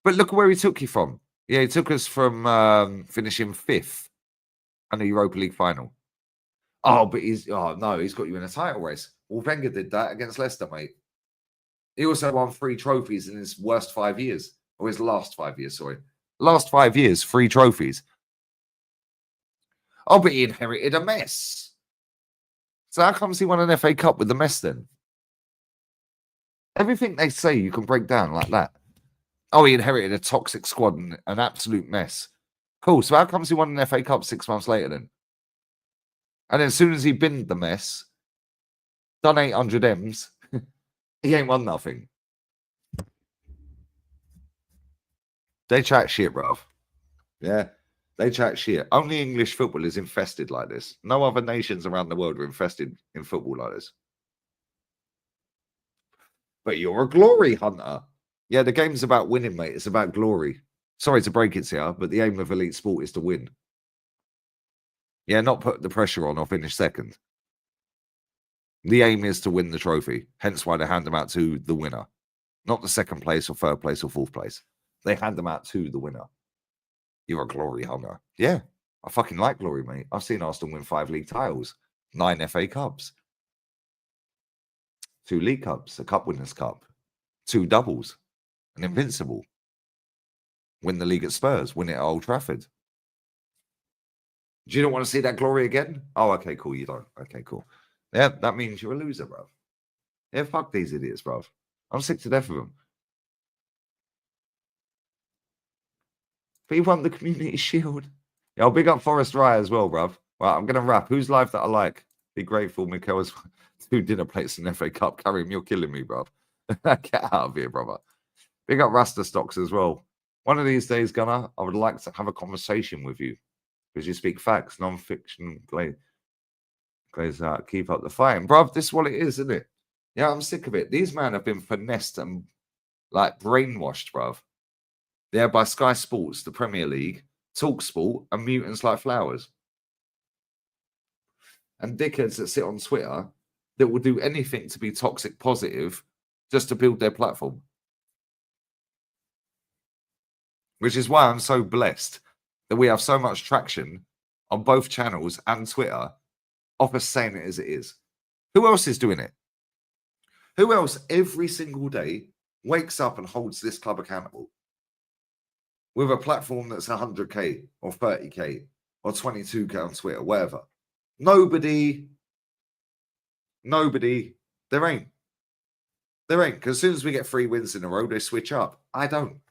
S2: But look where he took you from. Yeah, he took us from finishing 5th in the Europa League final. Oh, but he's got you in a title race. Well, Wenger did that against Leicester, mate. He also won 3 trophies in his worst 5 years. Or his last 5 years, sorry. Last 5 years, 3 trophies. Oh, but he inherited a mess. So how comes he won an FA Cup with the mess then? Everything they say you can break down like that. Oh, he inherited a toxic squad and an absolute mess. Cool. So how comes he won an FA Cup 6 months later then? And then as soon as he binned the mess, done 800 M's, he ain't won nothing. They chat shit, bruv. Yeah, they chat shit. Only English football is infested like this. No other nations around the world are infested in football like this. But you're a glory hunter. Yeah, the game's about winning, mate. It's about glory. Sorry to break it to you, but the aim of elite sport is to win. Yeah, not put the pressure on or finish second. The aim is to win the trophy. Hence why they hand them out to the winner. Not the second place or third place or fourth place. They hand them out to the winner. You're a glory hunter. Yeah, I fucking like glory, mate. I've seen Arsenal win 5 league titles, 9 FA Cups, 2 League Cups, a Cup Winners' Cup, 2 doubles, an Invincible. Win the league at Spurs, win it at Old Trafford. Do you not want to see that glory again? Oh, okay, cool. You don't. Okay, cool. Yeah, that means you're a loser, bro. Yeah, fuck these idiots, bro. I'm sick to death of them. But he won the Community Shield. Yeah, I'll big up Forest Rye as well, bruv. Right, I'm going to wrap. Whose life that I like? Be grateful, Mikel's 2 dinner plates in FA Cup. Karim, you're killing me, bruv. Get out of here, brother. Big up Rasta Stocks as well. One of these days, Gunnar, I would like to have a conversation with you because you speak facts, non-fiction, glaze out. Keep up the fight. Bruv, this is what it is, isn't it? Yeah, I'm sick of it. These men have been finessed and like brainwashed, bruv. Yeah, by Sky Sports, the Premier League, TalkSport, and mutants like Flowers. And dickheads that sit on Twitter that will do anything to be toxic positive just to build their platform. Which is why I'm so blessed that we have so much traction on both channels and Twitter off us saying it as it is. Who else is doing it? Who else every single day wakes up and holds this club accountable with a platform that's 100k or 30k or 22k on Twitter, wherever? Nobody. There ain't. Because as soon as we get 3 wins in a row, they switch up. I don't.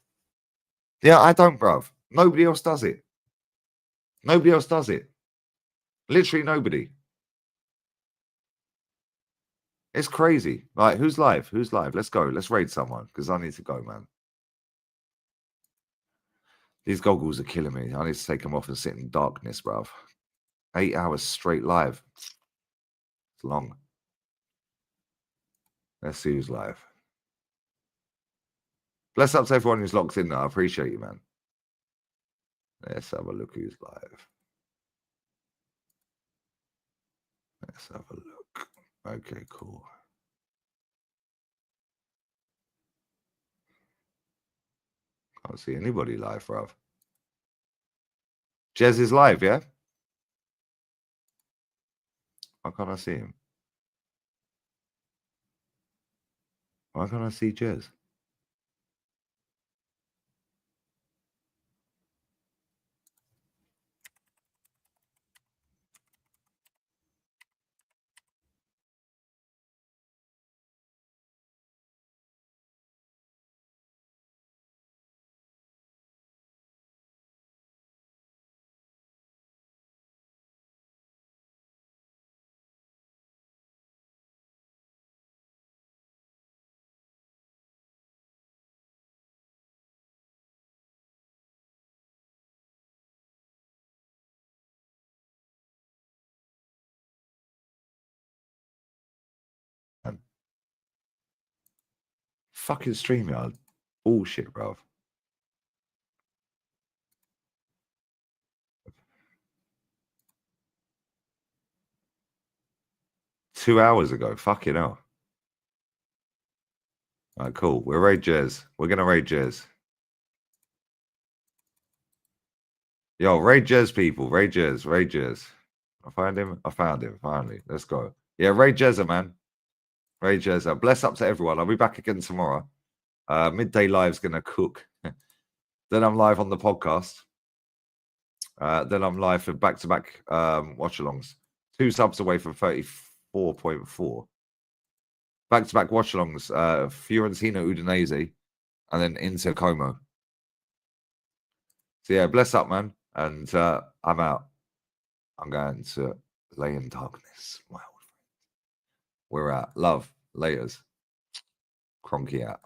S2: Yeah, I don't, bruv. Nobody else does it. Nobody else does it. Literally nobody. It's crazy. Right, who's live? Who's live? Let's go. Let's raid someone because I need to go, man. These goggles are killing me. I need to take them off and sit in darkness, bruv. 8 hours straight live. It's long. Let's see who's live. Bless up to everyone who's locked in now. I appreciate you, man. Let's have a look who's live. Let's have a look. Okay, cool. Can't see anybody live, bruv. Jez is live, yeah? Why can't I see him? Why can't I see Jez? Fucking StreamYard. Bullshit, bruv. Two hours ago. Fucking hell. All right, cool. We're raid Jez. We're going to raid Jez. Yo, raid Jez, people. Raid Jez. Raid Jez. I found him. I found him. Finally. Let's go. Yeah, raid Jezza, man. Raid Jezza. Bless up to everyone. I'll be back again tomorrow. Midday live's going to cook. Then I'm live on the podcast. Then I'm live for back-to-back watchalongs. 2 subs away from 34.4. Back-to-back watchalongs. Fiorentina Udinese. And then Inter Como. So yeah, bless up, man. And I'm out. I'm going to lay in darkness. Wow. We're out. Love. Laters. Cronky out.